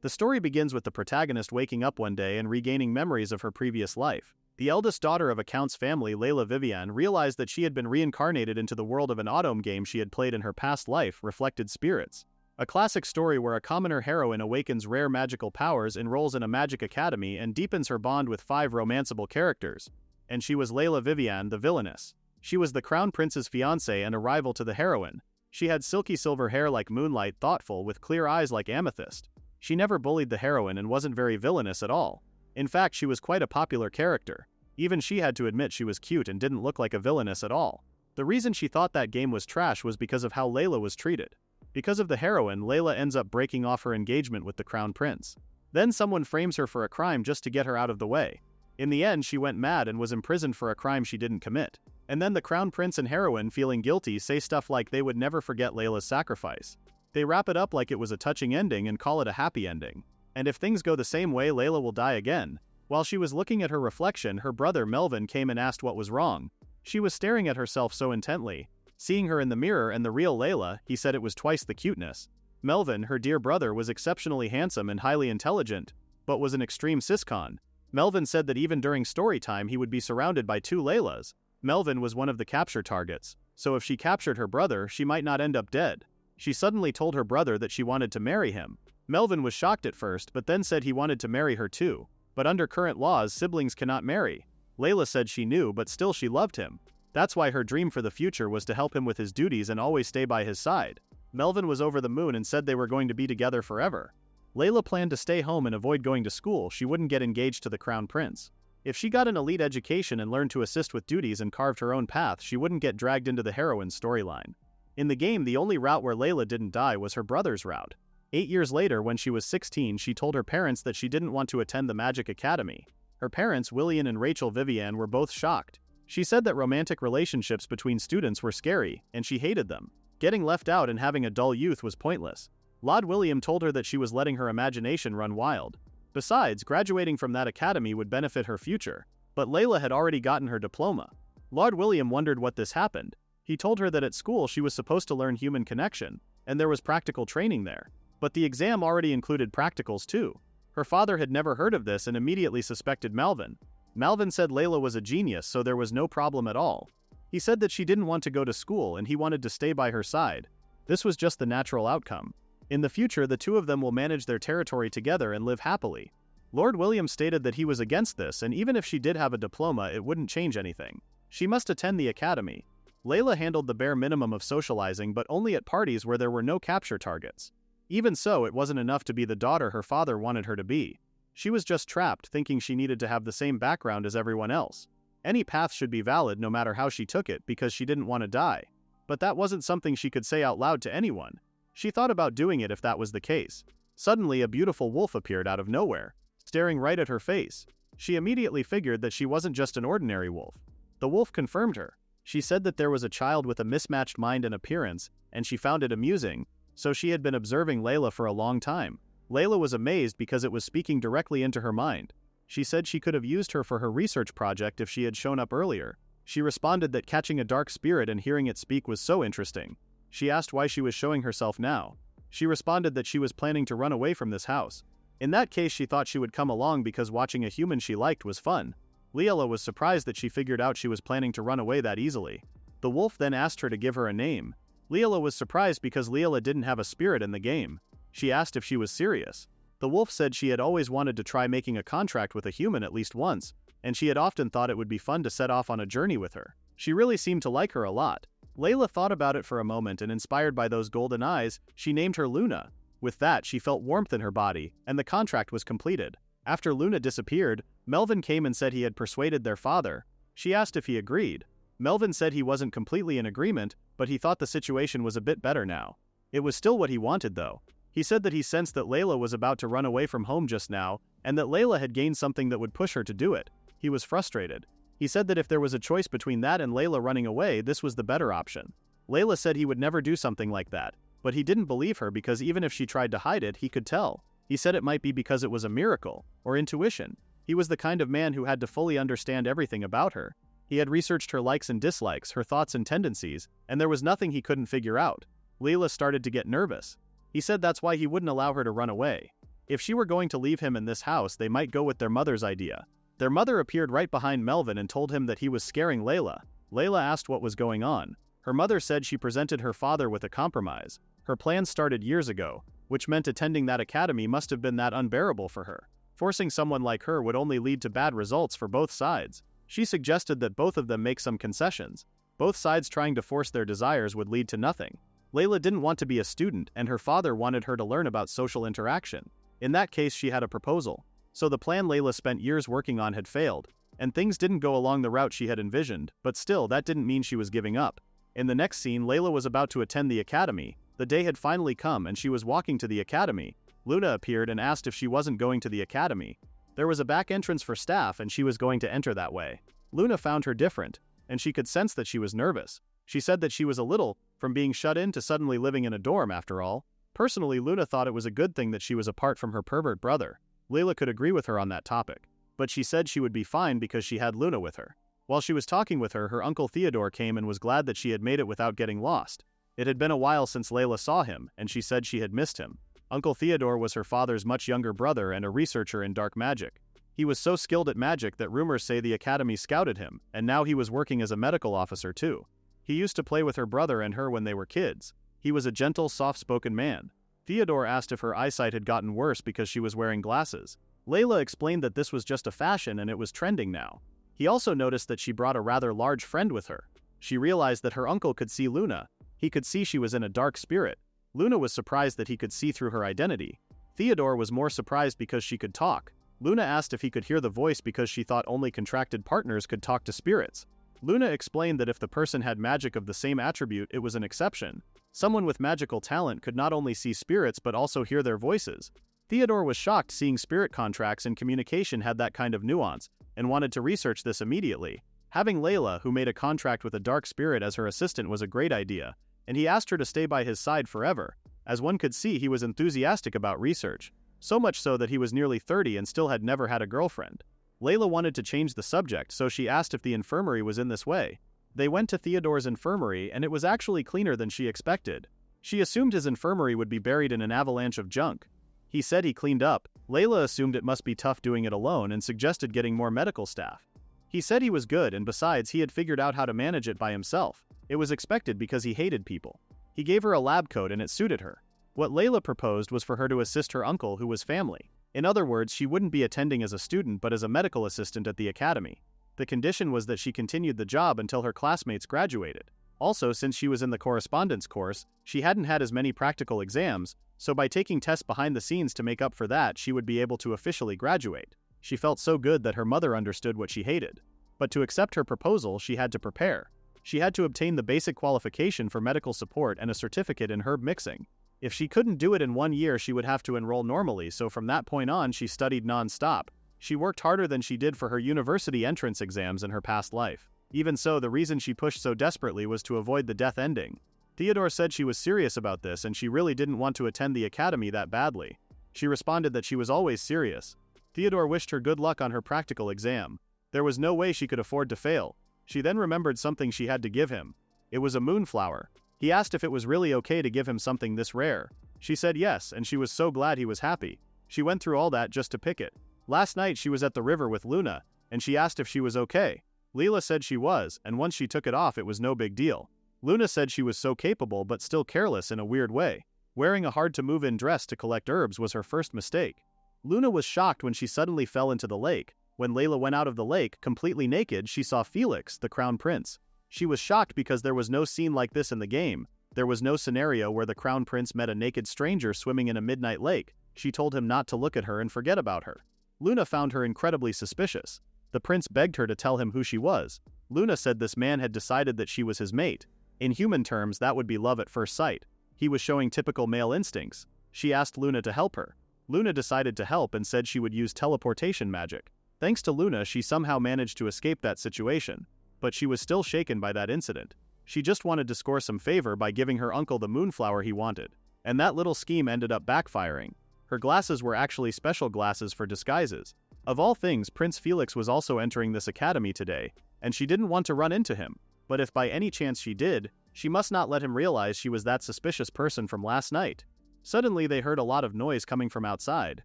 The story begins with the protagonist waking up one day and regaining memories of her previous life. The eldest daughter of a count's family, Layla Vivienne, realized that she had been reincarnated into the world of an automata game she had played in her past life, Reflected Spirits. A classic story where a commoner heroine awakens rare magical powers, enrolls in a magic academy, and deepens her bond with 5 romanceable characters. And she was Layla Vivienne, the Villainess. She was the crown prince's fiancée and a rival to the heroine. She had silky silver hair like moonlight, thoughtful, with clear eyes like amethyst. She never bullied the heroine and wasn't very villainous at all. In fact, she was quite a popular character. Even she had to admit she was cute and didn't look like a villainess at all. The reason she thought that game was trash was because of how Layla was treated. Because of the heroine, Layla ends up breaking off her engagement with the crown prince. Then someone frames her for a crime just to get her out of the way. In the end, she went mad and was imprisoned for a crime she didn't commit. And then the crown prince and heroine, feeling guilty, say stuff like they would never forget Layla's sacrifice. They wrap it up like it was a touching ending and call it a happy ending. And if things go the same way, Layla will die again. While she was looking at her reflection, her brother Melvin came and asked what was wrong. She was staring at herself so intently. Seeing her in the mirror and the real Layla, he said it was twice the cuteness. Melvin, her dear brother, was exceptionally handsome and highly intelligent, but was an extreme siscon. Melvin said that even during story time he would be surrounded by 2 Laylas. Melvin was one of the capture targets, so if she captured her brother, she might not end up dead. She suddenly told her brother that she wanted to marry him. Melvin was shocked at first, but then said he wanted to marry her too. But under current laws, siblings cannot marry. Layla said she knew, but still she loved him. That's why her dream for the future was to help him with his duties and always stay by his side. Melvin was over the moon and said they were going to be together forever. Layla planned to stay home and avoid going to school. She wouldn't get engaged to the crown prince. If she got an elite education and learned to assist with duties and carved her own path, she wouldn't get dragged into the heroine's storyline. In the game, the only route where Layla didn't die was her brother's route. 8 years later, when she was 16, she told her parents that she didn't want to attend the Magic Academy. Her parents, William and Rachel Vivienne, were both shocked. She said that romantic relationships between students were scary, and she hated them. Getting left out and having a dull youth was pointless. Lord William told her that she was letting her imagination run wild. Besides, graduating from that academy would benefit her future. But Layla had already gotten her diploma. Lord William wondered what this happened. He told her that at school she was supposed to learn human connection, and there was practical training there. But the exam already included practicals too. Her father had never heard of this and immediately suspected Melvin. Melvin said Layla was a genius, so there was no problem at all. He said that she didn't want to go to school and he wanted to stay by her side. This was just the natural outcome. In the future, the 2 of them will manage their territory together and live happily. Lord William stated that he was against this, and even if she did have a diploma, it wouldn't change anything. She must attend the academy. Layla handled the bare minimum of socializing, but only at parties where there were no capture targets. Even so, it wasn't enough to be the daughter her father wanted her to be. She was just trapped, thinking she needed to have the same background as everyone else. Any path should be valid no matter how she took it, because she didn't want to die. But that wasn't something she could say out loud to anyone. She thought about doing it if that was the case. Suddenly, a beautiful wolf appeared out of nowhere, staring right at her face. She immediately figured that she wasn't just an ordinary wolf. The wolf confirmed her. She said that there was a child with a mismatched mind and appearance, and she found it amusing, so she had been observing Layla for a long time. Layla was amazed because it was speaking directly into her mind. She said she could have used her for her research project if she had shown up earlier. She responded that catching a dark spirit and hearing it speak was so interesting. She asked why she was showing herself now. She responded that she was planning to run away from this house. In that case, she thought she would come along because watching a human she liked was fun. Layla was surprised that she figured out she was planning to run away that easily. The wolf then asked her to give her a name. Layla was surprised because Layla didn't have a spirit in the game. She asked if she was serious. The wolf said she had always wanted to try making a contract with a human at least once, and she had often thought it would be fun to set off on a journey with her. She really seemed to like her a lot. Layla thought about it for a moment, and inspired by those golden eyes, she named her Luna. With that, she felt warmth in her body, and the contract was completed. After Luna disappeared, Melvin came and said he had persuaded their father. She asked if he agreed. Melvin said he wasn't completely in agreement, but he thought the situation was a bit better now. It was still what he wanted though. He said that he sensed that Layla was about to run away from home just now, and that Layla had gained something that would push her to do it. He was frustrated. He said that if there was a choice between that and Layla running away, this was the better option. Layla said he would never do something like that, but he didn't believe her because even if she tried to hide it, he could tell. He said it might be because it was a miracle, or intuition. He was the kind of man who had to fully understand everything about her. He had researched her likes and dislikes, her thoughts and tendencies, and there was nothing he couldn't figure out. Layla started to get nervous. He said that's why he wouldn't allow her to run away. If she were going to leave him in this house, they might go with their mother's idea. Their mother appeared right behind Melvin and told him that he was scaring Layla. Layla asked what was going on. Her mother said she presented her father with a compromise. Her plan started years ago, which meant attending that academy must have been that unbearable for her. Forcing someone like her would only lead to bad results for both sides. She suggested that both of them make some concessions. Both sides trying to force their desires would lead to nothing. Layla didn't want to be a student, and her father wanted her to learn about social interaction. In that case, she had a proposal. So the plan Layla spent years working on had failed, and things didn't go along the route she had envisioned, but still, that didn't mean she was giving up. In the next scene, Layla was about to attend the academy. The day had finally come and she was walking to the academy. Luna appeared and asked if she wasn't going to the academy. There was a back entrance for staff and she was going to enter that way. Luna found her different, and she could sense that she was nervous. She said that she was a little, from being shut in to suddenly living in a dorm after all. Personally, Luna thought it was a good thing that she was apart from her pervert brother. Layla could agree with her on that topic. But she said she would be fine because she had Luna with her. While she was talking with her, her uncle Theodore came and was glad that she had made it without getting lost. It had been a while since Layla saw him, and she said she had missed him. Uncle Theodore was her father's much younger brother and a researcher in dark magic. He was so skilled at magic that rumors say the academy scouted him, and now he was working as a medical officer too. He used to play with her brother and her when they were kids. He was a gentle, soft-spoken man. Theodore asked if her eyesight had gotten worse because she was wearing glasses. Layla explained that this was just a fashion and it was trending now. He also noticed that she brought a rather large friend with her. She realized that her uncle could see Luna. He could see she was in a dark spirit. Luna was surprised that he could see through her identity. Theodore was more surprised because she could talk. Luna asked if he could hear the voice because she thought only contracted partners could talk to spirits. Luna explained that if the person had magic of the same attribute, it was an exception. Someone with magical talent could not only see spirits but also hear their voices. Theodore was shocked seeing spirit contracts and communication had that kind of nuance, and wanted to research this immediately. Having Layla, who made a contract with a dark spirit as her assistant, was a great idea, and he asked her to stay by his side forever. As one could see, he was enthusiastic about research. So much so that he was nearly 30 and still had never had a girlfriend. Layla wanted to change the subject, so she asked if the infirmary was in this way. They went to Theodore's infirmary and it was actually cleaner than she expected. She assumed his infirmary would be buried in an avalanche of junk. He said he cleaned up. Layla assumed it must be tough doing it alone and suggested getting more medical staff. He said he was good, and besides, he had figured out how to manage it by himself. It was expected because he hated people. He gave her a lab coat and it suited her. What Layla proposed was for her to assist her uncle, who was family. In other words, she wouldn't be attending as a student but as a medical assistant at the academy. The condition was that she continued the job until her classmates graduated. Also, since she was in the correspondence course, she hadn't had as many practical exams, so by taking tests behind the scenes to make up for that, she would be able to officially graduate. She felt so good that her mother understood what she hated. But to accept her proposal, she had to prepare. She had to obtain the basic qualification for medical support and a certificate in herb mixing. If she couldn't do it in 1 year, she would have to enroll normally, so from that point on, she studied non-stop. She worked harder than she did for her university entrance exams in her past life. Even so, the reason she pushed so desperately was to avoid the death ending. Theodore said she was serious about this and she really didn't want to attend the academy that badly. She responded that she was always serious. Theodore wished her good luck on her practical exam. There was no way she could afford to fail. She then remembered something she had to give him. It was a moonflower. He asked if it was really okay to give him something this rare. She said yes, and she was so glad he was happy. She went through all that just to pick it. Last night she was at the river with Luna, and she asked if she was okay. Layla said she was, and once she took it off it was no big deal. Luna said she was so capable but still careless in a weird way. Wearing a hard-to-move-in dress to collect herbs was her first mistake. Luna was shocked when she suddenly fell into the lake. When Layla went out of the lake, completely naked, she saw Felix, the crown prince. She was shocked because there was no scene like this in the game. There was no scenario where the crown prince met a naked stranger swimming in a midnight lake. She told him not to look at her and forget about her. Luna found her incredibly suspicious. The prince begged her to tell him who she was. Luna said this man had decided that she was his mate. In human terms, that would be love at first sight. He was showing typical male instincts. She asked Luna to help her. Luna decided to help and said she would use teleportation magic. Thanks to Luna, she somehow managed to escape that situation. But she was still shaken by that incident. She just wanted to score some favor by giving her uncle the moonflower he wanted. And that little scheme ended up backfiring. Her glasses were actually special glasses for disguises. Of all things, Prince Felix was also entering this academy today, and she didn't want to run into him. But if by any chance she did, she must not let him realize she was that suspicious person from last night. Suddenly they heard a lot of noise coming from outside.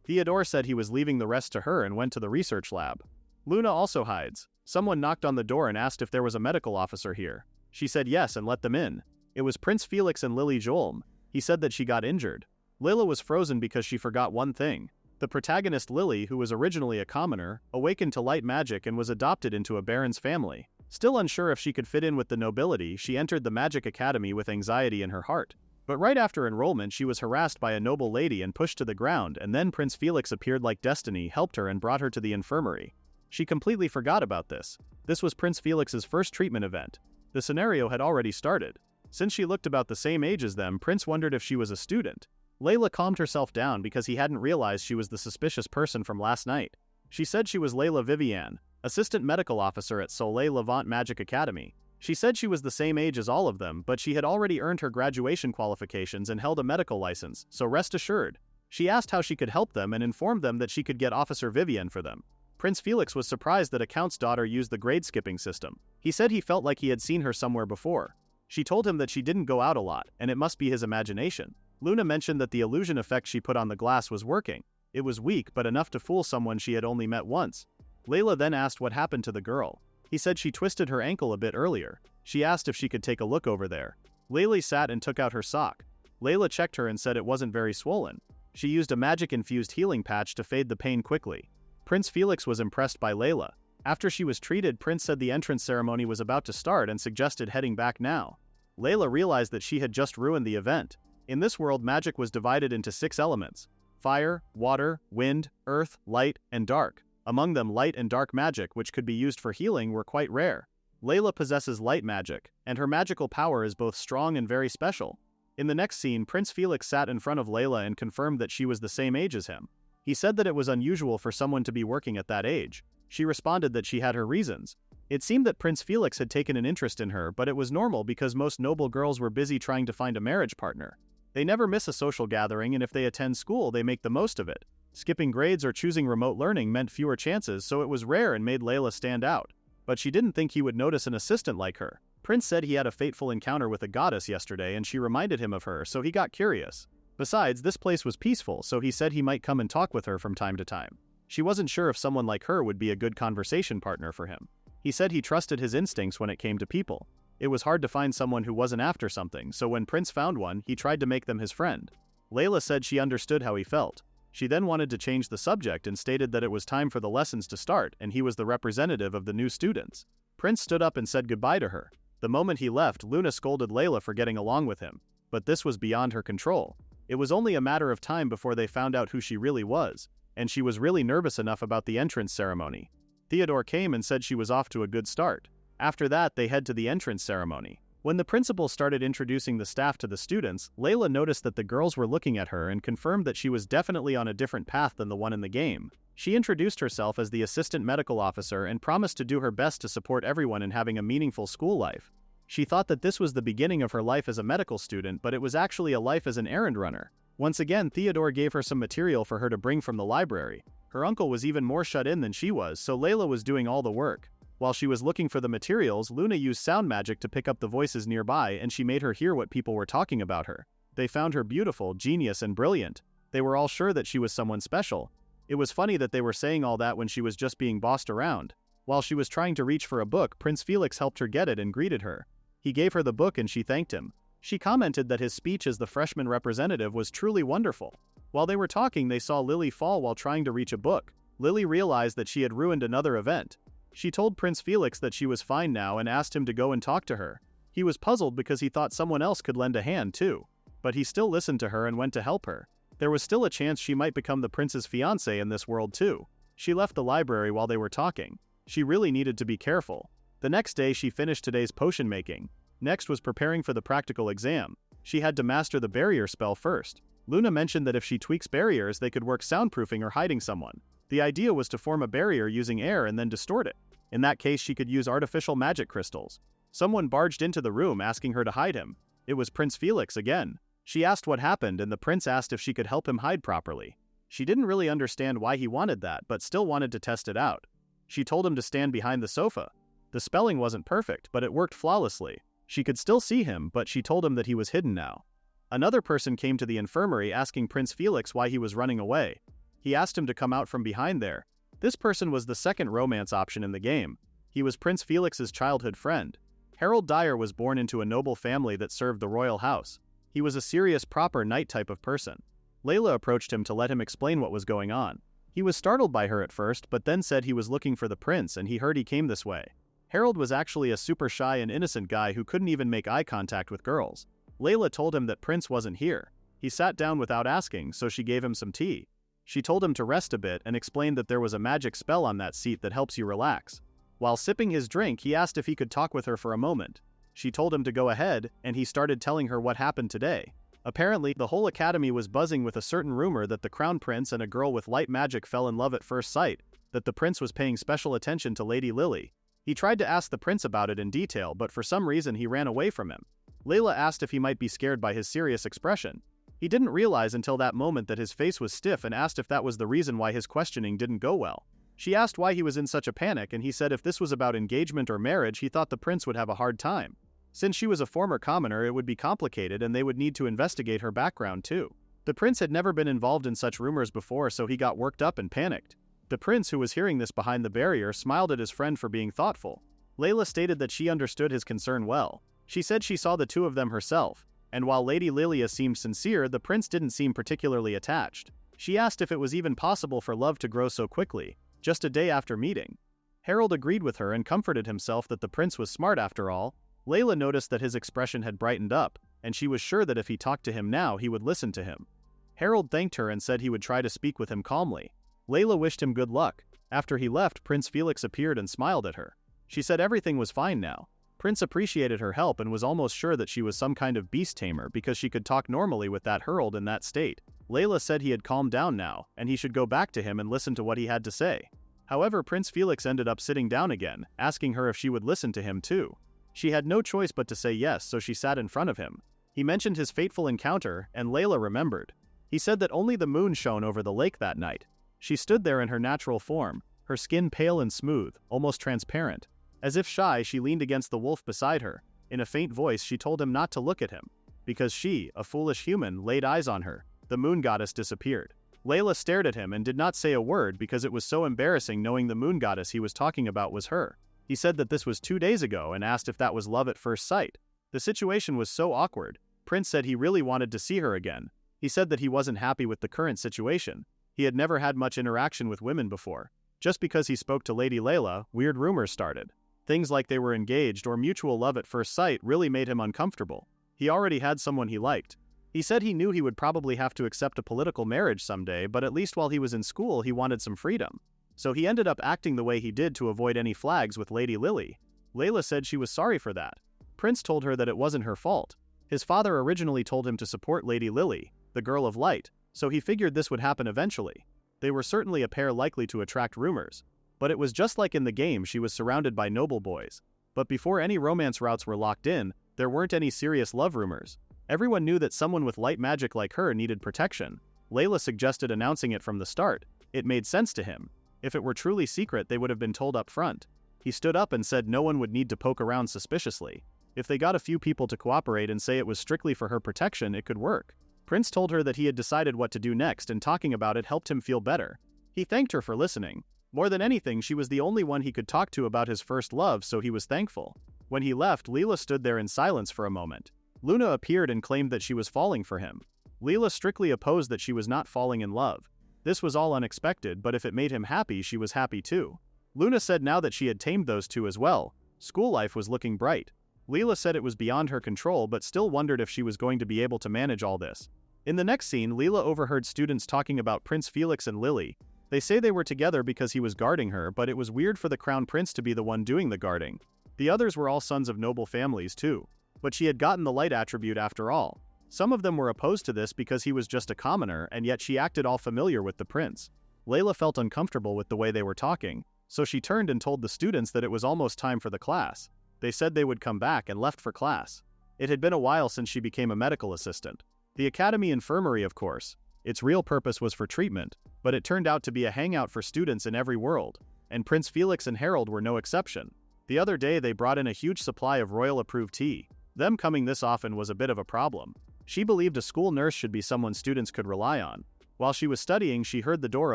Theodore said he was leaving the rest to her and went to the research lab. Luna also hides. Someone knocked on the door and asked if there was a medical officer here. She said yes and let them in. It was Prince Felix and Lily Jolm. He said that she got injured. Layla was frozen because she forgot one thing. The protagonist Lily, who was originally a commoner, awakened to light magic and was adopted into a baron's family. Still unsure if she could fit in with the nobility, she entered the magic academy with anxiety in her heart. But right after enrollment she was harassed by a noble lady and pushed to the ground, and then Prince Felix appeared like destiny, helped her and brought her to the infirmary. She completely forgot about this. This was Prince Felix's first treatment event. The scenario had already started. Since she looked about the same age as them, Prince wondered if she was a student. Layla calmed herself down because he hadn't realized she was the suspicious person from last night. She said she was Layla Vivienne, assistant medical officer at Soleil Levant Magic Academy. She said she was the same age as all of them, but she had already earned her graduation qualifications and held a medical license, so rest assured. She asked how she could help them and informed them that she could get Officer Vivienne for them. Prince Felix was surprised that a count's daughter used the grade-skipping system. He said he felt like he had seen her somewhere before. She told him that she didn't go out a lot, and it must be his imagination. Luna mentioned that the illusion effect she put on the glass was working. It was weak but enough to fool someone she had only met once. Layla then asked what happened to the girl. He said she twisted her ankle a bit earlier. She asked if she could take a look over there. Layla sat and took out her sock. Layla checked her and said it wasn't very swollen. She used a magic-infused healing patch to fade the pain quickly. Prince Felix was impressed by Layla. After she was treated, Prince said the entrance ceremony was about to start and suggested heading back now. Layla realized that she had just ruined the event. In this world, magic was divided into 6 elements: fire, water, wind, earth, light, and dark. Among them, light and dark magic, which could be used for healing, were quite rare. Layla possesses light magic, and her magical power is both strong and very special. In the next scene, Prince Felix sat in front of Layla and confirmed that she was the same age as him. He said that it was unusual for someone to be working at that age. She responded that she had her reasons. It seemed that Prince Felix had taken an interest in her, but it was normal because most noble girls were busy trying to find a marriage partner. They never miss a social gathering, and if they attend school, they make the most of it. Skipping grades or choosing remote learning meant fewer chances, so it was rare and made Layla stand out. But she didn't think he would notice an assistant like her. Prince said he had a fateful encounter with a goddess yesterday and she reminded him of her, so he got curious. Besides, this place was peaceful, so he said he might come and talk with her from time to time. She wasn't sure if someone like her would be a good conversation partner for him. He said he trusted his instincts when it came to people. It was hard to find someone who wasn't after something, so when Prince found one, he tried to make them his friend. Layla said she understood how he felt. She then wanted to change the subject and stated that it was time for the lessons to start and he was the representative of the new students. Prince stood up and said goodbye to her. The moment he left, Luna scolded Layla for getting along with him. But this was beyond her control. It was only a matter of time before they found out who she really was, and she was really nervous enough about the entrance ceremony. Theodore came and said she was off to a good start. After that, they head to the entrance ceremony. When the principal started introducing the staff to the students, Layla noticed that the girls were looking at her and confirmed that she was definitely on a different path than the one in the game. She introduced herself as the assistant medical officer and promised to do her best to support everyone in having a meaningful school life. She thought that this was the beginning of her life as a medical student, but it was actually a life as an errand runner. Once again, Theodore gave her some material for her to bring from the library. Her uncle was even more shut in than she was, so Layla was doing all the work. While she was looking for the materials, Luna used sound magic to pick up the voices nearby and she made her hear what people were talking about her. They found her beautiful, genius, and brilliant. They were all sure that she was someone special. It was funny that they were saying all that when she was just being bossed around. While she was trying to reach for a book, Prince Felix helped her get it and greeted her. He gave her the book and she thanked him. She commented that his speech as the freshman representative was truly wonderful. While they were talking, they saw Lily fall while trying to reach a book. Lily realized that she had ruined another event. She told Prince Felix that she was fine now and asked him to go and talk to her. He was puzzled because he thought someone else could lend a hand too. But he still listened to her and went to help her. There was still a chance she might become the prince's fiancé in this world too. She left the library while they were talking. She really needed to be careful. The next day she finished today's potion making. Next was preparing for the practical exam. She had to master the barrier spell first. Luna mentioned that if she tweaks barriers, they could work soundproofing or hiding someone. The idea was to form a barrier using air and then distort it. In that case, she could use artificial magic crystals. Someone barged into the room asking her to hide him. It was Prince Felix again. She asked what happened and the prince asked if she could help him hide properly. She didn't really understand why he wanted that, but still wanted to test it out. She told him to stand behind the sofa. The spelling wasn't perfect, but it worked flawlessly. She could still see him, but she told him that he was hidden now. Another person came to the infirmary asking Prince Felix why he was running away. He asked him to come out from behind there. This person was the second romance option in the game. He was Prince Felix's childhood friend. Harold Dyer was born into a noble family that served the royal house. He was a serious, proper knight type of person. Layla approached him to let him explain what was going on. He was startled by her at first, but then said he was looking for the prince and he heard he came this way. Harold was actually a super shy and innocent guy who couldn't even make eye contact with girls. Layla told him that Prince wasn't here. He sat down without asking, so she gave him some tea. She told him to rest a bit and explained that there was a magic spell on that seat that helps you relax. While sipping his drink, he asked if he could talk with her for a moment. She told him to go ahead, and he started telling her what happened today. Apparently, the whole academy was buzzing with a certain rumor that the crown prince and a girl with light magic fell in love at first sight, that the prince was paying special attention to Lady Lily. He tried to ask the prince about it in detail, but for some reason he ran away from him. Layla asked if he might be scared by his serious expression. He didn't realize until that moment that his face was stiff and asked if that was the reason why his questioning didn't go well. She asked why he was in such a panic, and he said if this was about engagement or marriage, he thought the prince would have a hard time. Since she was a former commoner, it would be complicated and they would need to investigate her background too. The prince had never been involved in such rumors before, so he got worked up and panicked. The prince, who was hearing this behind the barrier, smiled at his friend for being thoughtful. Layla stated that she understood his concern well. She said she saw the two of them herself, and while Lady Lilia seemed sincere, the prince didn't seem particularly attached. She asked if it was even possible for love to grow so quickly, just a day after meeting. Harold agreed with her and comforted himself that the prince was smart after all. Layla noticed that his expression had brightened up, and she was sure that if he talked to him now, he would listen to him. Harold thanked her and said he would try to speak with him calmly. Layla wished him good luck. After he left, Prince Felix appeared and smiled at her. She said everything was fine now. Prince appreciated her help and was almost sure that she was some kind of beast tamer because she could talk normally with that Harold in that state. Layla said he had calmed down now, and he should go back to him and listen to what he had to say. However, Prince Felix ended up sitting down again, asking her if she would listen to him too. She had no choice but to say yes, so she sat in front of him. He mentioned his fateful encounter, and Layla remembered. He said that only the moon shone over the lake that night. She stood there in her natural form, her skin pale and smooth, almost transparent. As if shy, she leaned against the wolf beside her. In a faint voice, she told him not to look at him. Because she, a foolish human, laid eyes on her. The moon goddess disappeared. Layla stared at him and did not say a word because it was so embarrassing knowing the moon goddess he was talking about was her. He said that this was 2 days ago and asked if that was love at first sight. The situation was so awkward. Prince said he really wanted to see her again. He said that he wasn't happy with the current situation. He had never had much interaction with women before. Just because he spoke to Lady Layla, weird rumors started. Things like they were engaged or mutual love at first sight really made him uncomfortable. He already had someone he liked. He said he knew he would probably have to accept a political marriage someday, but at least while he was in school he wanted some freedom. So he ended up acting the way he did to avoid any flags with Lady Lily. Layla said she was sorry for that. Prince told her that it wasn't her fault. His father originally told him to support Lady Lily, the girl of light, so he figured this would happen eventually. They were certainly a pair likely to attract rumors. But it was just like in the game, she was surrounded by noble boys. But before any romance routes were locked in, there weren't any serious love rumors. Everyone knew that someone with light magic like her needed protection. Layla suggested announcing it from the start. It made sense to him. If it were truly secret, they would have been told up front. He stood up and said no one would need to poke around suspiciously. If they got a few people to cooperate and say it was strictly for her protection, it could work. Prince told her that he had decided what to do next, and talking about it helped him feel better. He thanked her for listening. More than anything, she was the only one he could talk to about his first love, so he was thankful. When he left, Leela stood there in silence for a moment. Luna appeared and claimed that she was falling for him. Leela strictly opposed that she was not falling in love. This was all unexpected, but if it made him happy, she was happy too. Luna said now that she had tamed those two as well, school life was looking bright. Leela said it was beyond her control but still wondered if she was going to be able to manage all this. In the next scene, Leela overheard students talking about Prince Felix and Lily. They say they were together because he was guarding her, but it was weird for the crown prince to be the one doing the guarding. The others were all sons of noble families too. But she had gotten the light attribute after all. Some of them were opposed to this because he was just a commoner, and yet she acted all familiar with the prince. Layla felt uncomfortable with the way they were talking, so she turned and told the students that it was almost time for the class. They said they would come back and left for class. It had been a while since she became a medical assistant. The academy infirmary, of course. Its real purpose was for treatment, but it turned out to be a hangout for students in every world, and Prince Felix and Harold were no exception. The other day they brought in a huge supply of royal-approved tea. Them coming this often was a bit of a problem. She believed a school nurse should be someone students could rely on. While she was studying, she heard the door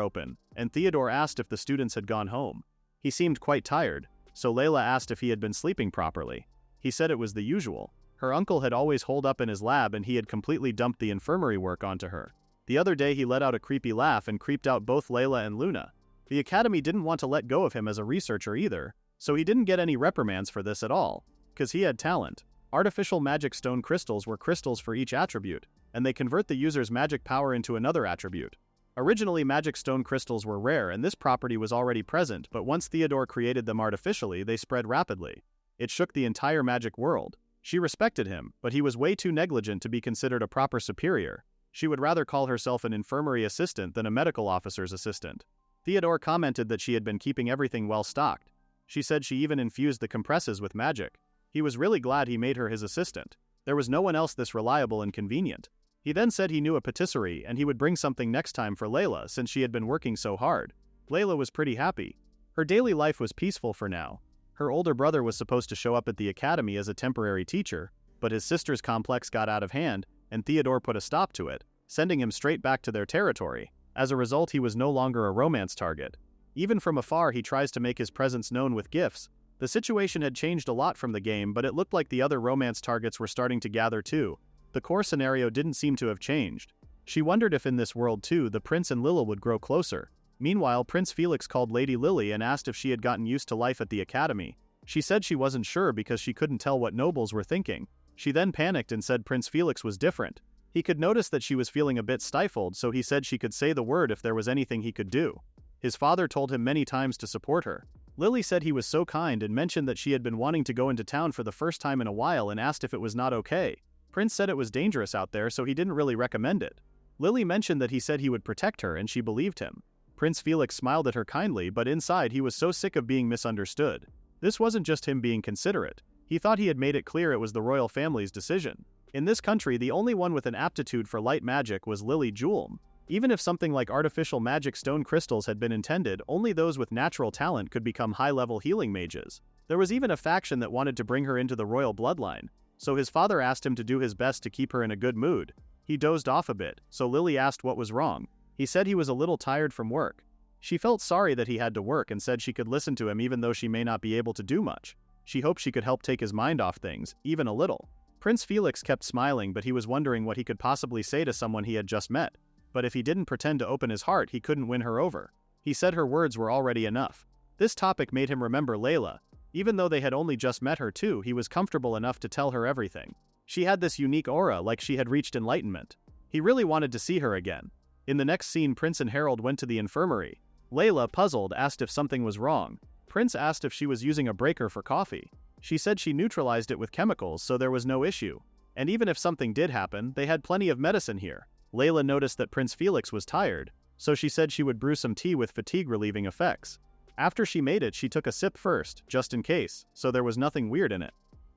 open, and Theodore asked if the students had gone home. He seemed quite tired, so Layla asked if he had been sleeping properly. He said it was the usual. Her uncle had always holed up in his lab and he had completely dumped the infirmary work onto her. The other day he let out a creepy laugh and creeped out both Layla and Luna. The academy didn't want to let go of him as a researcher either, so he didn't get any reprimands for this at all, because he had talent. Artificial magic stone crystals were crystals for each attribute, and they convert the user's magic power into another attribute. Originally, magic stone crystals were rare and this property was already present, but once Theodore created them artificially, they spread rapidly. It shook the entire magic world. She respected him, but he was way too negligent to be considered a proper superior. She would rather call herself an infirmary assistant than a medical officer's assistant. Theodore commented that she had been keeping everything well stocked. She said she even infused the compresses with magic. He was really glad he made her his assistant. There was no one else this reliable and convenient. He then said he knew a patisserie and he would bring something next time for Layla since she had been working so hard. Layla was pretty happy. Her daily life was peaceful for now. Her older brother was supposed to show up at the academy as a temporary teacher, but his sister's complex got out of hand, and Theodore put a stop to it, sending him straight back to their territory. As a result, he was no longer a romance target. Even from afar, he tries to make his presence known with gifts. The situation had changed a lot from the game, but it looked like the other romance targets were starting to gather too. The core scenario didn't seem to have changed. She wondered if in this world too, the prince and Lila would grow closer. Meanwhile, Prince Felix called Lady Lily and asked if she had gotten used to life at the academy. She said she wasn't sure because she couldn't tell what nobles were thinking. She then panicked and said Prince Felix was different. He could notice that she was feeling a bit stifled, so he said she could say the word if there was anything he could do. His father told him many times to support her. Lily said he was so kind and mentioned that she had been wanting to go into town for the first time in a while and asked if it was not okay. Prince said it was dangerous out there, so he didn't really recommend it. Lily mentioned that he said he would protect her and she believed him. Prince Felix smiled at her kindly, but inside he was so sick of being misunderstood. This wasn't just him being considerate. He thought he had made it clear it was the royal family's decision. In this country, the only one with an aptitude for light magic was Lily Julm. Even if something like artificial magic stone crystals had been intended, only those with natural talent could become high-level healing mages. There was even a faction that wanted to bring her into the royal bloodline, so his father asked him to do his best to keep her in a good mood. He dozed off a bit, so Lily asked what was wrong. He said he was a little tired from work. She felt sorry that he had to work and said she could listen to him even though she may not be able to do much. She hoped she could help take his mind off things, even a little. Prince Felix kept smiling, but he was wondering what he could possibly say to someone he had just met. But if he didn't pretend to open his heart, he couldn't win her over. He said her words were already enough. This topic made him remember Layla. Even though they had only just met her too, he was comfortable enough to tell her everything. She had this unique aura, like she had reached enlightenment. He really wanted to see her again. In the next scene, Prince and Harold went to the infirmary. Layla, puzzled, asked if something was wrong. Prince asked if she was using a breaker for coffee. She said she neutralized it with chemicals, so there was no issue. And even if something did happen, they had plenty of medicine here. Layla noticed that Prince Felix was tired, so she said she would brew some tea with fatigue-relieving effects. After she made it, she took a sip first, just in case, so there was nothing weird in it.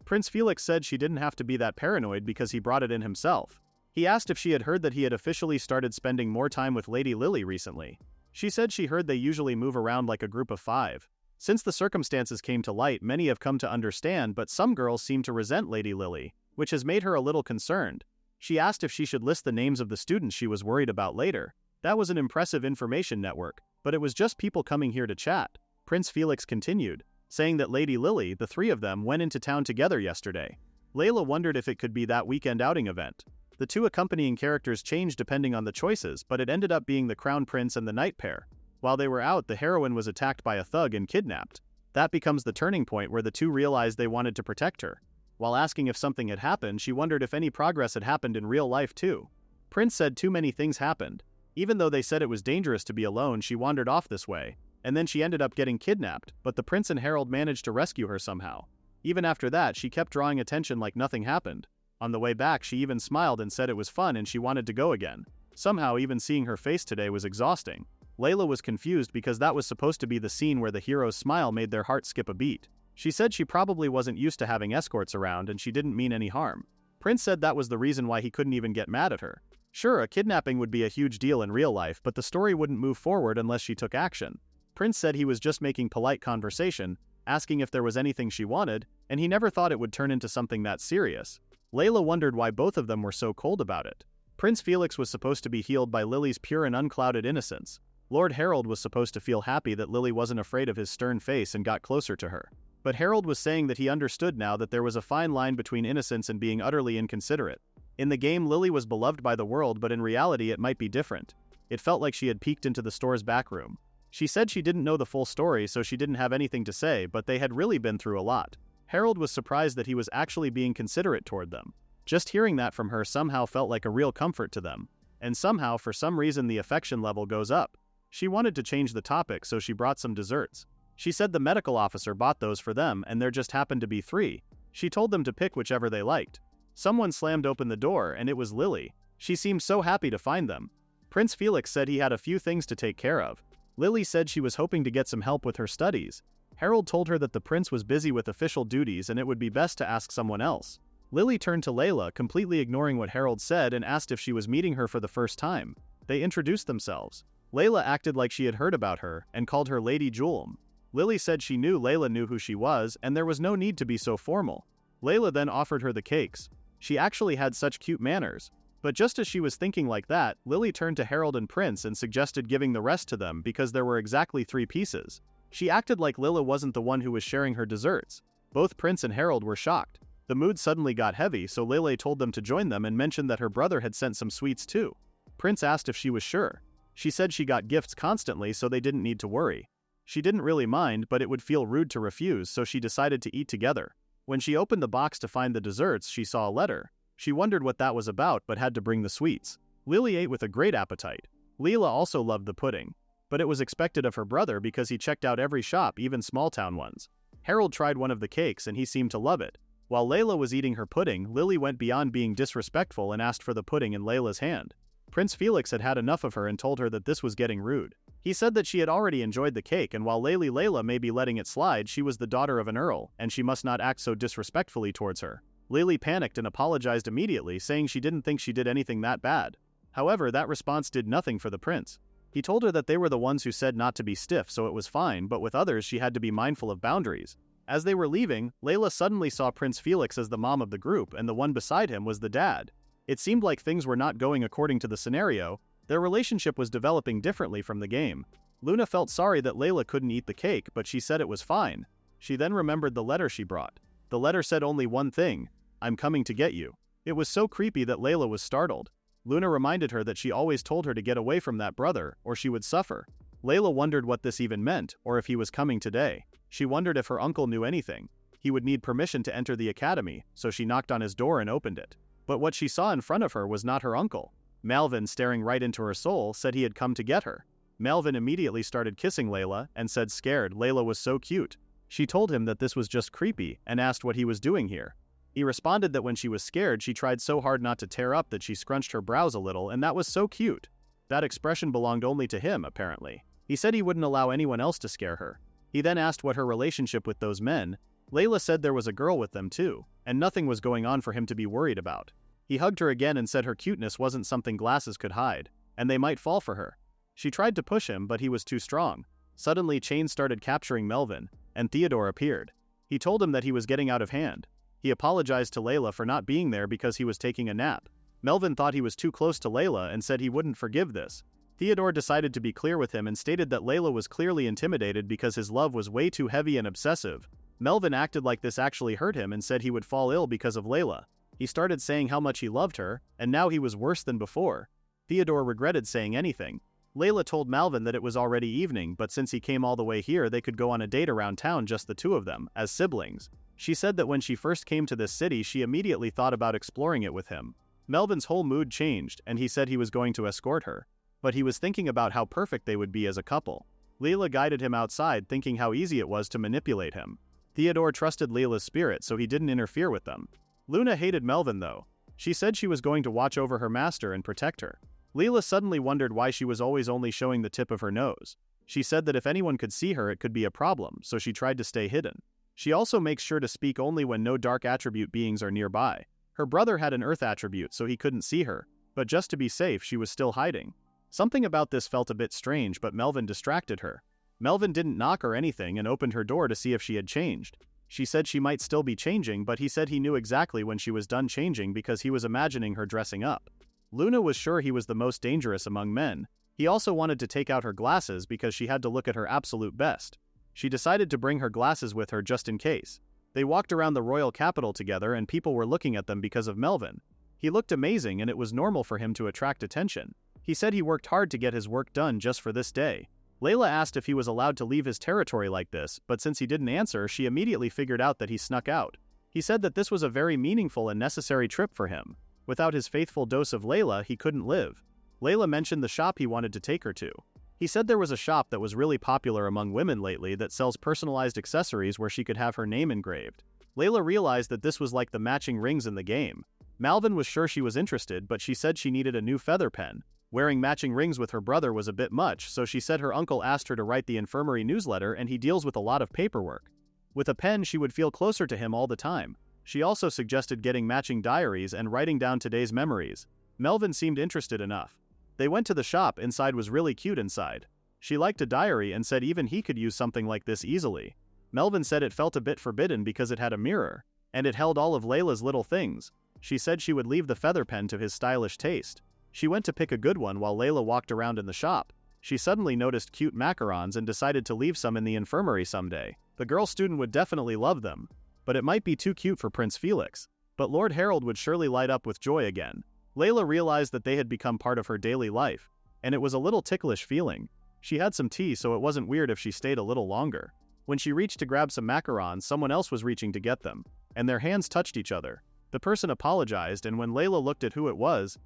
Prince Felix said she didn't have to be that paranoid because he brought it in himself. He asked if she had heard that he had officially started spending more time with Lady Lily recently. She said she heard they usually move around like a group of 5. Since the circumstances came to light, many have come to understand, but some girls seem to resent Lady Lily, which has made her a little concerned. She asked if she should list the names of the students she was worried about later. That was an impressive information network, but it was just people coming here to chat. Prince Felix continued, saying that Lady Lily, the 3 of them, went into town together yesterday. Layla wondered if it could be that weekend outing event. The 2 accompanying characters changed depending on the choices, but it ended up being the Crown Prince and the Knight pair. While they were out, the heroine was attacked by a thug and kidnapped. That becomes the turning point where the 2 realized they wanted to protect her. While asking if something had happened, she wondered if any progress had happened in real life too. Prince said too many things happened. Even though they said it was dangerous to be alone, she wandered off this way, and then she ended up getting kidnapped, but the Prince and Harold managed to rescue her somehow. Even after that, she kept drawing attention like nothing happened. On the way back, she even smiled and said it was fun and she wanted to go again. Somehow, even seeing her face today was exhausting. Layla was confused because that was supposed to be the scene where the hero's smile made their heart skip a beat. She said she probably wasn't used to having escorts around and she didn't mean any harm. Prince said that was the reason why he couldn't even get mad at her. Sure, a kidnapping would be a huge deal in real life, but the story wouldn't move forward unless she took action. Prince said he was just making polite conversation, asking if there was anything she wanted, and he never thought it would turn into something that serious. Layla wondered why both of them were so cold about it. Prince Felix was supposed to be healed by Lily's pure and unclouded innocence. Lord Harold was supposed to feel happy that Lily wasn't afraid of his stern face and got closer to her. But Harold was saying that he understood now that there was a fine line between innocence and being utterly inconsiderate. In the game, Lily was beloved by the world, but in reality it might be different. It felt like she had peeked into the store's back room. She said she didn't know the full story, so she didn't have anything to say, but they had really been through a lot. Harold was surprised that he was actually being considerate toward them. Just hearing that from her somehow felt like a real comfort to them. And somehow, for some reason, the affection level goes up. She wanted to change the topic, so she brought some desserts. She said the medical officer bought those for them and there just happened to be 3. She told them to pick whichever they liked. Someone slammed open the door and it was Lily. She seemed so happy to find them. Prince Felix said he had a few things to take care of. Lily said she was hoping to get some help with her studies. Harold told her that the prince was busy with official duties and it would be best to ask someone else. Lily turned to Layla, completely ignoring what Harold said, and asked if she was meeting her for the first time. They introduced themselves. Layla acted like she had heard about her and called her Lady Julm. Lily said she knew Layla knew who she was and there was no need to be so formal. Layla then offered her the cakes. She actually had such cute manners. But just as she was thinking like that, Lily turned to Harold and Prince and suggested giving the rest to them because there were exactly 3 pieces. She acted like Layla wasn't the one who was sharing her desserts. Both Prince and Harold were shocked. The mood suddenly got heavy, so Layla told them to join them and mentioned that her brother had sent some sweets too. Prince asked if she was sure. She said she got gifts constantly, so they didn't need to worry. She didn't really mind, but it would feel rude to refuse, so she decided to eat together. When she opened the box to find the desserts, she saw a letter. She wondered what that was about but had to bring the sweets. Lily ate with a great appetite. Layla also loved the pudding. But it was expected of her brother because he checked out every shop, even small-town ones. Harold tried one of the cakes and he seemed to love it. While Layla was eating her pudding, Lily went beyond being disrespectful and asked for the pudding in Layla's hand. Prince Felix had had enough of her and told her that this was getting rude. He said that she had already enjoyed the cake, and while Layla may be letting it slide, she was the daughter of an earl, and she must not act so disrespectfully towards her. Lily panicked and apologized immediately, saying she didn't think she did anything that bad. However, that response did nothing for the prince. He told her that they were the ones who said not to be stiff, so it was fine, but with others she had to be mindful of boundaries. As they were leaving, Layla suddenly saw Prince Felix as the mom of the group, and the one beside him was the dad. It seemed like things were not going according to the scenario. Their relationship was developing differently from the game. Luna felt sorry that Layla couldn't eat the cake, but she said it was fine. She then remembered the letter she brought. The letter said only one thing: "I'm coming to get you." It was so creepy that Layla was startled. Luna reminded her that she always told her to get away from that brother, or she would suffer. Layla wondered what this even meant, or if he was coming today. She wondered if her uncle knew anything. He would need permission to enter the academy, so she knocked on his door and opened it. But what she saw in front of her was not her uncle. Malvin, staring right into her soul, said he had come to get her. Malvin immediately started kissing Layla and said scared Layla was so cute. She told him that this was just creepy and asked what he was doing here. He responded that when she was scared she tried so hard not to tear up that she scrunched her brows a little, and that was so cute. That expression belonged only to him, apparently. He said he wouldn't allow anyone else to scare her. He then asked what her relationship with those men. Layla said there was a girl with them too, and nothing was going on for him to be worried about. He hugged her again and said her cuteness wasn't something glasses could hide, and they might fall for her. She tried to push him, but he was too strong. Suddenly chains started capturing Melvin, and Theodore appeared. He told him that he was getting out of hand. He apologized to Layla for not being there because he was taking a nap. Melvin thought he was too close to Layla and said he wouldn't forgive this. Theodore decided to be clear with him and stated that Layla was clearly intimidated because his love was way too heavy and obsessive. Melvin acted like this actually hurt him and said he would fall ill because of Layla. He started saying how much he loved her, and now he was worse than before. Theodore regretted saying anything. Layla told Melvin that it was already evening, but since he came all the way here they could go on a date around town, just the two of them, as siblings. She said that when she first came to this city she immediately thought about exploring it with him. Melvin's whole mood changed, and he said he was going to escort her. But he was thinking about how perfect they would be as a couple. Layla guided him outside, thinking how easy it was to manipulate him. Theodore trusted Layla's spirit, so he didn't interfere with them. Luna hated Melvin though. She said she was going to watch over her master and protect her. Layla suddenly wondered why she was always only showing the tip of her nose. She said that if anyone could see her it could be a problem, so she tried to stay hidden. She also makes sure to speak only when no dark attribute beings are nearby. Her brother had an earth attribute, so he couldn't see her, but just to be safe she was still hiding. Something about this felt a bit strange, but Melvin distracted her. Melvin didn't knock or anything and opened her door to see if she had changed. She said she might still be changing, but he said he knew exactly when she was done changing because he was imagining her dressing up. Luna was sure he was the most dangerous among men. He also wanted to take out her glasses because she had to look at her absolute best. She decided to bring her glasses with her just in case. They walked around the royal capital together and people were looking at them because of Melvin. He looked amazing and it was normal for him to attract attention. He said he worked hard to get his work done just for this day. Layla asked if he was allowed to leave his territory like this, but since he didn't answer, she immediately figured out that he snuck out. He said that this was a very meaningful and necessary trip for him. Without his faithful dose of Layla, he couldn't live. Layla mentioned the shop he wanted to take her to. He said there was a shop that was really popular among women lately that sells personalized accessories where she could have her name engraved. Layla realized that this was like the matching rings in the game. Malvin was sure she was interested, but she said she needed a new feather pen. Wearing matching rings with her brother was a bit much, so she said her uncle asked her to write the infirmary newsletter and he deals with a lot of paperwork. With a pen, she would feel closer to him all the time. She also suggested getting matching diaries and writing down today's memories. Melvin seemed interested enough. They went to the shop. Inside was really cute inside. She liked a diary and said even he could use something like this easily. Melvin said it felt a bit forbidden because it had a mirror, and it held all of Layla's little things. She said she would leave the feather pen to his stylish taste. She went to pick a good one while Layla walked around in the shop. She suddenly noticed cute macarons and decided to leave some in the infirmary someday. The girl student would definitely love them, but it might be too cute for Prince Felix. But Lord Harold would surely light up with joy again. Layla realized that they had become part of her daily life, and it was a little ticklish feeling. She had some tea, so it wasn't weird if she stayed a little longer. When she reached to grab some macarons, someone else was reaching to get them, and their hands touched each other. The person apologized, and when Layla looked at who it was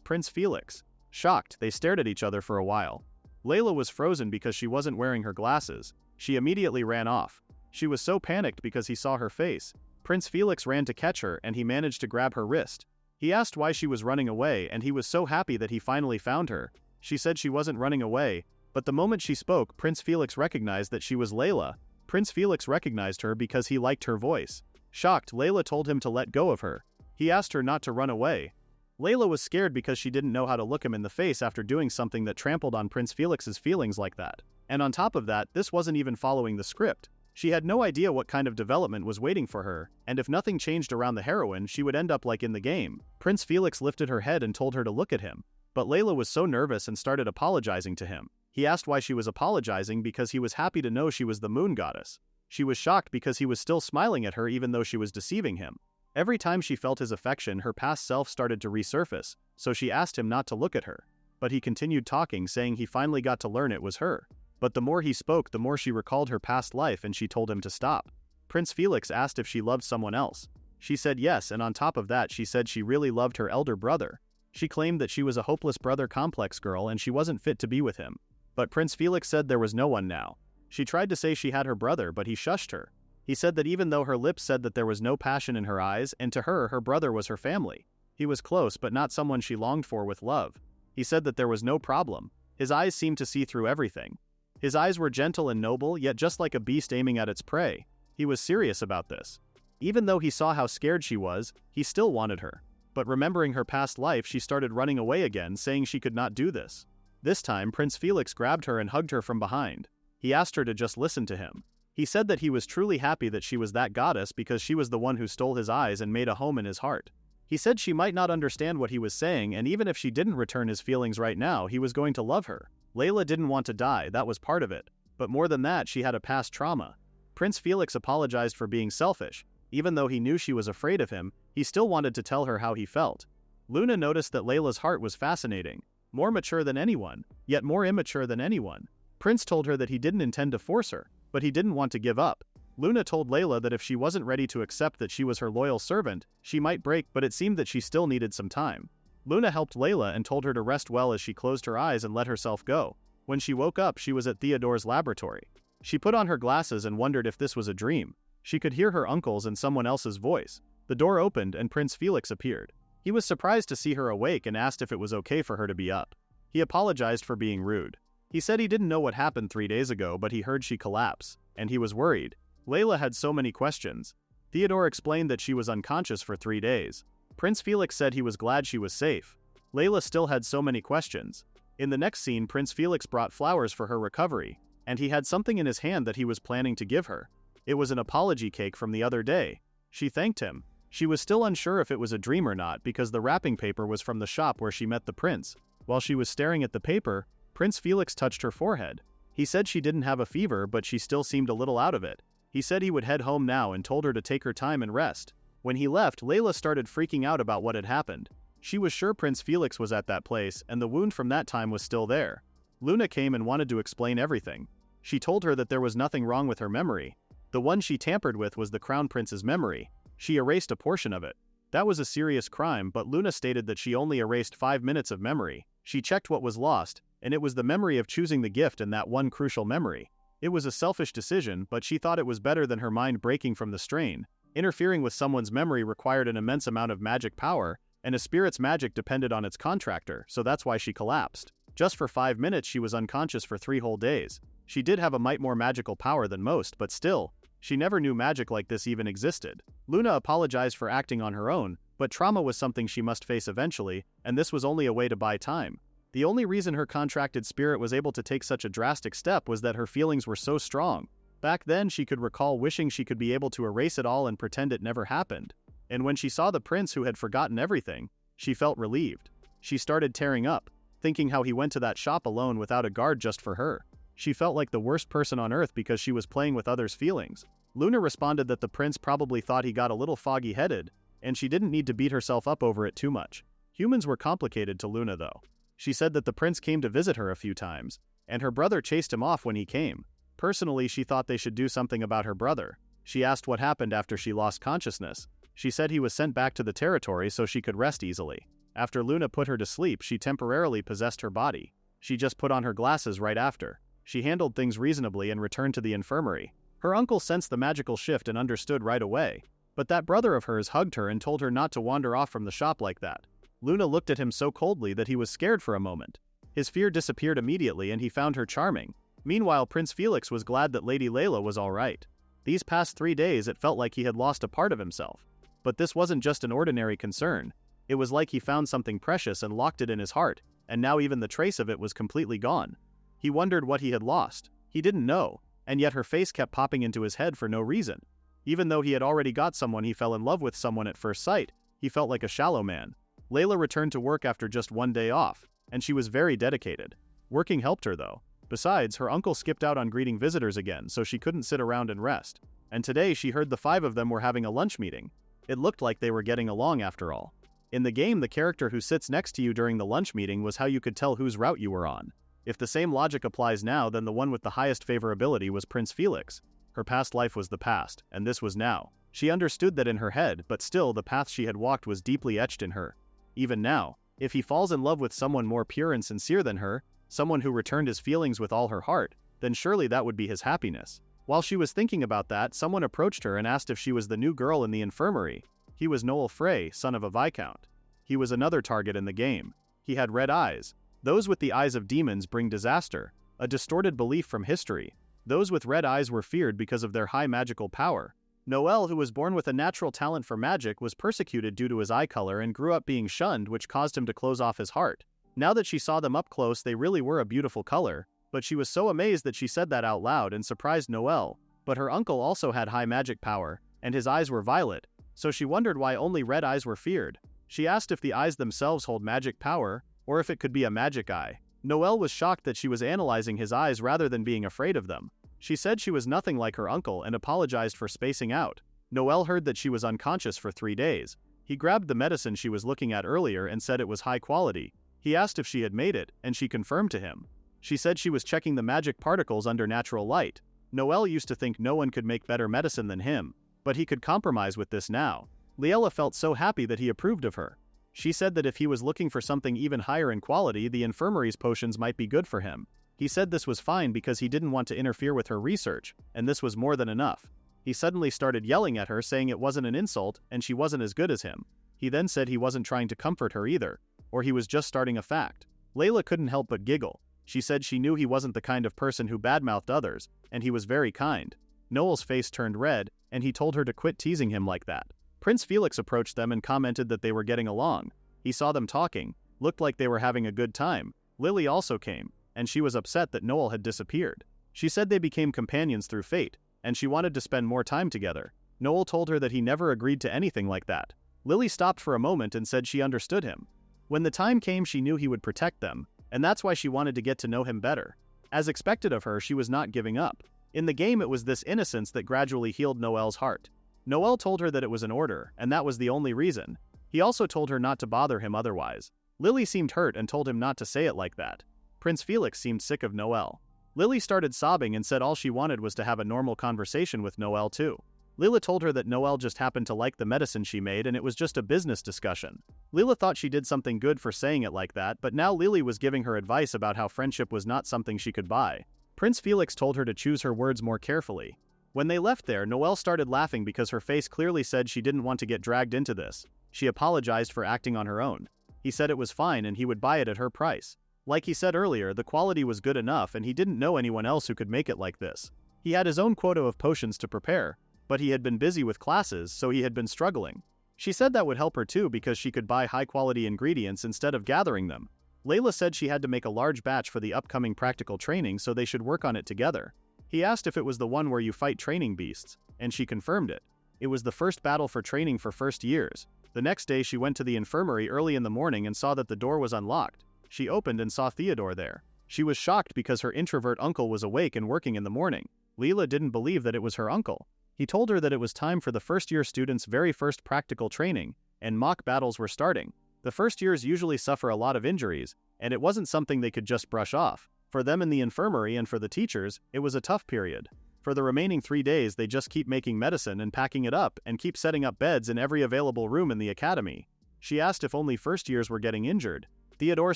Prince Felix. Shocked, they stared at each other for a while. Layla was frozen because she wasn't wearing her glasses. She immediately ran off. She was so panicked because he saw her face. Prince Felix ran to catch her and he managed to grab her wrist. He asked why she was running away and he was so happy that he finally found her. She said she wasn't running away, but the moment she spoke, Prince Felix recognized that she was Layla. Prince Felix recognized her because he liked her voice. Shocked, Layla told him to let go of her. He asked her not to run away. Layla was scared because she didn't know how to look him in the face after doing something that trampled on Prince Felix's feelings like that. And on top of that, this wasn't even following the script. She had no idea what kind of development was waiting for her, and if nothing changed around the heroine, she would end up like in the game. Prince Felix lifted her head and told her to look at him. But Layla was so nervous and started apologizing to him. He asked why she was apologizing because he was happy to know she was the moon goddess. She was shocked because he was still smiling at her even though she was deceiving him. Every time she felt his affection, her past self started to resurface, so she asked him not to look at her. But he continued talking, saying he finally got to learn it was her. But the more he spoke, the more she recalled her past life and she told him to stop. Prince Felix asked if she loved someone else. She said yes, and on top of that she said she really loved her elder brother. She claimed that she was a hopeless brother complex girl and she wasn't fit to be with him. But Prince Felix said there was no one now. She tried to say she had her brother, but he shushed her. He said that even though her lips said that there was no passion in her eyes, and to her, her brother was her family. He was close but not someone she longed for with love. He said that there was no problem. His eyes seemed to see through everything. His eyes were gentle and noble, yet just like a beast aiming at its prey. He was serious about this. Even though he saw how scared she was, he still wanted her. But remembering her past life, she started running away again, saying she could not do this. This time, Prince Felix grabbed her and hugged her from behind. He asked her to just listen to him. He said that he was truly happy that she was that goddess because she was the one who stole his eyes and made a home in his heart. He said she might not understand what he was saying, and even if she didn't return his feelings right now, he was going to love her. Layla didn't want to die, that was part of it. But more than that, she had a past trauma. Prince Felix apologized for being selfish. Even though he knew she was afraid of him, he still wanted to tell her how he felt. Luna noticed that Layla's heart was fascinating. More mature than anyone, yet more immature than anyone. Prince told her that he didn't intend to force her, but he didn't want to give up. Luna told Layla that if she wasn't ready to accept that she was her loyal servant, she might break, but it seemed that she still needed some time. Luna helped Layla and told her to rest well as she closed her eyes and let herself go. When she woke up, she was at Theodore's laboratory. She put on her glasses and wondered if this was a dream. She could hear her uncle's and someone else's voice. The door opened and Prince Felix appeared. He was surprised to see her awake and asked if it was okay for her to be up. He apologized for being rude. He said he didn't know what happened 3 days ago, but he heard she collapse, and he was worried. Layla had so many questions. Theodore explained that she was unconscious for 3 days. Prince Felix said he was glad she was safe. Layla still had so many questions. In the next scene, Prince Felix brought flowers for her recovery, and he had something in his hand that he was planning to give her. It was an apology cake from the other day. She thanked him. She was still unsure if it was a dream or not because the wrapping paper was from the shop where she met the prince. While she was staring at the paper, Prince Felix touched her forehead. He said she didn't have a fever, but she still seemed a little out of it. He said he would head home now and told her to take her time and rest. When he left, Layla started freaking out about what had happened. She was sure Prince Felix was at that place, and the wound from that time was still there. Luna came and wanted to explain everything. She told her that there was nothing wrong with her memory. The one she tampered with was the crown prince's memory. She erased a portion of it. That was a serious crime, but Luna stated that she only erased 5 minutes of memory. She checked what was lost, and it was the memory of choosing the gift and that one crucial memory. It was a selfish decision, but she thought it was better than her mind breaking from the strain. Interfering with someone's memory required an immense amount of magic power, and a spirit's magic depended on its contractor, so that's why she collapsed. Just for 5 minutes she was unconscious for 3 whole days. She did have a mite more magical power than most, but still, she never knew magic like this even existed. Luna apologized for acting on her own, but trauma was something she must face eventually, and this was only a way to buy time. The only reason her contracted spirit was able to take such a drastic step was that her feelings were so strong. Back then she could recall wishing she could be able to erase it all and pretend it never happened. And when she saw the prince who had forgotten everything, she felt relieved. She started tearing up, thinking how he went to that shop alone without a guard just for her. She felt like the worst person on earth because she was playing with others' feelings. Luna responded that the prince probably thought he got a little foggy-headed, and she didn't need to beat herself up over it too much. Humans were complicated to Luna though. She said that the prince came to visit her a few times, and her brother chased him off when he came. Personally, she thought they should do something about her brother. She asked what happened after she lost consciousness. She said he was sent back to the territory so she could rest easily. After Luna put her to sleep, she temporarily possessed her body. She just put on her glasses right after. She handled things reasonably and returned to the infirmary. Her uncle sensed the magical shift and understood right away. But that brother of hers hugged her and told her not to wander off from the shop like that. Luna looked at him so coldly that he was scared for a moment. His fear disappeared immediately and he found her charming. Meanwhile, Prince Felix was glad that Lady Layla was alright. These past 3 days it felt like he had lost a part of himself. But this wasn't just an ordinary concern. It was like he found something precious and locked it in his heart, and now even the trace of it was completely gone. He wondered what he had lost. He didn't know, and yet her face kept popping into his head for no reason. Even though he had already got someone, he fell in love with someone at first sight. He felt like a shallow man. Layla returned to work after just 1 day off, and she was very dedicated. Working helped her though. Besides, her uncle skipped out on greeting visitors again, so she couldn't sit around and rest. And today she heard the 5 of them were having a lunch meeting. It looked like they were getting along after all. In the game, the character who sits next to you during the lunch meeting was how you could tell whose route you were on. If the same logic applies now, then the one with the highest favorability was Prince Felix. Her past life was the past, and this was now. She understood that in her head, but still the path she had walked was deeply etched in her. Even now, if he falls in love with someone more pure and sincere than her, someone who returned his feelings with all her heart, then surely that would be his happiness. While she was thinking about that, someone approached her and asked if she was the new girl in the infirmary. He was Noel Frey, son of a viscount. He was another target in the game. He had red eyes. Those with the eyes of demons bring disaster, a distorted belief from history. Those with red eyes were feared because of their high magical power. Noel, who was born with a natural talent for magic, was persecuted due to his eye color and grew up being shunned, which caused him to close off his heart. Now that she saw them up close, they really were a beautiful color, but she was so amazed that she said that out loud and surprised Noel. But her uncle also had high magic power, and his eyes were violet, so she wondered why only red eyes were feared. She asked if the eyes themselves hold magic power, or if it could be a magic eye. Noel was shocked that she was analyzing his eyes rather than being afraid of them. She said she was nothing like her uncle and apologized for spacing out. Noel heard that she was unconscious for 3 days. He grabbed the medicine she was looking at earlier and said it was high quality. He asked if she had made it, and she confirmed to him. She said she was checking the magic particles under natural light. Noel used to think no one could make better medicine than him, but he could compromise with this now. Layla felt so happy that he approved of her. She said that if he was looking for something even higher in quality, the infirmary's potions might be good for him. He said this was fine because he didn't want to interfere with her research, and this was more than enough. He suddenly started yelling at her, saying it wasn't an insult and she wasn't as good as him. He then said he wasn't trying to comfort her either, or he was just starting a fact. Layla couldn't help but giggle. She said she knew he wasn't the kind of person who badmouthed others, and he was very kind. Noel's face turned red, and he told her to quit teasing him like that. Prince Felix approached them and commented that they were getting along. He saw them talking, looked like they were having a good time. Lily also came, and she was upset that Noel had disappeared. She said they became companions through fate, and she wanted to spend more time together. Noel told her that he never agreed to anything like that. Lily stopped for a moment and said she understood him. When the time came, she knew he would protect them, and that's why she wanted to get to know him better. As expected of her, she was not giving up. In the game, it was this innocence that gradually healed Noel's heart. Noel told her that it was an order, and that was the only reason. He also told her not to bother him otherwise. Lily seemed hurt and told him not to say it like that. Prince Felix seemed sick of Noel. Lily started sobbing and said all she wanted was to have a normal conversation with Noel too. Layla told her that Noel just happened to like the medicine she made and it was just a business discussion. Layla thought she did something good for saying it like that, but now Lily was giving her advice about how friendship was not something she could buy. Prince Felix told her to choose her words more carefully. When they left there, Noelle started laughing because her face clearly said she didn't want to get dragged into this. She apologized for acting on her own. He said it was fine and he would buy it at her price. Like he said earlier, the quality was good enough and he didn't know anyone else who could make it like this. He had his own quota of potions to prepare, but he had been busy with classes, so he had been struggling. She said that would help her too because she could buy high-quality ingredients instead of gathering them. Layla said she had to make a large batch for the upcoming practical training, so they should work on it together. He asked if it was the one where you fight training beasts, and she confirmed it. It was the first battle for training for first years. The next day she went to the infirmary early in the morning and saw that the door was unlocked. She opened and saw Theodore there. She was shocked because her introvert uncle was awake and working in the morning. Layla didn't believe that it was her uncle. He told her that it was time for the first-year students' very first practical training, and mock battles were starting. The first years usually suffer a lot of injuries, and it wasn't something they could just brush off. For them in the infirmary and for the teachers, it was a tough period. For the remaining 3 days, they just keep making medicine and packing it up and keep setting up beds in every available room in the academy. She asked if only first years were getting injured. Theodore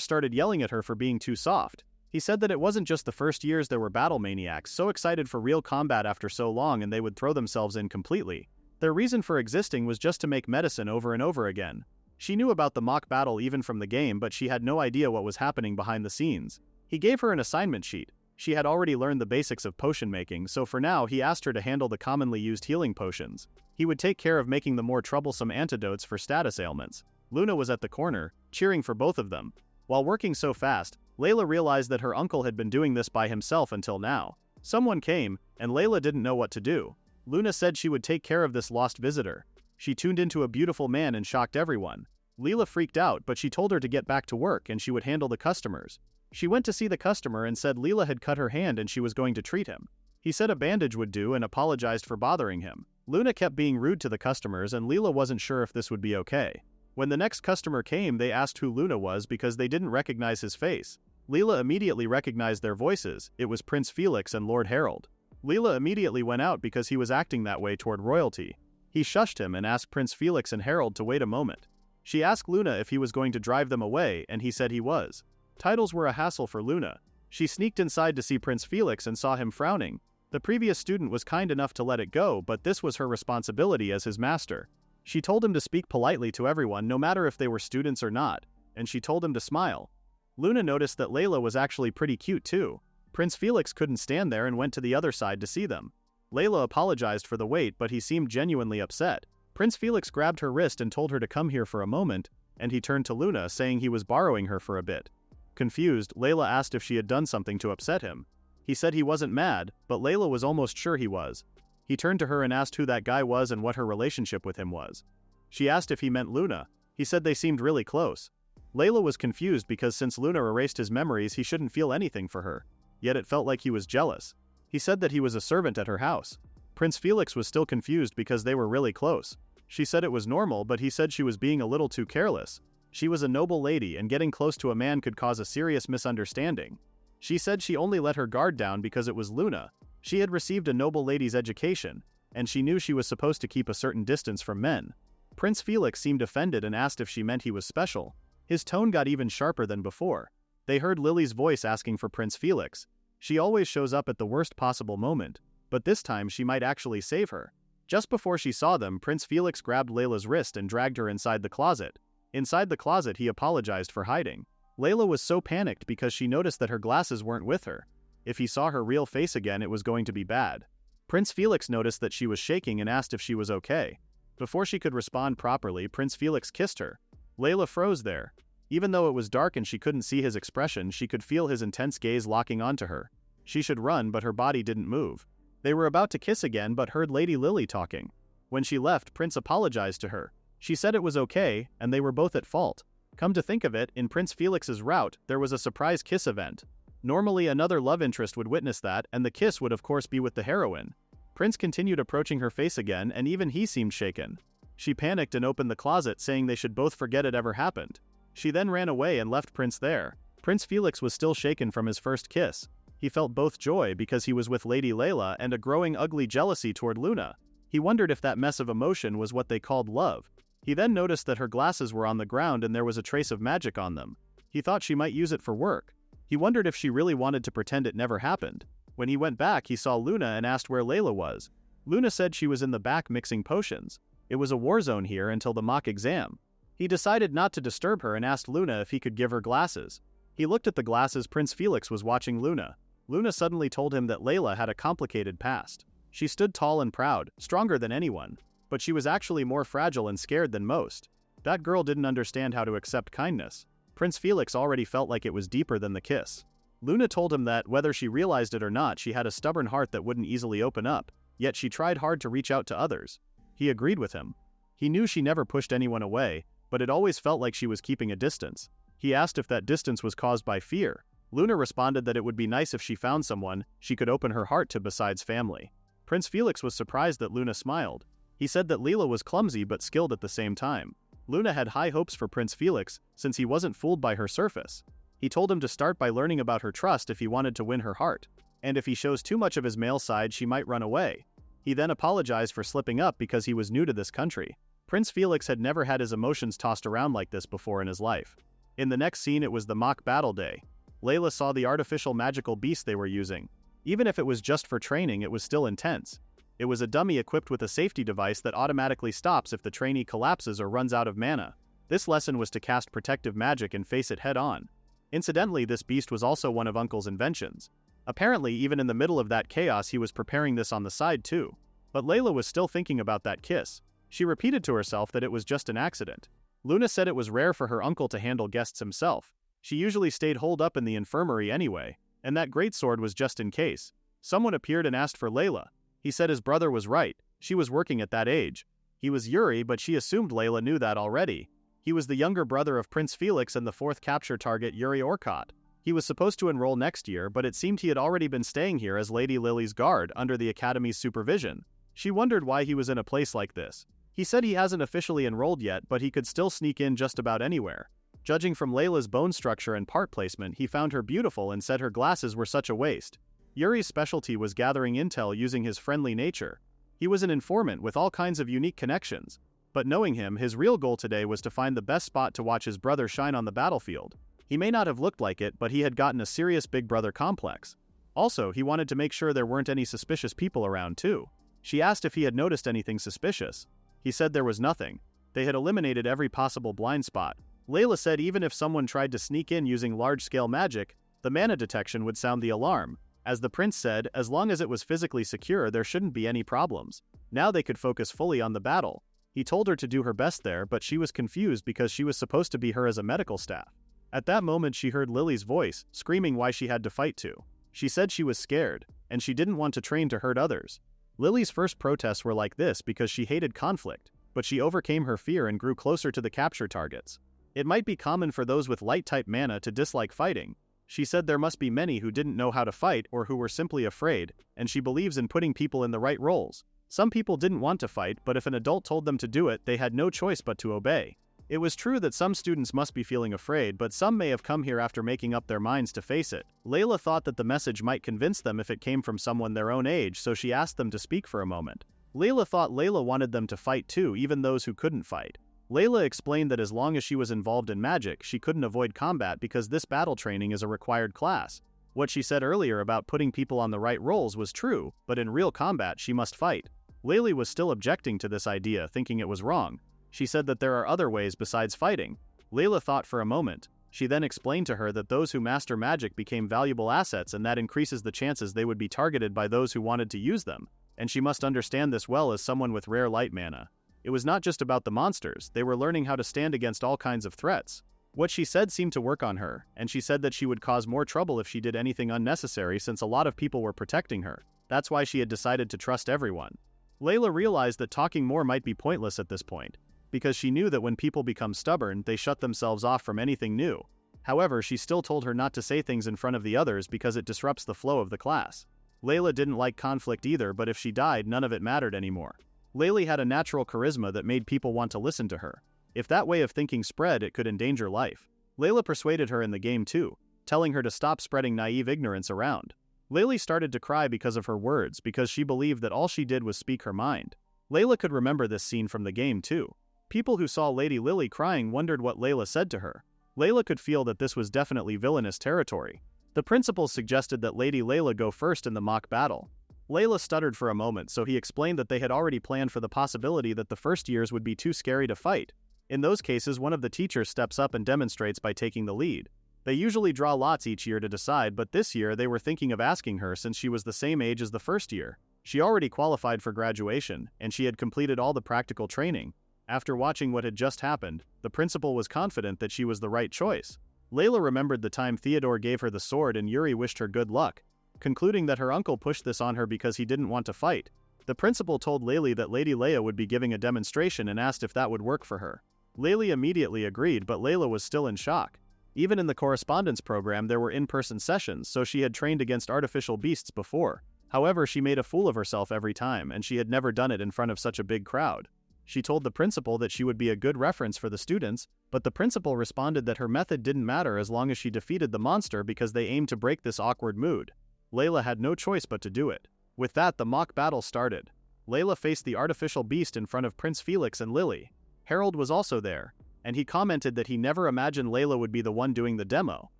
started yelling at her for being too soft. He said that it wasn't just the first years there were battle maniacs so excited for real combat after so long and they would throw themselves in completely. Their reason for existing was just to make medicine over and over again. She knew about the mock battle even from the game, but she had no idea what was happening behind the scenes. He gave her an assignment sheet. She had already learned the basics of potion making, so for now he asked her to handle the commonly used healing potions. He would take care of making the more troublesome antidotes for status ailments. Luna was at the corner, cheering for both of them. While working so fast, Layla realized that her uncle had been doing this by himself until now. Someone came, and Layla didn't know what to do. Luna said she would take care of this lost visitor. She tuned into a beautiful man and shocked everyone. Layla freaked out, but she told her to get back to work and she would handle the customers. She went to see the customer and said Layla had cut her hand and she was going to treat him. He said a bandage would do and apologized for bothering him. Luna kept being rude to the customers and Layla wasn't sure if this would be okay. When the next customer came, they asked who Luna was because they didn't recognize his face. Layla immediately recognized their voices. It was Prince Felix and Lord Harold. Layla immediately went out because he was acting that way toward royalty. He shushed him and asked Prince Felix and Harold to wait a moment. She asked Luna if he was going to drive them away, and he said he was. Titles were a hassle for Luna. She sneaked inside to see Prince Felix and saw him frowning. The previous student was kind enough to let it go, but this was her responsibility as his master. She told him to speak politely to everyone no matter if they were students or not, and she told him to smile. Luna noticed that Layla was actually pretty cute too. Prince Felix couldn't stand there and went to the other side to see them. Layla apologized for the wait, but he seemed genuinely upset. Prince Felix grabbed her wrist and told her to come here for a moment, and he turned to Luna saying he was borrowing her for a bit. Confused, Layla asked if she had done something to upset him. He said he wasn't mad, but Layla was almost sure he was. He turned to her and asked who that guy was and what her relationship with him was. She asked if he meant Luna. He said they seemed really close. Layla was confused because since Luna erased his memories, he shouldn't feel anything for her. Yet it felt like he was jealous. He said that he was a servant at her house. Prince Felix was still confused because they were really close. She said it was normal, but he said she was being a little too careless. She was a noble lady and getting close to a man could cause a serious misunderstanding. She said she only let her guard down because it was Luna. She had received a noble lady's education, and she knew she was supposed to keep a certain distance from men. Prince Felix seemed offended and asked if she meant he was special. His tone got even sharper than before. They heard Lily's voice asking for Prince Felix. She always shows up at the worst possible moment, but this time she might actually save her. Just before she saw them, Prince Felix grabbed Layla's wrist and dragged her inside the closet. Inside the closet, he apologized for hiding. Layla was so panicked because she noticed that her glasses weren't with her. If he saw her real face again, it was going to be bad. Prince Felix noticed that she was shaking and asked if she was okay. Before she could respond properly, Prince Felix kissed her. Layla froze there. Even though it was dark and she couldn't see his expression, she could feel his intense gaze locking onto her. She should run, but her body didn't move. They were about to kiss again but heard Lady Lily talking. When she left, Prince apologized to her. She said it was okay, and they were both at fault. Come to think of it, in Prince Felix's route, there was a surprise kiss event. Normally another love interest would witness that, and the kiss would of course be with the heroine. Prince continued approaching her face again, and even he seemed shaken. She panicked and opened the closet, saying they should both forget it ever happened. She then ran away and left Prince there. Prince Felix was still shaken from his first kiss. He felt both joy because he was with Lady Layla and a growing ugly jealousy toward Luna. He wondered if that mess of emotion was what they called love. He then noticed that her glasses were on the ground and there was a trace of magic on them. He thought she might use it for work. He wondered if she really wanted to pretend it never happened. When he went back, he saw Luna and asked where Layla was. Luna said she was in the back mixing potions. It was a war zone here until the mock exam. He decided not to disturb her and asked Luna if he could give her glasses. He looked at the glasses. Prince Felix was watching Luna. Luna suddenly told him that Layla had a complicated past. She stood tall and proud, stronger than anyone, but she was actually more fragile and scared than most. That girl didn't understand how to accept kindness. Prince Felix already felt like it was deeper than the kiss. Luna told him that, whether she realized it or not, she had a stubborn heart that wouldn't easily open up, yet she tried hard to reach out to others. He agreed with him. He knew she never pushed anyone away, but it always felt like she was keeping a distance. He asked if that distance was caused by fear. Luna responded that it would be nice if she found someone she could open her heart to besides family. Prince Felix was surprised that Luna smiled. He said that Layla was clumsy but skilled at the same time. Luna had high hopes for Prince Felix since he wasn't fooled by her surface. He told him to start by learning about her trust if he wanted to win her heart, and if he shows too much of his male side she might run away. He then apologized for slipping up because he was new to this country. Prince Felix had never had his emotions tossed around like this before in his life. In the next scene, it was the mock battle day. Layla saw the artificial magical beast they were using. Even if it was just for training, it was still intense. It was a dummy equipped with a safety device that automatically stops if the trainee collapses or runs out of mana. This lesson was to cast protective magic and face it head-on. Incidentally, this beast was also one of Uncle's inventions. Apparently, even in the middle of that chaos, he was preparing this on the side too. But Layla was still thinking about that kiss. She repeated to herself that it was just an accident. Luna said it was rare for her uncle to handle guests himself. She usually stayed holed up in the infirmary anyway, and that greatsword was just in case. Someone appeared and asked for Layla. He said his brother was right. She was working at that age. He was Yuri, but she assumed Layla knew that already. He was the younger brother of Prince Felix and the fourth capture target, Yuri Orcott. He was supposed to enroll next year, but it seemed he had already been staying here as Lady Lily's guard under the Academy's supervision. She wondered why he was in a place like this. He said he hasn't officially enrolled yet, but he could still sneak in just about anywhere. Judging from Layla's bone structure and part placement, he found her beautiful and said her glasses were such a waste. Yuri's specialty was gathering intel using his friendly nature. He was an informant with all kinds of unique connections. But knowing him, his real goal today was to find the best spot to watch his brother shine on the battlefield. He may not have looked like it, but he had gotten a serious big brother complex. Also, he wanted to make sure there weren't any suspicious people around too. She asked if he had noticed anything suspicious. He said there was nothing. They had eliminated every possible blind spot. Layla said even if someone tried to sneak in using large-scale magic, the mana detection would sound the alarm. As the prince said, as long as it was physically secure, there shouldn't be any problems. Now they could focus fully on the battle. He told her to do her best there, but she was confused because she was supposed to be her as a medical staff. At that moment she heard Lily's voice, screaming why she had to fight too. She said she was scared, and she didn't want to train to hurt others. Lily's first protests were like this because she hated conflict, but she overcame her fear and grew closer to the capture targets. It might be common for those with light-type mana to dislike fighting. She said there must be many who didn't know how to fight or who were simply afraid, and she believes in putting people in the right roles. Some people didn't want to fight, but if an adult told them to do it, they had no choice but to obey. It was true that some students must be feeling afraid, but some may have come here after making up their minds to face it. Layla thought that the message might convince them if it came from someone their own age, so she asked them to speak for a moment. Layla thought Layla wanted them to fight too, even those who couldn't fight. Layla explained that as long as she was involved in magic, she couldn't avoid combat because this battle training is a required class. What she said earlier about putting people on the right roles was true, but in real combat she must fight. Layla was still objecting to this idea, thinking it was wrong. She said that there are other ways besides fighting. Layla thought for a moment. She then explained to her that those who master magic became valuable assets and that increases the chances they would be targeted by those who wanted to use them, and she must understand this well as someone with rare light mana. It was not just about the monsters, they were learning how to stand against all kinds of threats. What she said seemed to work on her, and she said that she would cause more trouble if she did anything unnecessary since a lot of people were protecting her. That's why she had decided to trust everyone. Layla realized that talking more might be pointless at this point, because she knew that when people become stubborn, they shut themselves off from anything new. However, she still told her not to say things in front of the others because it disrupts the flow of the class. Layla didn't like conflict either, but if she died, none of it mattered anymore. Layla had a natural charisma that made people want to listen to her. If that way of thinking spread, it could endanger life. Layla persuaded her in the game too, telling her to stop spreading naive ignorance around. Layla started to cry because of her words, because she believed that all she did was speak her mind. Layla could remember this scene from the game too. People who saw Lady Lily crying wondered what Layla said to her. Layla could feel that this was definitely villainous territory. The principal suggested that Lady Layla go first in the mock battle. Layla stuttered for a moment, so he explained that they had already planned for the possibility that the first years would be too scary to fight. In those cases, one of the teachers steps up and demonstrates by taking the lead. They usually draw lots each year to decide, but this year they were thinking of asking her since she was the same age as the first year. She already qualified for graduation, and she had completed all the practical training. After watching what had just happened, the principal was confident that she was the right choice. Layla remembered the time Theodore gave her the sword and Yuri wished her good luck, concluding that her uncle pushed this on her because he didn't want to fight. The principal told Layla that Lady Leia would be giving a demonstration and asked if that would work for her. Layla immediately agreed, but Layla was still in shock. Even in the correspondence program there were in-person sessions, so she had trained against artificial beasts before. However, she made a fool of herself every time, and she had never done it in front of such a big crowd. She told the principal that she would be a good reference for the students, but the principal responded that her method didn't matter as long as she defeated the monster because they aimed to break this awkward mood. Layla had no choice but to do it. With that, the mock battle started. Layla faced the artificial beast in front of Prince Felix and Lily. Harold was also there, and he commented that he never imagined Layla would be the one doing the demo.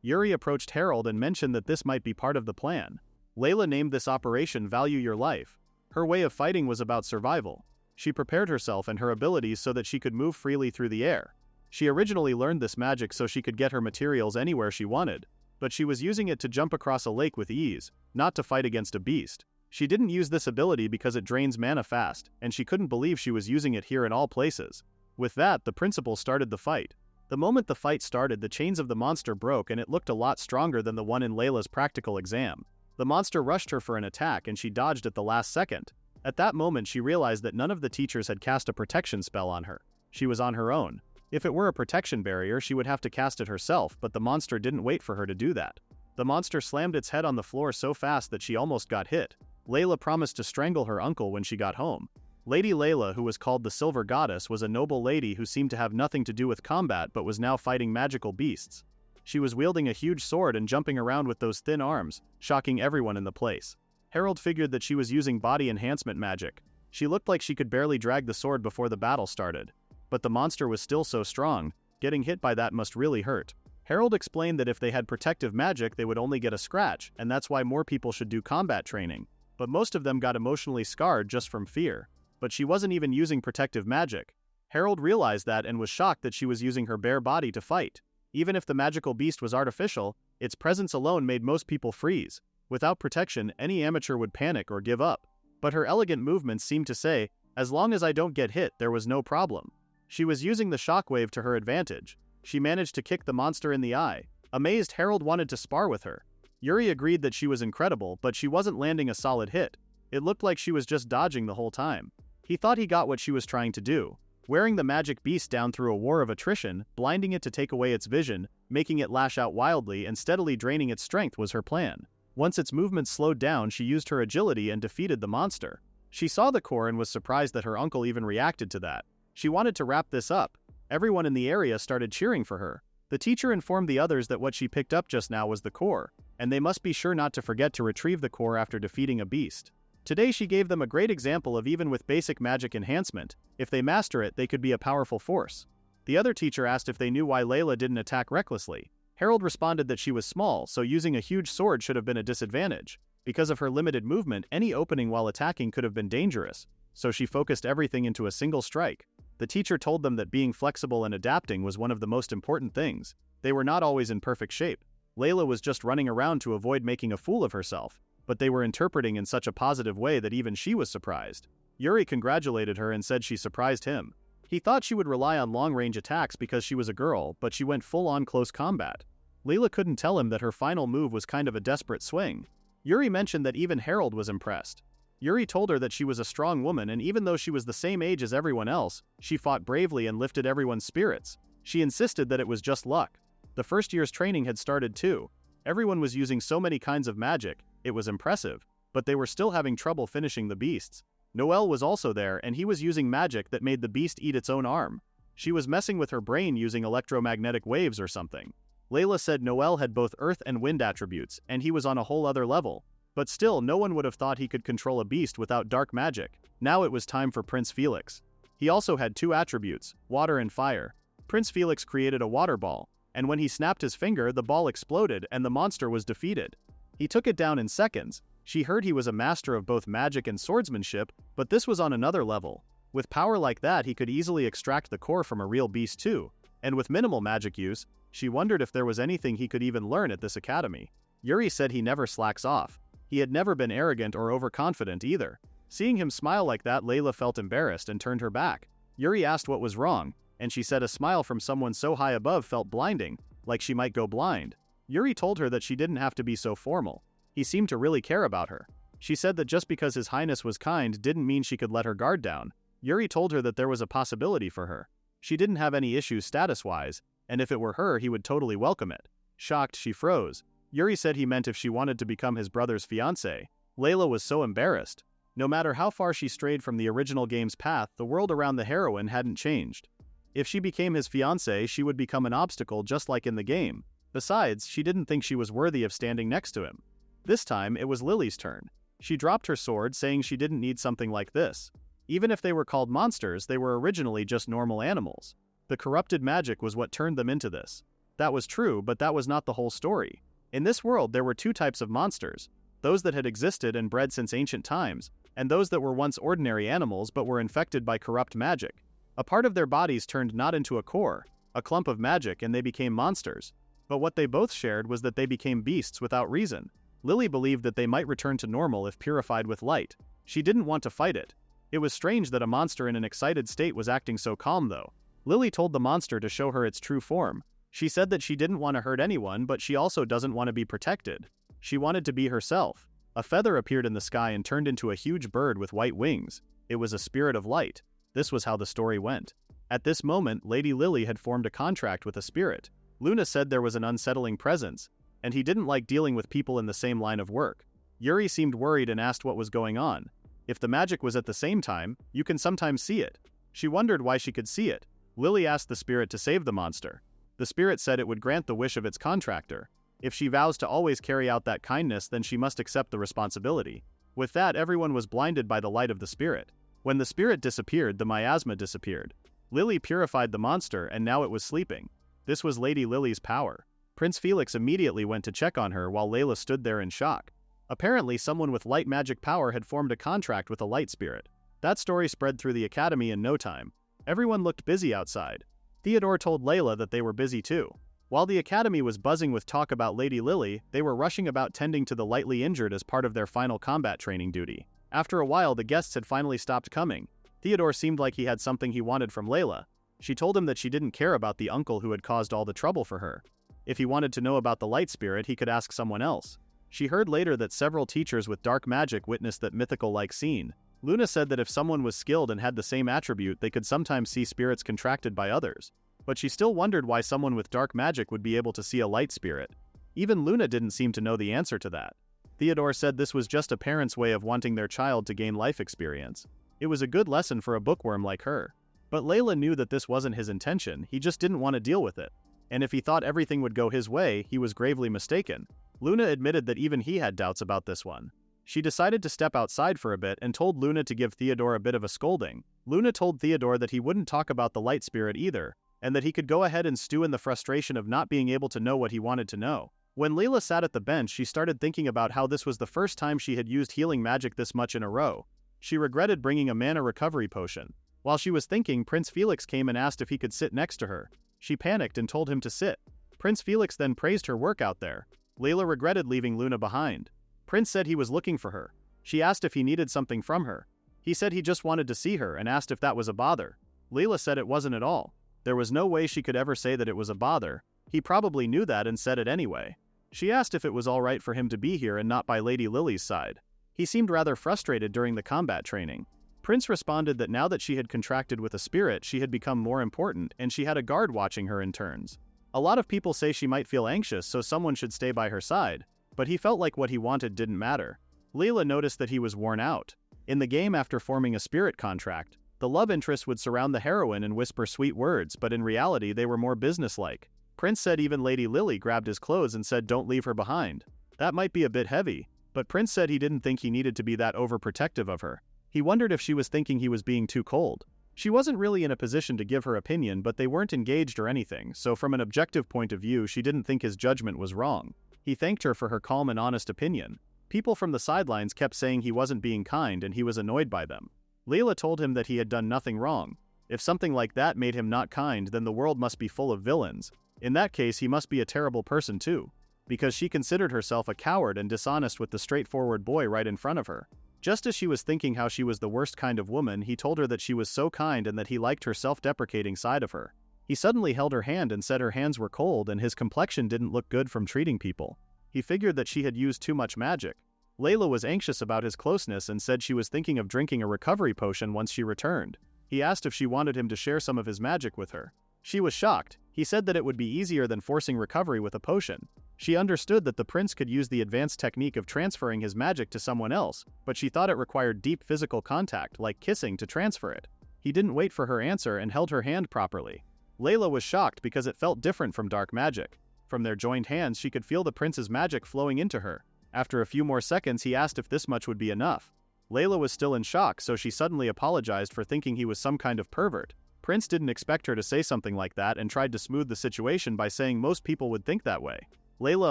Yuri approached Harold and mentioned that this might be part of the plan. Layla named this operation Value Your Life. Her way of fighting was about survival. She prepared herself and her abilities so that she could move freely through the air. She originally learned this magic so she could get her materials anywhere she wanted, but she was using it to jump across a lake with ease, not to fight against a beast. She didn't use this ability because it drains mana fast, and she couldn't believe she was using it here in all places. With that, the principal started the fight. The moment the fight started, the chains of the monster broke and it looked a lot stronger than the one in Layla's practical exam. The monster rushed her for an attack and she dodged at the last second. At that moment she realized that none of the teachers had cast a protection spell on her. She was on her own. If it were a protection barrier, she would have to cast it herself, but the monster didn't wait for her to do that. The monster slammed its head on the floor so fast that she almost got hit. Layla promised to strangle her uncle when she got home. Lady Layla, who was called the Silver Goddess, was a noble lady who seemed to have nothing to do with combat but was now fighting magical beasts. She was wielding a huge sword and jumping around with those thin arms, shocking everyone in the place. Harold figured that she was using body enhancement magic. She looked like she could barely drag the sword before the battle started. But the monster was still so strong, getting hit by that must really hurt. Harold explained that if they had protective magic they would only get a scratch, and that's why more people should do combat training. But most of them got emotionally scarred just from fear. But she wasn't even using protective magic. Harold realized that and was shocked that she was using her bare body to fight. Even if the magical beast was artificial, its presence alone made most people freeze. Without protection, any amateur would panic or give up. But her elegant movements seemed to say, as long as I don't get hit, there was no problem. She was using the shockwave to her advantage. She managed to kick the monster in the eye. Amazed, Harold wanted to spar with her. Yuri agreed that she was incredible, but she wasn't landing a solid hit. It looked like she was just dodging the whole time. He thought he got what she was trying to do. Wearing the magic beast down through a war of attrition, blinding it to take away its vision, making it lash out wildly and steadily draining its strength was her plan. Once its movements slowed down, she used her agility and defeated the monster. She saw the core and was surprised that her uncle even reacted to that. She wanted to wrap this up. Everyone in the area started cheering for her. The teacher informed the others that what she picked up just now was the core, and they must be sure not to forget to retrieve the core after defeating a beast. Today she gave them a great example of even with basic magic enhancement, if they master it, they could be a powerful force. The other teacher asked if they knew why Layla didn't attack recklessly. Harold responded that she was small, so using a huge sword should have been a disadvantage. Because of her limited movement, any opening while attacking could have been dangerous, so she focused everything into a single strike. The teacher told them that being flexible and adapting was one of the most important things. They were not always in perfect shape. Layla was just running around to avoid making a fool of herself, but they were interpreting in such a positive way that even she was surprised. Yuri congratulated her and said she surprised him. He thought she would rely on long-range attacks because she was a girl, but she went full-on close combat. Layla couldn't tell him that her final move was kind of a desperate swing. Yuri mentioned that even Harold was impressed. Yuri told her that she was a strong woman, and even though she was the same age as everyone else, she fought bravely and lifted everyone's spirits. She insisted that it was just luck. The first year's training had started too. Everyone was using so many kinds of magic, it was impressive, but they were still having trouble finishing the beasts. Noel was also there, and he was using magic that made the beast eat its own arm. She was messing with her brain using electromagnetic waves or something. Layla said Noel had both earth and wind attributes, and he was on a whole other level. But still, no one would have thought he could control a beast without dark magic. Now it was time for Prince Felix. He also had two attributes, water and fire. Prince Felix created a water ball, and when he snapped his finger, the ball exploded and the monster was defeated. He took it down in seconds. She heard he was a master of both magic and swordsmanship, but this was on another level. With power like that, he could easily extract the core from a real beast too. And with minimal magic use, she wondered if there was anything he could even learn at this academy. Yuri said he never slacks off. He had never been arrogant or overconfident either. Seeing him smile like that, Layla felt embarrassed and turned her back. Yuri asked what was wrong, and she said a smile from someone so high above felt blinding, like she might go blind. Yuri told her that she didn't have to be so formal. He seemed to really care about her. She said that just because His Highness was kind didn't mean she could let her guard down. Yuri told her that there was a possibility for her. She didn't have any issues status-wise, and if it were her, he would totally welcome it. Shocked, she froze. Yuri said he meant if she wanted to become his brother's fiancée. Layla was so embarrassed. No matter how far she strayed from the original game's path, the world around the heroine hadn't changed. If she became his fiancée, she would become an obstacle just like in the game. Besides, she didn't think she was worthy of standing next to him. This time, it was Lily's turn. She dropped her sword, saying she didn't need something like this. Even if they were called monsters, they were originally just normal animals. The corrupted magic was what turned them into this. That was true, but that was not the whole story. In this world, there were two types of monsters: those that had existed and bred since ancient times, and those that were once ordinary animals but were infected by corrupt magic. A part of their bodies turned not into a core, a clump of magic, and they became monsters. But what they both shared was that they became beasts without reason. Lily believed that they might return to normal if purified with light. She didn't want to fight it. It was strange that a monster in an excited state was acting so calm though. Lily told the monster to show her its true form. She said that she didn't want to hurt anyone, but she also doesn't want to be protected. She wanted to be herself. A feather appeared in the sky and turned into a huge bird with white wings. It was a spirit of light. This was how the story went. At this moment, Lady Lily had formed a contract with a spirit. Luna said there was an unsettling presence, and he didn't like dealing with people in the same line of work. Yuri seemed worried and asked what was going on. If the magic was at the same time, you can sometimes see it. She wondered why she could see it. Lily asked the spirit to save the monster. The spirit said it would grant the wish of its contractor. If she vows to always carry out that kindness, then she must accept the responsibility. With that, everyone was blinded by the light of the spirit. When the spirit disappeared, the miasma disappeared. Lily purified the monster, and now it was sleeping. This was Lady Lily's power. Prince Felix immediately went to check on her while Layla stood there in shock. Apparently, someone with light magic power had formed a contract with a light spirit. That story spread through the academy in no time. Everyone looked busy outside. Theodore told Layla that they were busy too. While the academy was buzzing with talk about Lady Lily, they were rushing about tending to the lightly injured as part of their final combat training duty. After a while, the guests had finally stopped coming. Theodore seemed like he had something he wanted from Layla. She told him that she didn't care about the uncle who had caused all the trouble for her. If he wanted to know about the light spirit, he could ask someone else. She heard later that several teachers with dark magic witnessed that mythical-like scene. Luna said that if someone was skilled and had the same attribute, they could sometimes see spirits contracted by others. But she still wondered why someone with dark magic would be able to see a light spirit. Even Luna didn't seem to know the answer to that. Theodore said this was just a parent's way of wanting their child to gain life experience. It was a good lesson for a bookworm like her. But Layla knew that this wasn't his intention, he just didn't want to deal with it. And if he thought everything would go his way, he was gravely mistaken. Luna admitted that even he had doubts about this one. She decided to step outside for a bit and told Luna to give Theodore a bit of a scolding. Luna told Theodore that he wouldn't talk about the light spirit either, and that he could go ahead and stew in the frustration of not being able to know what he wanted to know. When Layla sat at the bench, she started thinking about how this was the first time she had used healing magic this much in a row. She regretted bringing a mana recovery potion. While she was thinking, Prince Felix came and asked if he could sit next to her. She panicked and told him to sit. Prince Felix then praised her work out there. Layla regretted leaving Luna behind. Prince said he was looking for her. She asked if he needed something from her. He said he just wanted to see her and asked if that was a bother. Layla said it wasn't at all. There was no way she could ever say that it was a bother. He probably knew that and said it anyway. She asked if it was alright for him to be here and not by Lady Lily's side. He seemed rather frustrated during the combat training. Prince responded that now that she had contracted with a spirit, she had become more important and she had a guard watching her in turns. A lot of people say she might feel anxious, so someone should stay by her side, but he felt like what he wanted didn't matter. Layla noticed that he was worn out. In the game, after forming a spirit contract, the love interest would surround the heroine and whisper sweet words, but in reality they were more businesslike. Prince said even Lady Lily grabbed his clothes and said don't leave her behind. That might be a bit heavy, but Prince said he didn't think he needed to be that overprotective of her. He wondered if she was thinking he was being too cold. She wasn't really in a position to give her opinion, but they weren't engaged or anything, so from an objective point of view she didn't think his judgment was wrong. He thanked her for her calm and honest opinion. People from the sidelines kept saying he wasn't being kind and he was annoyed by them. Layla told him that he had done nothing wrong. If something like that made him not kind, then the world must be full of villains. In that case he must be a terrible person too. Because she considered herself a coward and dishonest with the straightforward boy right in front of her. Just as she was thinking how she was the worst kind of woman, he told her that she was so kind and that he liked her self-deprecating side of her. He suddenly held her hand and said her hands were cold and his complexion didn't look good from treating people. He figured that she had used too much magic. Layla was anxious about his closeness and said she was thinking of drinking a recovery potion once she returned. He asked if she wanted him to share some of his magic with her. She was shocked. He said that it would be easier than forcing recovery with a potion. She understood that the prince could use the advanced technique of transferring his magic to someone else, but she thought it required deep physical contact, like kissing, to transfer it. He didn't wait for her answer and held her hand properly. Layla was shocked because it felt different from dark magic. From their joined hands she could feel the prince's magic flowing into her. After a few more seconds he asked if this much would be enough. Layla was still in shock, so she suddenly apologized for thinking he was some kind of pervert. Prince didn't expect her to say something like that and tried to smooth the situation by saying most people would think that way. Layla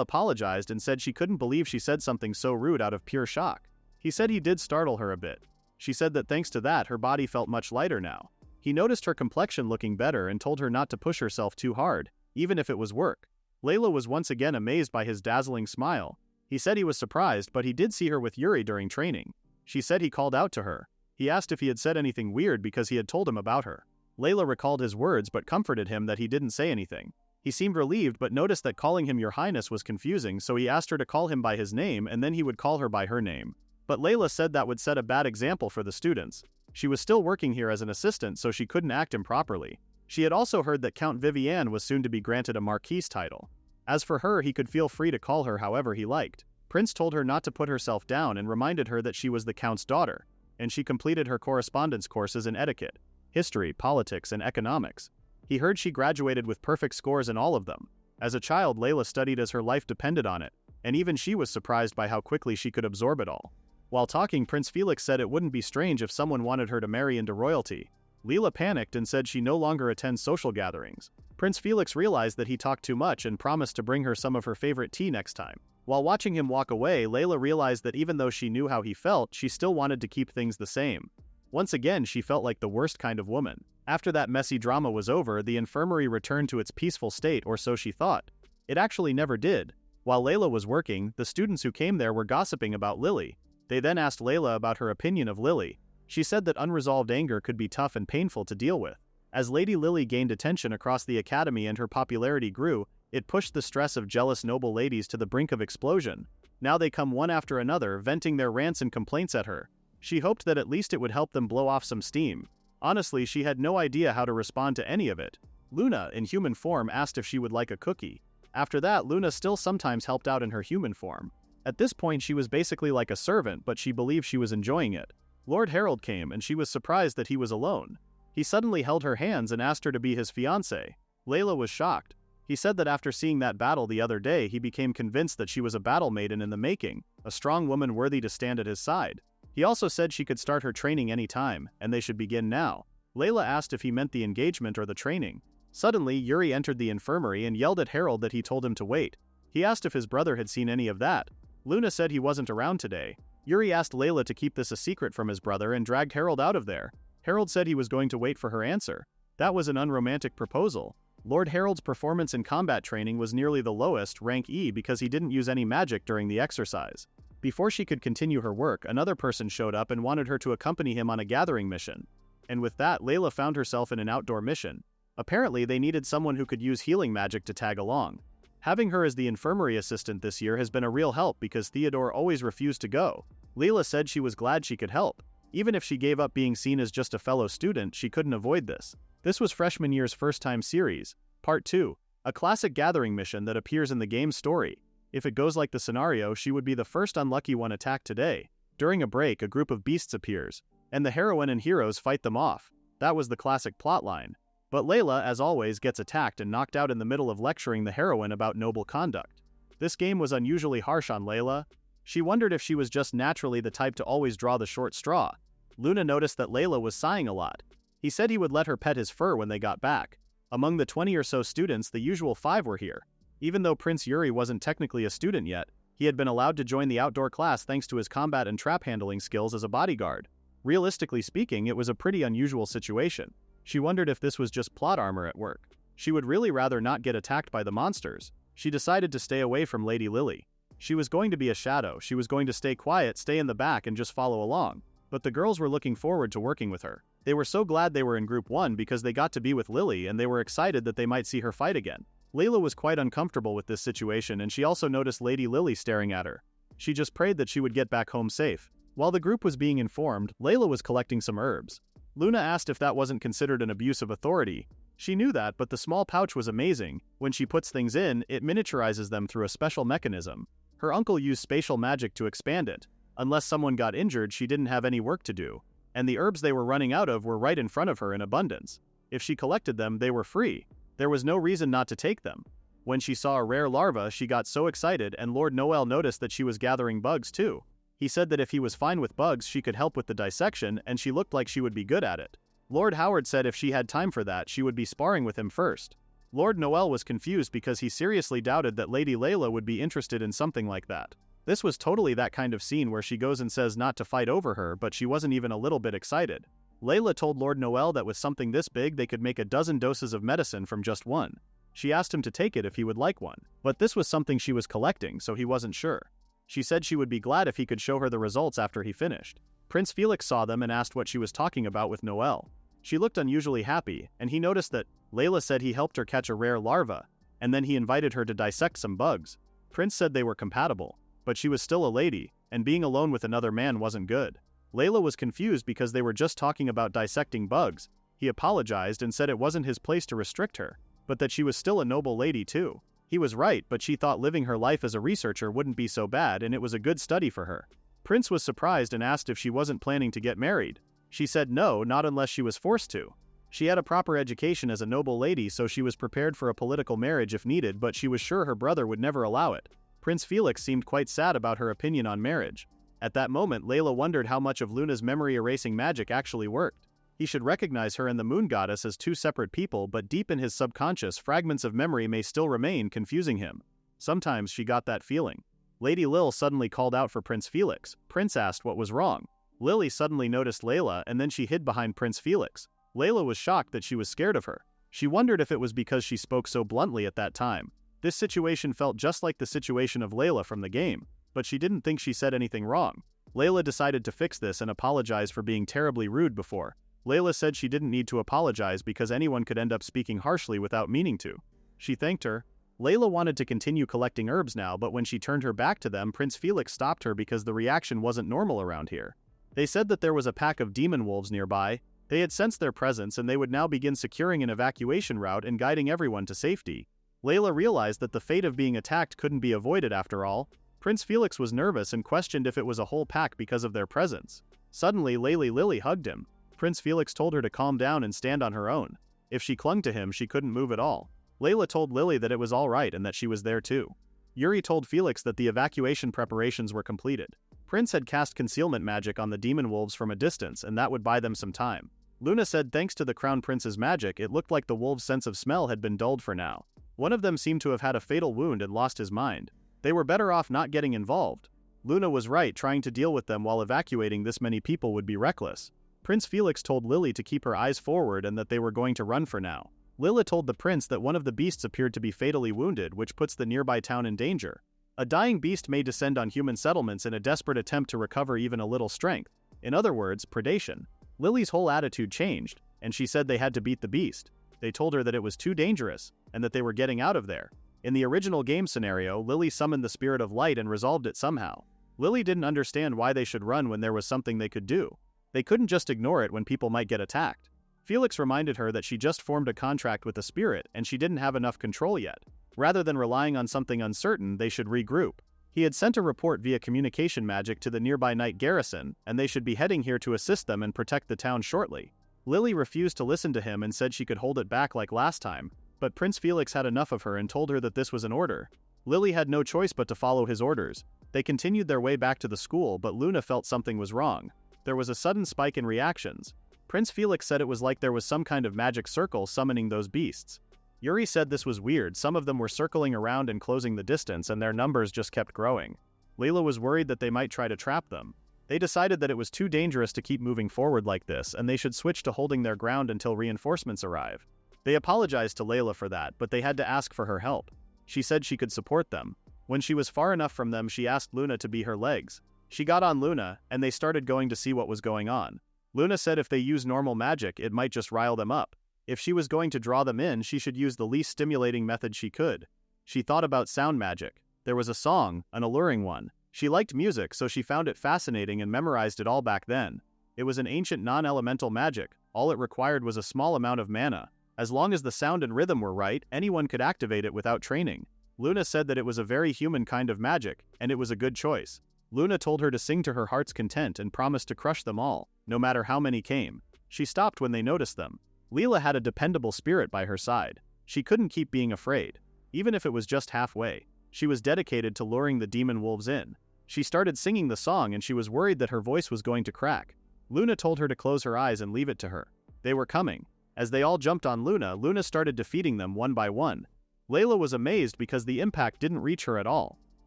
apologized and said she couldn't believe she said something so rude out of pure shock. He said he did startle her a bit. She said that thanks to that her body felt much lighter now. He noticed her complexion looking better and told her not to push herself too hard, even if it was work. Layla was once again amazed by his dazzling smile. He said he was surprised, but he did see her with Yuri during training. She said he called out to her. He asked if he had said anything weird because he had told him about her. Layla recalled his words but comforted him that he didn't say anything. He seemed relieved but noticed that calling him Your Highness was confusing, so he asked her to call him by his name and then he would call her by her name. But Layla said that would set a bad example for the students. She was still working here as an assistant, so she couldn't act improperly. She had also heard that Count Vivienne was soon to be granted a marquise title. As for her, he could feel free to call her however he liked. Prince told her not to put herself down and reminded her that she was the Count's daughter, and she completed her correspondence courses in etiquette, history, politics, and economics. He heard she graduated with perfect scores in all of them. As a child, Layla studied as her life depended on it, and even she was surprised by how quickly she could absorb it all. While talking, Prince Felix said it wouldn't be strange if someone wanted her to marry into royalty. Layla panicked and said she no longer attends social gatherings. Prince Felix realized that he talked too much and promised to bring her some of her favorite tea next time. While watching him walk away, Layla realized that even though she knew how he felt, she still wanted to keep things the same. Once again, she felt like the worst kind of woman. After that messy drama was over, the infirmary returned to its peaceful state, or so she thought. It actually never did. While Layla was working, the students who came there were gossiping about Lily. They then asked Layla about her opinion of Lily. She said that unresolved anger could be tough and painful to deal with. As Lady Lily gained attention across the academy and her popularity grew, it pushed the stress of jealous noble ladies to the brink of explosion. Now they come one after another, venting their rants and complaints at her. She hoped that at least it would help them blow off some steam. Honestly, she had no idea how to respond to any of it. Luna, in human form, asked if she would like a cookie. After that, Luna still sometimes helped out in her human form. At this point, she was basically like a servant, but she believed she was enjoying it. Lord Harold came, and she was surprised that he was alone. He suddenly held her hands and asked her to be his fiancée. Layla was shocked. He said that after seeing that battle the other day, he became convinced that she was a battle maiden in the making, a strong woman worthy to stand at his side. He also said she could start her training any time, and they should begin now. Layla asked if he meant the engagement or the training. Suddenly, Yuri entered the infirmary and yelled at Harold that he told him to wait. He asked if his brother had seen any of that. Luna said he wasn't around today. Yuri asked Layla to keep this a secret from his brother and dragged Harold out of there. Harold said he was going to wait for her answer. That was an unromantic proposal. Lord Harold's performance in combat training was nearly the lowest, rank E, because he didn't use any magic during the exercise. Before she could continue her work, another person showed up and wanted her to accompany him on a gathering mission. And with that, Layla found herself in an outdoor mission. Apparently, they needed someone who could use healing magic to tag along. Having her as the infirmary assistant this year has been a real help because Theodore always refused to go. Layla said she was glad she could help. Even if she gave up being seen as just a fellow student, she couldn't avoid this. This was freshman year's first-time series, Part 2, a classic gathering mission that appears in the game's story. If it goes like the scenario, she would be the first unlucky one attacked today. During a break, a group of beasts appears, and the heroine and heroes fight them off. That was the classic plotline. But Layla, as always, gets attacked and knocked out in the middle of lecturing the heroine about noble conduct. This game was unusually harsh on Layla. She wondered if she was just naturally the type to always draw the short straw. Luna noticed that Layla was sighing a lot. He said he would let her pet his fur when they got back. Among the 20 or so students, the usual 5 were here. Even though Prince Yuri wasn't technically a student yet, he had been allowed to join the outdoor class thanks to his combat and trap handling skills as a bodyguard. Realistically speaking, it was a pretty unusual situation. She wondered if this was just plot armor at work. She would really rather not get attacked by the monsters. She decided to stay away from Lady Lily. She was going to be a shadow. She was going to stay quiet, stay in the back, and just follow along. But the girls were looking forward to working with her. They were so glad they were in Group 1 because they got to be with Lily, and they were excited that they might see her fight again. Layla was quite uncomfortable with this situation, and she also noticed Lady Lily staring at her. She just prayed that she would get back home safe. While the group was being informed, Layla was collecting some herbs. Luna asked if that wasn't considered an abuse of authority. She knew that, but the small pouch was amazing. When she puts things in, it miniaturizes them through a special mechanism. Her uncle used spatial magic to expand it. Unless someone got injured, she didn't have any work to do. And the herbs they were running out of were right in front of her in abundance. If she collected them, they were free. There was no reason not to take them. When she saw a rare larva, she got so excited, and Lord Noel noticed that she was gathering bugs too. He said that if he was fine with bugs, she could help with the dissection, and she looked like she would be good at it. Lord Howard said if she had time for that, she would be sparring with him first. Lord Noel was confused because he seriously doubted that Lady Layla would be interested in something like that. This was totally that kind of scene where she goes and says not to fight over her, but she wasn't even a little bit excited. Layla told Lord Noel that with something this big they could make a dozen doses of medicine from just one. She asked him to take it if he would like one. But this was something she was collecting, so he wasn't sure. She said she would be glad if he could show her the results after he finished. Prince Felix saw them and asked what she was talking about with Noel. She looked unusually happy, and he noticed that Layla said he helped her catch a rare larva, and then he invited her to dissect some bugs. Prince said they were compatible, but she was still a lady, and being alone with another man wasn't good. Layla was confused because they were just talking about dissecting bugs. He apologized and said it wasn't his place to restrict her, but that she was still a noble lady too. He was right, but she thought living her life as a researcher wouldn't be so bad, and it was a good study for her. Prince was surprised and asked if she wasn't planning to get married. She said no, not unless she was forced to. She had a proper education as a noble lady, so she was prepared for a political marriage if needed, but she was sure her brother would never allow it. Prince Felix seemed quite sad about her opinion on marriage. At that moment, Layla wondered how much of Luna's memory-erasing magic actually worked. He should recognize her and the moon goddess as two separate people, but deep in his subconscious, fragments of memory may still remain, confusing him. Sometimes she got that feeling. Lady Lil suddenly called out for Prince Felix. Prince asked what was wrong. Lily suddenly noticed Layla, and then she hid behind Prince Felix. Layla was shocked that she was scared of her. She wondered if it was because she spoke so bluntly at that time. This situation felt just like the situation of Layla from the game, but she didn't think she said anything wrong. Layla decided to fix this and apologize for being terribly rude before. Layla said she didn't need to apologize because anyone could end up speaking harshly without meaning to. She thanked her. Layla wanted to continue collecting herbs now, but when she turned her back to them, Prince Felix stopped her because the reaction wasn't normal around here. They said that there was a pack of demon wolves nearby. They had sensed their presence and they would now begin securing an evacuation route and guiding everyone to safety. Layla realized that the fate of being attacked couldn't be avoided after all. Prince Felix was nervous and questioned if it was a whole pack because of their presence. Suddenly, Lady Lily hugged him. Prince Felix told her to calm down and stand on her own. If she clung to him, she couldn't move at all. Layla told Lily that it was all right and that she was there too. Yuri told Felix that the evacuation preparations were completed. Prince had cast concealment magic on the demon wolves from a distance, and that would buy them some time. Luna said thanks to the Crown Prince's magic, it looked like the wolves' sense of smell had been dulled for now. One of them seemed to have had a fatal wound and lost his mind. They were better off not getting involved. Luna was right, trying to deal with them while evacuating this many people would be reckless. Prince Felix told Lily to keep her eyes forward and that they were going to run for now. Lila told the prince that one of the beasts appeared to be fatally wounded, which puts the nearby town in danger. A dying beast may descend on human settlements in a desperate attempt to recover even a little strength. In other words, predation. Lily's whole attitude changed, and she said they had to beat the beast. They told her that it was too dangerous, and that they were getting out of there. In the original game scenario, Lily summoned the spirit of light and resolved it somehow. Lily didn't understand why they should run when there was something they could do. They couldn't just ignore it when people might get attacked. Felix reminded her that she just formed a contract with the spirit and she didn't have enough control yet. Rather than relying on something uncertain, they should regroup. He had sent a report via communication magic to the nearby night garrison, and they should be heading here to assist them and protect the town shortly. Lily refused to listen to him and said she could hold it back like last time, but Prince Felix had enough of her and told her that this was an order. Lily had no choice but to follow his orders. They continued their way back to the school, but Luna felt something was wrong. There was a sudden spike in reactions. Prince Felix said it was like there was some kind of magic circle summoning those beasts. Yuri said this was weird. Some of them were circling around and closing the distance, and their numbers just kept growing. Layla was worried that they might try to trap them. They decided that it was too dangerous to keep moving forward like this, and they should switch to holding their ground until reinforcements arrive. They apologized to Layla for that, but they had to ask for her help. She said she could support them. When she was far enough from them, she asked Luna to be her legs. She got on Luna, and they started going to see what was going on. Luna said if they use normal magic, it might just rile them up. If she was going to draw them in, she should use the least stimulating method she could. She thought about sound magic. There was a song, an alluring one. She liked music, so she found it fascinating and memorized it all back then. It was an ancient non-elemental magic. All it required was a small amount of mana. As long as the sound and rhythm were right, anyone could activate it without training. Luna said that it was a very human kind of magic, and it was a good choice. Luna told her to sing to her heart's content and promised to crush them all, no matter how many came. She stopped when they noticed them. Layla had a dependable spirit by her side. She couldn't keep being afraid. Even if it was just halfway. She was dedicated to luring the demon wolves in. She started singing the song and she was worried that her voice was going to crack. Luna told her to close her eyes and leave it to her. They were coming. As they all jumped on Luna, Luna started defeating them one by one. Layla was amazed because the impact didn't reach her at all.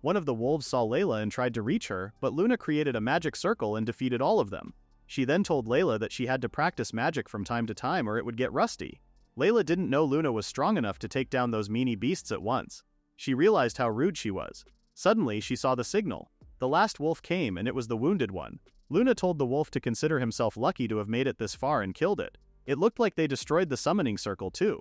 One of the wolves saw Layla and tried to reach her, but Luna created a magic circle and defeated all of them. She then told Layla that she had to practice magic from time to time or it would get rusty. Layla didn't know Luna was strong enough to take down those meanie beasts at once. She realized how rude she was. Suddenly, she saw the signal. The last wolf came and it was the wounded one. Luna told the wolf to consider himself lucky to have made it this far and killed it. It looked like they destroyed the summoning circle too.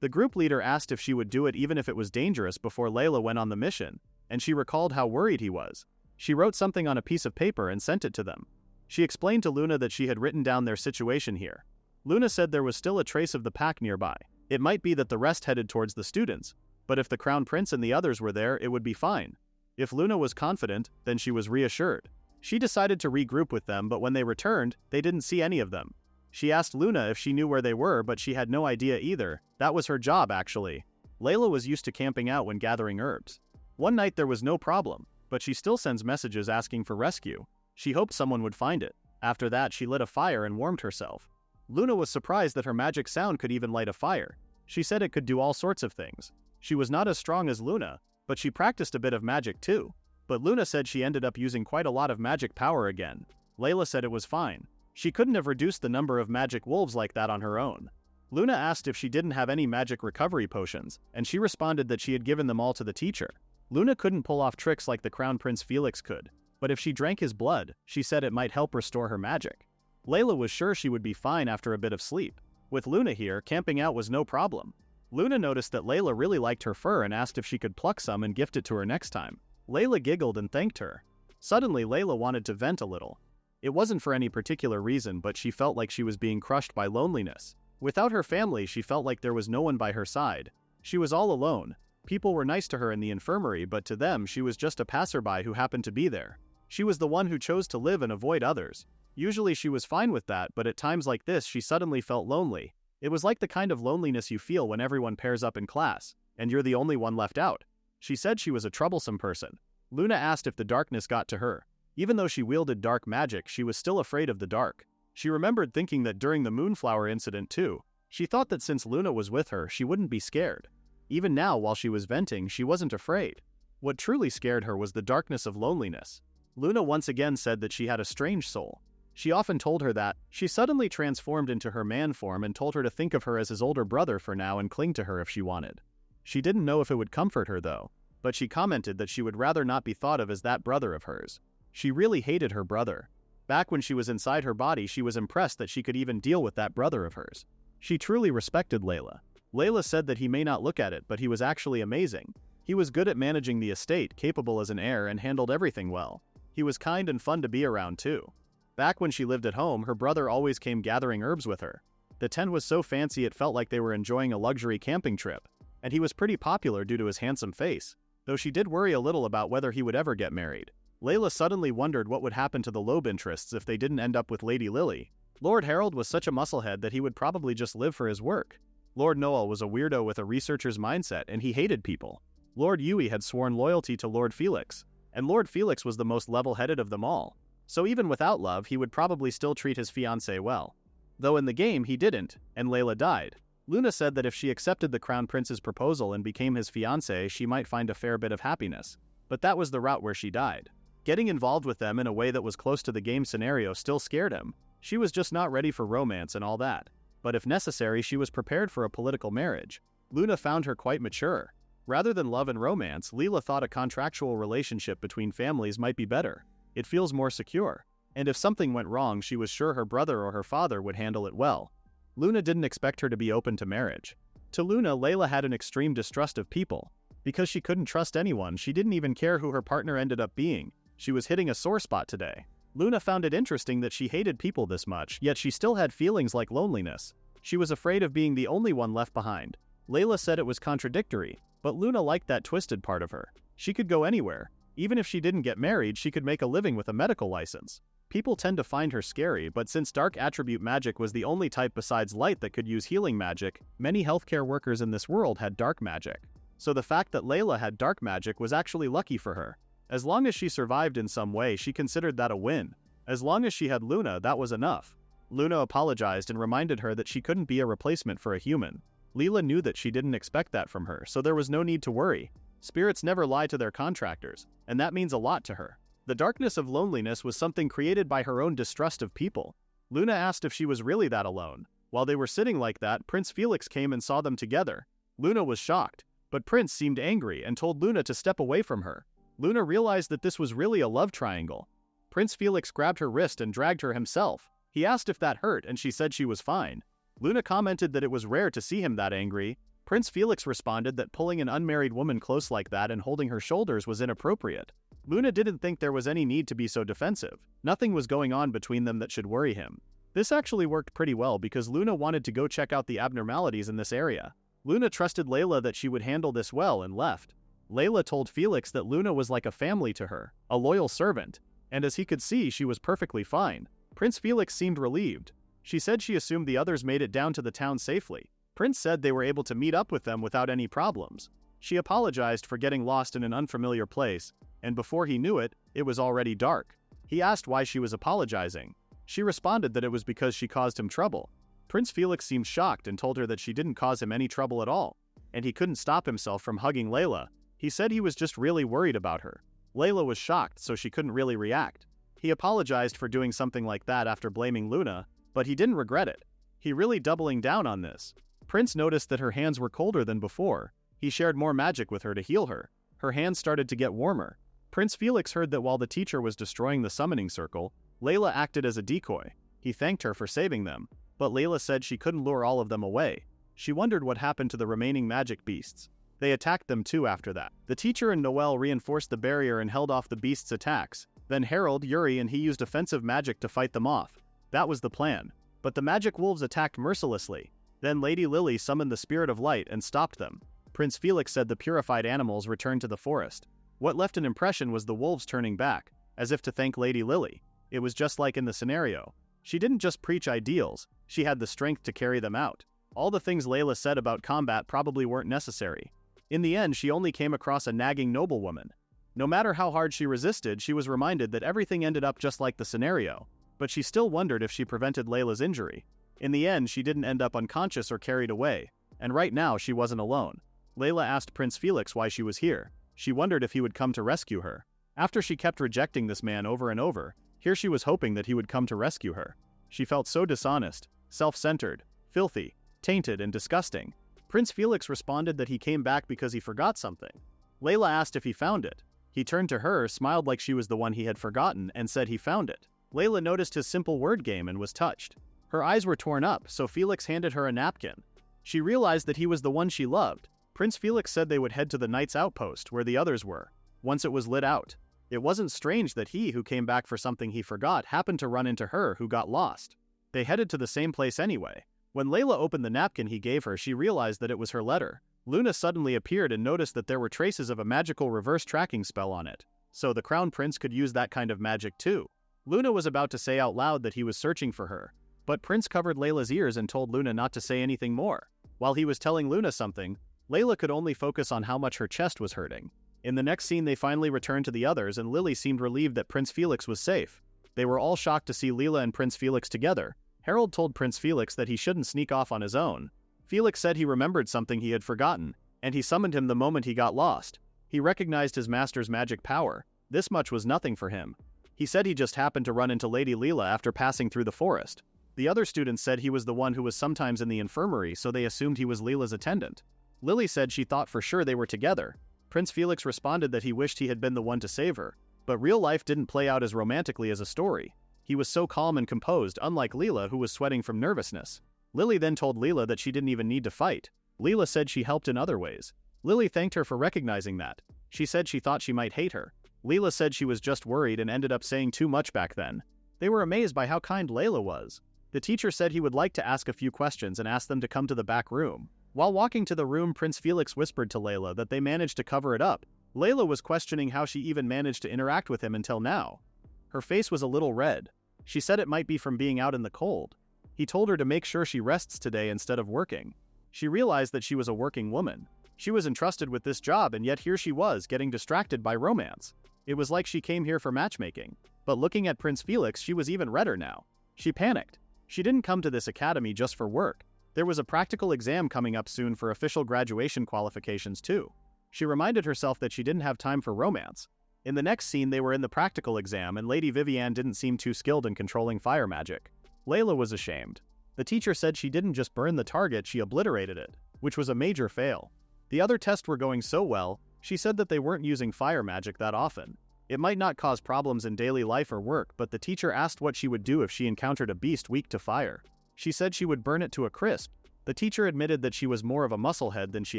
The group leader asked if she would do it even if it was dangerous before Layla went on the mission, and she recalled how worried he was. She wrote something on a piece of paper and sent it to them. She explained to Luna that she had written down their situation here. Luna said there was still a trace of the pack nearby. It might be that the rest headed towards the students, but if the Crown Prince and the others were there, it would be fine. If Luna was confident, then she was reassured. She decided to regroup with them, but when they returned, they didn't see any of them. She asked Luna if she knew where they were, but she had no idea either. That was her job, actually. Layla was used to camping out when gathering herbs. One night there was no problem, but she still sends messages asking for rescue. She hoped someone would find it. After that, she lit a fire and warmed herself. Luna was surprised that her magic sound could even light a fire. She said it could do all sorts of things. She was not as strong as Luna, but she practiced a bit of magic too. But Luna said she ended up using quite a lot of magic power again. Layla said it was fine. She couldn't have reduced the number of magic wolves like that on her own. Luna asked if she didn't have any magic recovery potions, and she responded that she had given them all to the teacher. Luna couldn't pull off tricks like the Crown Prince Felix could, but if she drank his blood, she said it might help restore her magic. Layla was sure she would be fine after a bit of sleep. With Luna here, camping out was no problem. Luna noticed that Layla really liked her fur and asked if she could pluck some and gift it to her next time. Layla giggled and thanked her. Suddenly, Layla wanted to vent a little. It wasn't for any particular reason, but she felt like she was being crushed by loneliness. Without her family, she felt like there was no one by her side. She was all alone. People were nice to her in the infirmary, but to them, she was just a passerby who happened to be there. She was the one who chose to live and avoid others. Usually she was fine with that, but at times like this, she suddenly felt lonely. It was like the kind of loneliness you feel when everyone pairs up in class, and you're the only one left out. She said she was a troublesome person. Luna asked if the darkness got to her. Even though she wielded dark magic, she was still afraid of the dark. She remembered thinking that during the Moonflower incident too. She thought that since Luna was with her, she wouldn't be scared. Even now, while she was venting, she wasn't afraid. What truly scared her was the darkness of loneliness. Luna once again said that she had a strange soul. She often told her that. She suddenly transformed into her man form and told her to think of her as his older brother for now and cling to her if she wanted. She didn't know if it would comfort her though, but she commented that she would rather not be thought of as that brother of hers. She really hated her brother. Back when she was inside her body, she was impressed that she could even deal with that brother of hers. She truly respected Layla. Layla said that he may not look at it, but he was actually amazing. He was good at managing the estate, capable as an heir, and handled everything well. He was kind and fun to be around too. Back when she lived at home, her brother always came gathering herbs with her. The tent was so fancy it felt like they were enjoying a luxury camping trip, and he was pretty popular due to his handsome face, though she did worry a little about whether he would ever get married. Layla suddenly wondered what would happen to the Loeb interests if they didn't end up with Lady Lily. Lord Harold was such a musclehead that he would probably just live for his work. Lord Noel was a weirdo with a researcher's mindset and he hated people. Lord Yui had sworn loyalty to Lord Felix, and Lord Felix was the most level-headed of them all. So even without love, he would probably still treat his fiancée well. Though in the game he didn't, and Layla died. Luna said that if she accepted the Crown Prince's proposal and became his fiancée, she might find a fair bit of happiness. But that was the route where she died. Getting involved with them in a way that was close to the game scenario still scared him. She was just not ready for romance and all that. But if necessary, she was prepared for a political marriage. Luna found her quite mature. Rather than love and romance, Leela thought a contractual relationship between families might be better. It feels more secure. And if something went wrong, she was sure her brother or her father would handle it well. Luna didn't expect her to be open to marriage. To Luna, Layla had an extreme distrust of people. Because she couldn't trust anyone, she didn't even care who her partner ended up being. She was hitting a sore spot today. Luna found it interesting that she hated people this much, yet she still had feelings like loneliness. She was afraid of being the only one left behind. Layla said it was contradictory, but Luna liked that twisted part of her. She could go anywhere. Even if she didn't get married, she could make a living with a medical license. People tend to find her scary, but since dark attribute magic was the only type besides light that could use healing magic, many healthcare workers in this world had dark magic. So the fact that Layla had dark magic was actually lucky for her. As long as she survived in some way, she considered that a win. As long as she had Luna, that was enough. Luna apologized and reminded her that she couldn't be a replacement for a human. Leela knew that she didn't expect that from her, so there was no need to worry. Spirits never lie to their contractors, and that means a lot to her. The darkness of loneliness was something created by her own distrust of people. Luna asked if she was really that alone. While they were sitting like that, Prince Felix came and saw them together. Luna was shocked, but Prince seemed angry and told Luna to step away from her. Luna realized that this was really a love triangle. Prince Felix grabbed her wrist and dragged her himself. He asked if that hurt and she said she was fine. Luna commented that it was rare to see him that angry. Prince Felix responded that pulling an unmarried woman close like that and holding her shoulders was inappropriate. Luna didn't think there was any need to be so defensive. Nothing was going on between them that should worry him. This actually worked pretty well because Luna wanted to go check out the abnormalities in this area. Luna trusted Layla that she would handle this well and left. Layla told Felix that Luna was like a family to her, a loyal servant, and as he could see, she was perfectly fine. Prince Felix seemed relieved. She said she assumed the others made it down to the town safely. Prince said they were able to meet up with them without any problems. She apologized for getting lost in an unfamiliar place, and before he knew it, it was already dark. He asked why she was apologizing. She responded that it was because she caused him trouble. Prince Felix seemed shocked and told her that she didn't cause him any trouble at all, and he couldn't stop himself from hugging Layla. He said he was just really worried about her. Layla was shocked, so she couldn't really react. He apologized for doing something like that after blaming Luna, but he didn't regret it. He really doubling down on this. Prince noticed that her hands were colder than before. He shared more magic with her to heal her. Her hands started to get warmer. Prince Felix heard that while the teacher was destroying the summoning circle, Layla acted as a decoy. He thanked her for saving them, but Layla said she couldn't lure all of them away. She wondered what happened to the remaining magic beasts. They attacked them too after that. The teacher and Noelle reinforced the barrier and held off the beasts' attacks. Then Harold, Yuri, and he used offensive magic to fight them off. That was the plan. But the magic wolves attacked mercilessly. Then Lady Lily summoned the Spirit of Light and stopped them. Prince Felix said the purified animals returned to the forest. What left an impression was the wolves turning back, as if to thank Lady Lily. It was just like in the scenario. She didn't just preach ideals, she had the strength to carry them out. All the things Layla said about combat probably weren't necessary. In the end, she only came across a nagging noblewoman. No matter how hard she resisted, she was reminded that everything ended up just like the scenario, but she still wondered if she prevented Layla's injury. In the end, she didn't end up unconscious or carried away, and right now she wasn't alone. Layla asked Prince Felix why she was here. She wondered if he would come to rescue her. After she kept rejecting this man over and over, here she was hoping that he would come to rescue her. She felt so dishonest, self-centered, filthy, tainted, and disgusting. Prince Felix responded that he came back because he forgot something. Layla asked if he found it. He turned to her, smiled like she was the one he had forgotten, and said he found it. Layla noticed his simple word game and was touched. Her eyes were torn up, so Felix handed her a napkin. She realized that he was the one she loved. Prince Felix said they would head to the knight's outpost, where the others were, once it was lit out. It wasn't strange that he, who came back for something he forgot, happened to run into her, who got lost. They headed to the same place anyway. When Layla opened the napkin he gave her, she realized that it was her letter. Luna suddenly appeared and noticed that there were traces of a magical reverse tracking spell on it. So the Crown Prince could use that kind of magic too. Luna was about to say out loud that he was searching for her, but Prince covered Layla's ears and told Luna not to say anything more. While he was telling Luna something, Layla could only focus on how much her chest was hurting. In the next scene they finally returned to the others and Lily seemed relieved that Prince Felix was safe. They were all shocked to see Layla and Prince Felix together. Harold told Prince Felix that he shouldn't sneak off on his own. Felix said he remembered something he had forgotten, and he summoned him the moment he got lost. He recognized his master's magic power. This much was nothing for him. He said he just happened to run into Lady Layla after passing through the forest. The other students said he was the one who was sometimes in the infirmary, so they assumed he was Layla's attendant. Lily said she thought for sure they were together. Prince Felix responded that he wished he had been the one to save her, but real life didn't play out as romantically as a story. He was so calm and composed, unlike Layla, who was sweating from nervousness. Lily then told Layla that she didn't even need to fight. Layla said she helped in other ways. Lily thanked her for recognizing that. She said she thought she might hate her. Layla said she was just worried and ended up saying too much back then. They were amazed by how kind Layla was. The teacher said he would like to ask a few questions and asked them to come to the back room. While walking to the room, Prince Felix whispered to Layla that they managed to cover it up. Layla was questioning how she even managed to interact with him until now. Her face was a little red. She said it might be from being out in the cold. He told her to make sure she rests today instead of working. She realized that she was a working woman. She was entrusted with this job, and yet here she was, getting distracted by romance. It was like she came here for matchmaking. But looking at Prince Felix, she was even redder now. She panicked. She didn't come to this academy just for work. There was a practical exam coming up soon for official graduation qualifications too. She reminded herself that she didn't have time for romance. In the next scene they were in the practical exam and Lady Vivienne didn't seem too skilled in controlling fire magic. Layla was ashamed. The teacher said she didn't just burn the target, she obliterated it, which was a major fail. The other tests were going so well, she said that they weren't using fire magic that often. It might not cause problems in daily life or work, but the teacher asked what she would do if she encountered a beast weak to fire. She said she would burn it to a crisp. The teacher admitted that she was more of a musclehead than she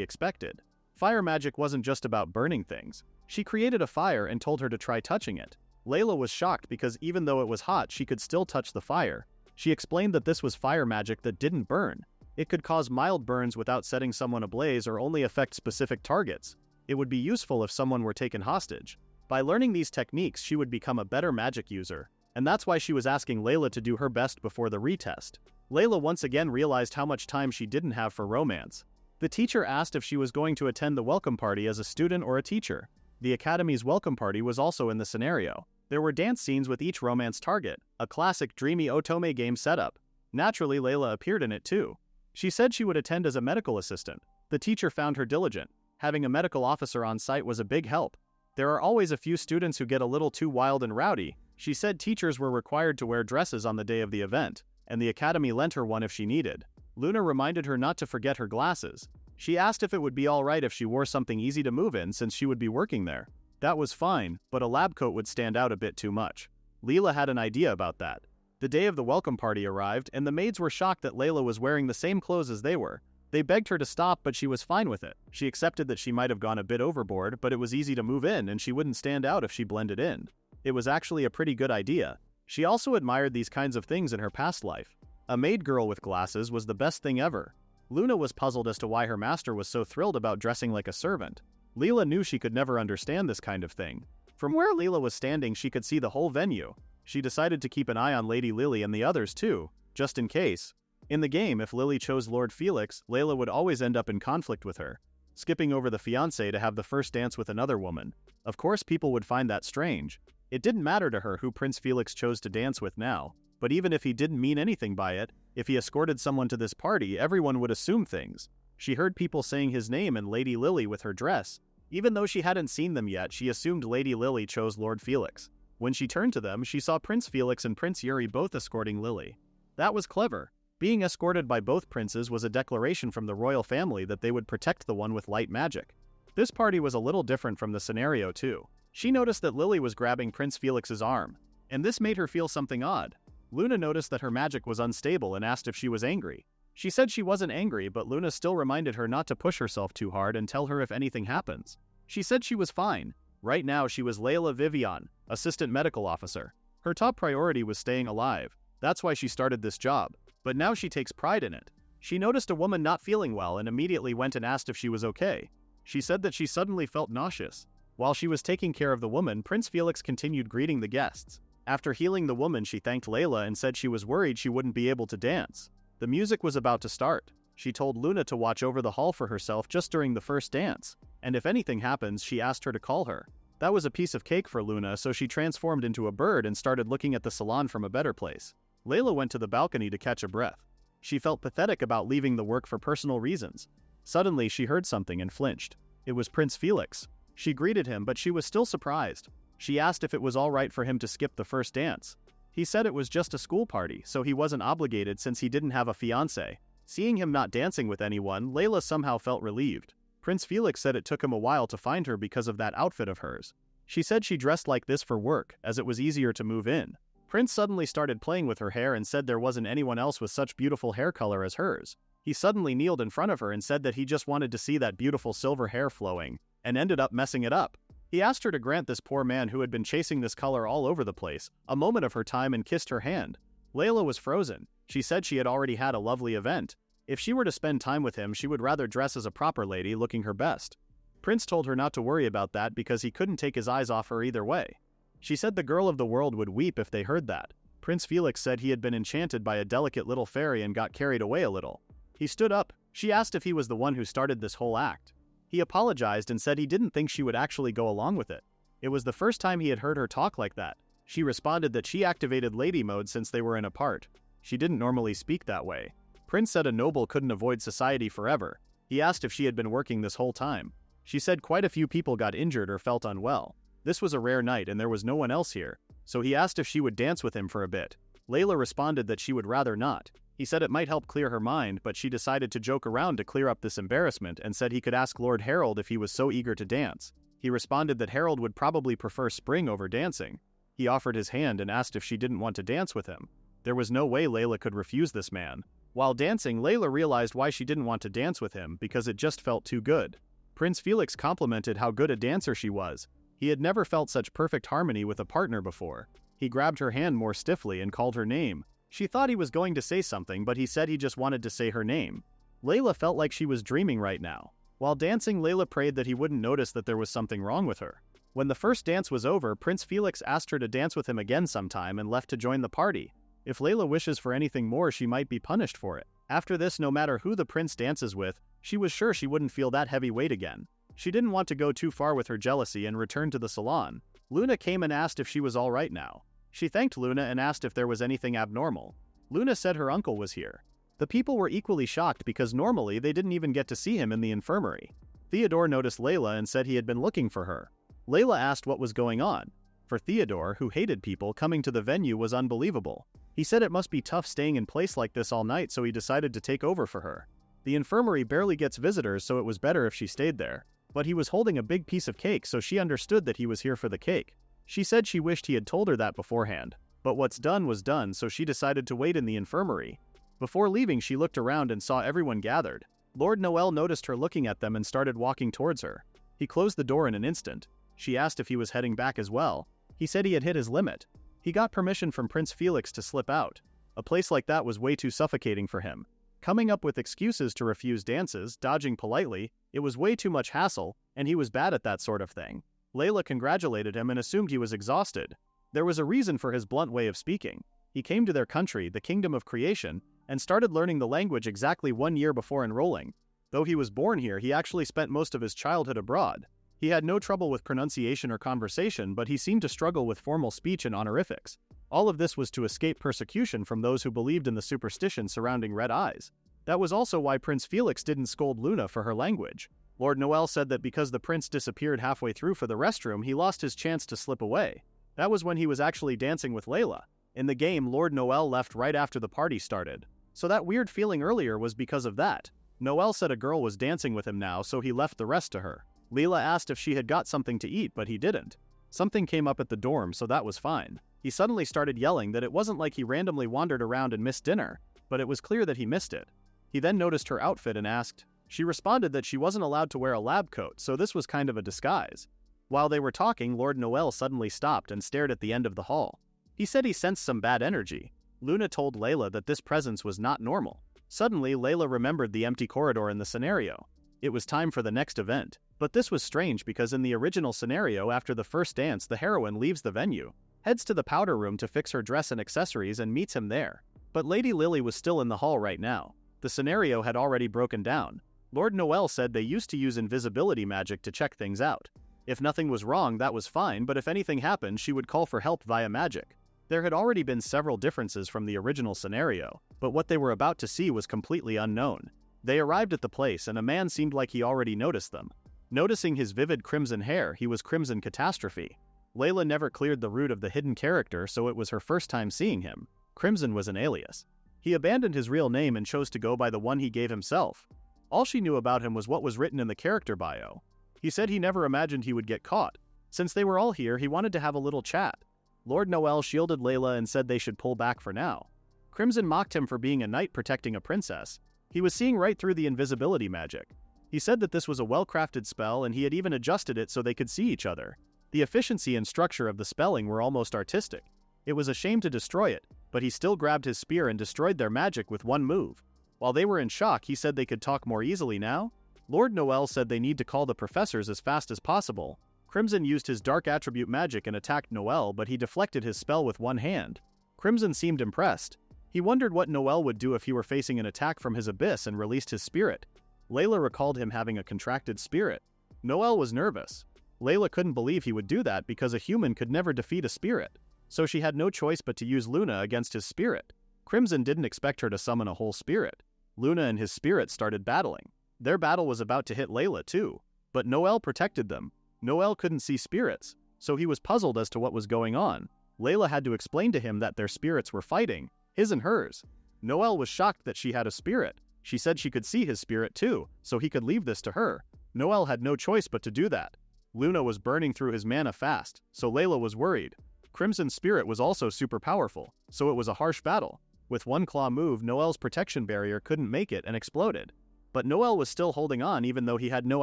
expected. Fire magic wasn't just about burning things. She created a fire and told her to try touching it. Layla was shocked because even though it was hot, she could still touch the fire. She explained that this was fire magic that didn't burn. It could cause mild burns without setting someone ablaze or only affect specific targets. It would be useful if someone were taken hostage. By learning these techniques, she would become a better magic user, and that's why she was asking Layla to do her best before the retest. Layla once again realized how much time she didn't have for romance. The teacher asked if she was going to attend the welcome party as a student or a teacher. The academy's welcome party was also in the scenario. There were dance scenes with each romance target, a classic dreamy otome game setup. Naturally, Layla appeared in it too. She said she would attend as a medical assistant. The teacher found her diligent. Having a medical officer on site was a big help. There are always a few students who get a little too wild and rowdy. She said teachers were required to wear dresses on the day of the event, and the academy lent her one if she needed. Luna reminded her not to forget her glasses. She asked if it would be alright if she wore something easy to move in since she would be working there. That was fine, but a lab coat would stand out a bit too much. Layla had an idea about that. The day of the welcome party arrived, and the maids were shocked that Layla was wearing the same clothes as they were. They begged her to stop, but she was fine with it. She accepted that she might have gone a bit overboard, but it was easy to move in and she wouldn't stand out if she blended in. It was actually a pretty good idea. She also admired these kinds of things in her past life. A maid girl with glasses was the best thing ever. Luna was puzzled as to why her master was so thrilled about dressing like a servant. Layla knew she could never understand this kind of thing. From where Layla was standing, she could see the whole venue. She decided to keep an eye on Lady Lily and the others too, just in case. In the game, if Lily chose Lord Felix, Layla would always end up in conflict with her, skipping over the fiancé to have the first dance with another woman. Of course, people would find that strange. It didn't matter to her who Prince Felix chose to dance with now, but even if he didn't mean anything by it, if he escorted someone to this party, everyone would assume things. She heard people saying his name and Lady Lily with her dress. Even though she hadn't seen them yet, she assumed Lady Lily chose Lord Felix. When she turned to them, she saw Prince Felix and Prince Yuri both escorting Lily. That was clever. Being escorted by both princes was a declaration from the royal family that they would protect the one with light magic. This party was a little different from the scenario too. She noticed that Lily was grabbing Prince Felix's arm, and this made her feel something odd. Luna noticed that her magic was unstable and asked if she was angry. She said she wasn't angry, but Luna still reminded her not to push herself too hard and tell her if anything happens. She said she was fine. Right now she was Layla Vivienne, assistant medical officer. Her top priority was staying alive. That's why she started this job. But now she takes pride in it. She noticed a woman not feeling well and immediately went and asked if she was okay. She said that she suddenly felt nauseous. While she was taking care of the woman, Prince Felix continued greeting the guests. After healing the woman, she thanked Layla and said she was worried she wouldn't be able to dance. The music was about to start. She told Luna to watch over the hall for herself just during the first dance, and if anything happens, she asked her to call her. That was a piece of cake for Luna, so she transformed into a bird and started looking at the salon from a better place. Layla went to the balcony to catch a breath. She felt pathetic about leaving the work for personal reasons. Suddenly, she heard something and flinched. It was Prince Felix. She greeted him, but she was still surprised. She asked if it was all right for him to skip the first dance. He said it was just a school party, so he wasn't obligated since he didn't have a fiancé. Seeing him not dancing with anyone, Layla somehow felt relieved. Prince Felix said it took him a while to find her because of that outfit of hers. She said she dressed like this for work, as it was easier to move in. Prince suddenly started playing with her hair and said there wasn't anyone else with such beautiful hair color as hers. He suddenly kneeled in front of her and said that he just wanted to see that beautiful silver hair flowing, and ended up messing it up. He asked her to grant this poor man who had been chasing this color all over the place a moment of her time and kissed her hand. Layla was frozen. She said she had already had a lovely event. If she were to spend time with him, she would rather dress as a proper lady, looking her best. Prince told her not to worry about that because he couldn't take his eyes off her either way. She said the girl of the world would weep if they heard that. Prince Felix said he had been enchanted by a delicate little fairy and got carried away a little. He stood up. She asked if he was the one who started this whole act. He apologized and said he didn't think she would actually go along with it. It was the first time he had heard her talk like that. She responded that she activated lady mode since they were in a part. She didn't normally speak that way. Prince said a noble couldn't avoid society forever. He asked if she had been working this whole time. She said quite a few people got injured or felt unwell. This was a rare night and there was no one else here, so he asked if she would dance with him for a bit. Layla responded that she would rather not. He said it might help clear her mind, but she decided to joke around to clear up this embarrassment and said he could ask Lord Harold if he was so eager to dance. He responded that Harold would probably prefer spring over dancing. He offered his hand and asked if she didn't want to dance with him. There was no way Layla could refuse this man. While dancing, Layla realized why she didn't want to dance with him, because it just felt too good. Prince Felix complimented how good a dancer she was. He had never felt such perfect harmony with a partner before. He grabbed her hand more stiffly and called her name. She thought he was going to say something, but he said he just wanted to say her name. Layla felt like she was dreaming right now. While dancing, Layla prayed that he wouldn't notice that there was something wrong with her. When the first dance was over, Prince Felix asked her to dance with him again sometime and left to join the party. If Layla wishes for anything more, she might be punished for it. After this, no matter who the prince dances with, she was sure she wouldn't feel that heavy weight again. She didn't want to go too far with her jealousy and returned to the salon. Luna came and asked if she was all right now. She thanked Luna and asked if there was anything abnormal. Luna said her uncle was here. The people were equally shocked because normally they didn't even get to see him in the infirmary. Theodore noticed Layla and said he had been looking for her. Layla asked what was going on. For Theodore, who hated people, coming to the venue was unbelievable. He said it must be tough staying in place like this all night, so he decided to take over for her. The infirmary barely gets visitors, so it was better if she stayed there. But he was holding a big piece of cake, so she understood that he was here for the cake. She said she wished he had told her that beforehand. But what's done was done, so she decided to wait in the infirmary. Before leaving, she looked around and saw everyone gathered. Lord Noel noticed her looking at them and started walking towards her. He closed the door in an instant. She asked if he was heading back as well. He said he had hit his limit. He got permission from Prince Felix to slip out. A place like that was way too suffocating for him. Coming up with excuses to refuse dances, dodging politely, it was way too much hassle, and he was bad at that sort of thing. Layla congratulated him and assumed he was exhausted. There was a reason for his blunt way of speaking. He came to their country, the Kingdom of Creation, and started learning the language exactly 1 year before enrolling. Though he was born here, he actually spent most of his childhood abroad. He had no trouble with pronunciation or conversation, but he seemed to struggle with formal speech and honorifics. All of this was to escape persecution from those who believed in the superstition surrounding red eyes. That was also why Prince Felix didn't scold Luna for her language. Lord Noel said that because the prince disappeared halfway through for the restroom, he lost his chance to slip away. That was when he was actually dancing with Layla. In the game, Lord Noel left right after the party started. So that weird feeling earlier was because of that. Noel said a girl was dancing with him now, so he left the rest to her. Layla asked if she had got something to eat, but he didn't. Something came up at the dorm, so that was fine. He suddenly started yelling that it wasn't like he randomly wandered around and missed dinner, but it was clear that he missed it. He then noticed her outfit and asked. She responded that she wasn't allowed to wear a lab coat, so this was kind of a disguise. While they were talking, Lord Noel suddenly stopped and stared at the end of the hall. He said he sensed some bad energy. Luna told Layla that this presence was not normal. Suddenly, Layla remembered the empty corridor in the scenario. It was time for the next event. But this was strange because in the original scenario, after the first dance, the heroine leaves the venue, heads to the powder room to fix her dress and accessories, and meets him there. But Lady Lily was still in the hall right now. The scenario had already broken down. Lord Noel said they used to use invisibility magic to check things out. If nothing was wrong, that was fine, but if anything happened, she would call for help via magic. There had already been several differences from the original scenario, but what they were about to see was completely unknown. They arrived at the place and a man seemed like he already noticed them. Noticing his vivid crimson hair, he was Crimson Catastrophe. Layla never cleared the root of the hidden character, so it was her first time seeing him. Crimson was an alias. He abandoned his real name and chose to go by the one he gave himself. All she knew about him was what was written in the character bio. He said he never imagined he would get caught. Since they were all here, he wanted to have a little chat. Lord Noel shielded Layla and said they should pull back for now. Crimson mocked him for being a knight protecting a princess. He was seeing right through the invisibility magic. He said that this was a well-crafted spell and he had even adjusted it so they could see each other. The efficiency and structure of the spelling were almost artistic. It was a shame to destroy it, but he still grabbed his spear and destroyed their magic with one move. While they were in shock, he said they could talk more easily now. Lord Noel said they need to call the professors as fast as possible. Crimson used his dark attribute magic and attacked Noel, but he deflected his spell with one hand. Crimson seemed impressed. He wondered what Noel would do if he were facing an attack from his abyss and released his spirit. Layla recalled him having a contracted spirit. Noel was nervous. Layla couldn't believe he would do that because a human could never defeat a spirit, so she had no choice but to use Luna against his spirit. Crimson didn't expect her to summon a whole spirit. Luna and his spirit started battling. Their battle was about to hit Layla too, but Noel protected them. Noel couldn't see spirits, so he was puzzled as to what was going on. Layla had to explain to him that their spirits were fighting, his and hers. Noel was shocked that she had a spirit. She said she could see his spirit too, so he could leave this to her. Noel had no choice but to do that. Luna was burning through his mana fast, so Layla was worried. Crimson's spirit was also super powerful, so it was a harsh battle. With one claw move, Noel's protection barrier couldn't make it and exploded. But Noel was still holding on even though he had no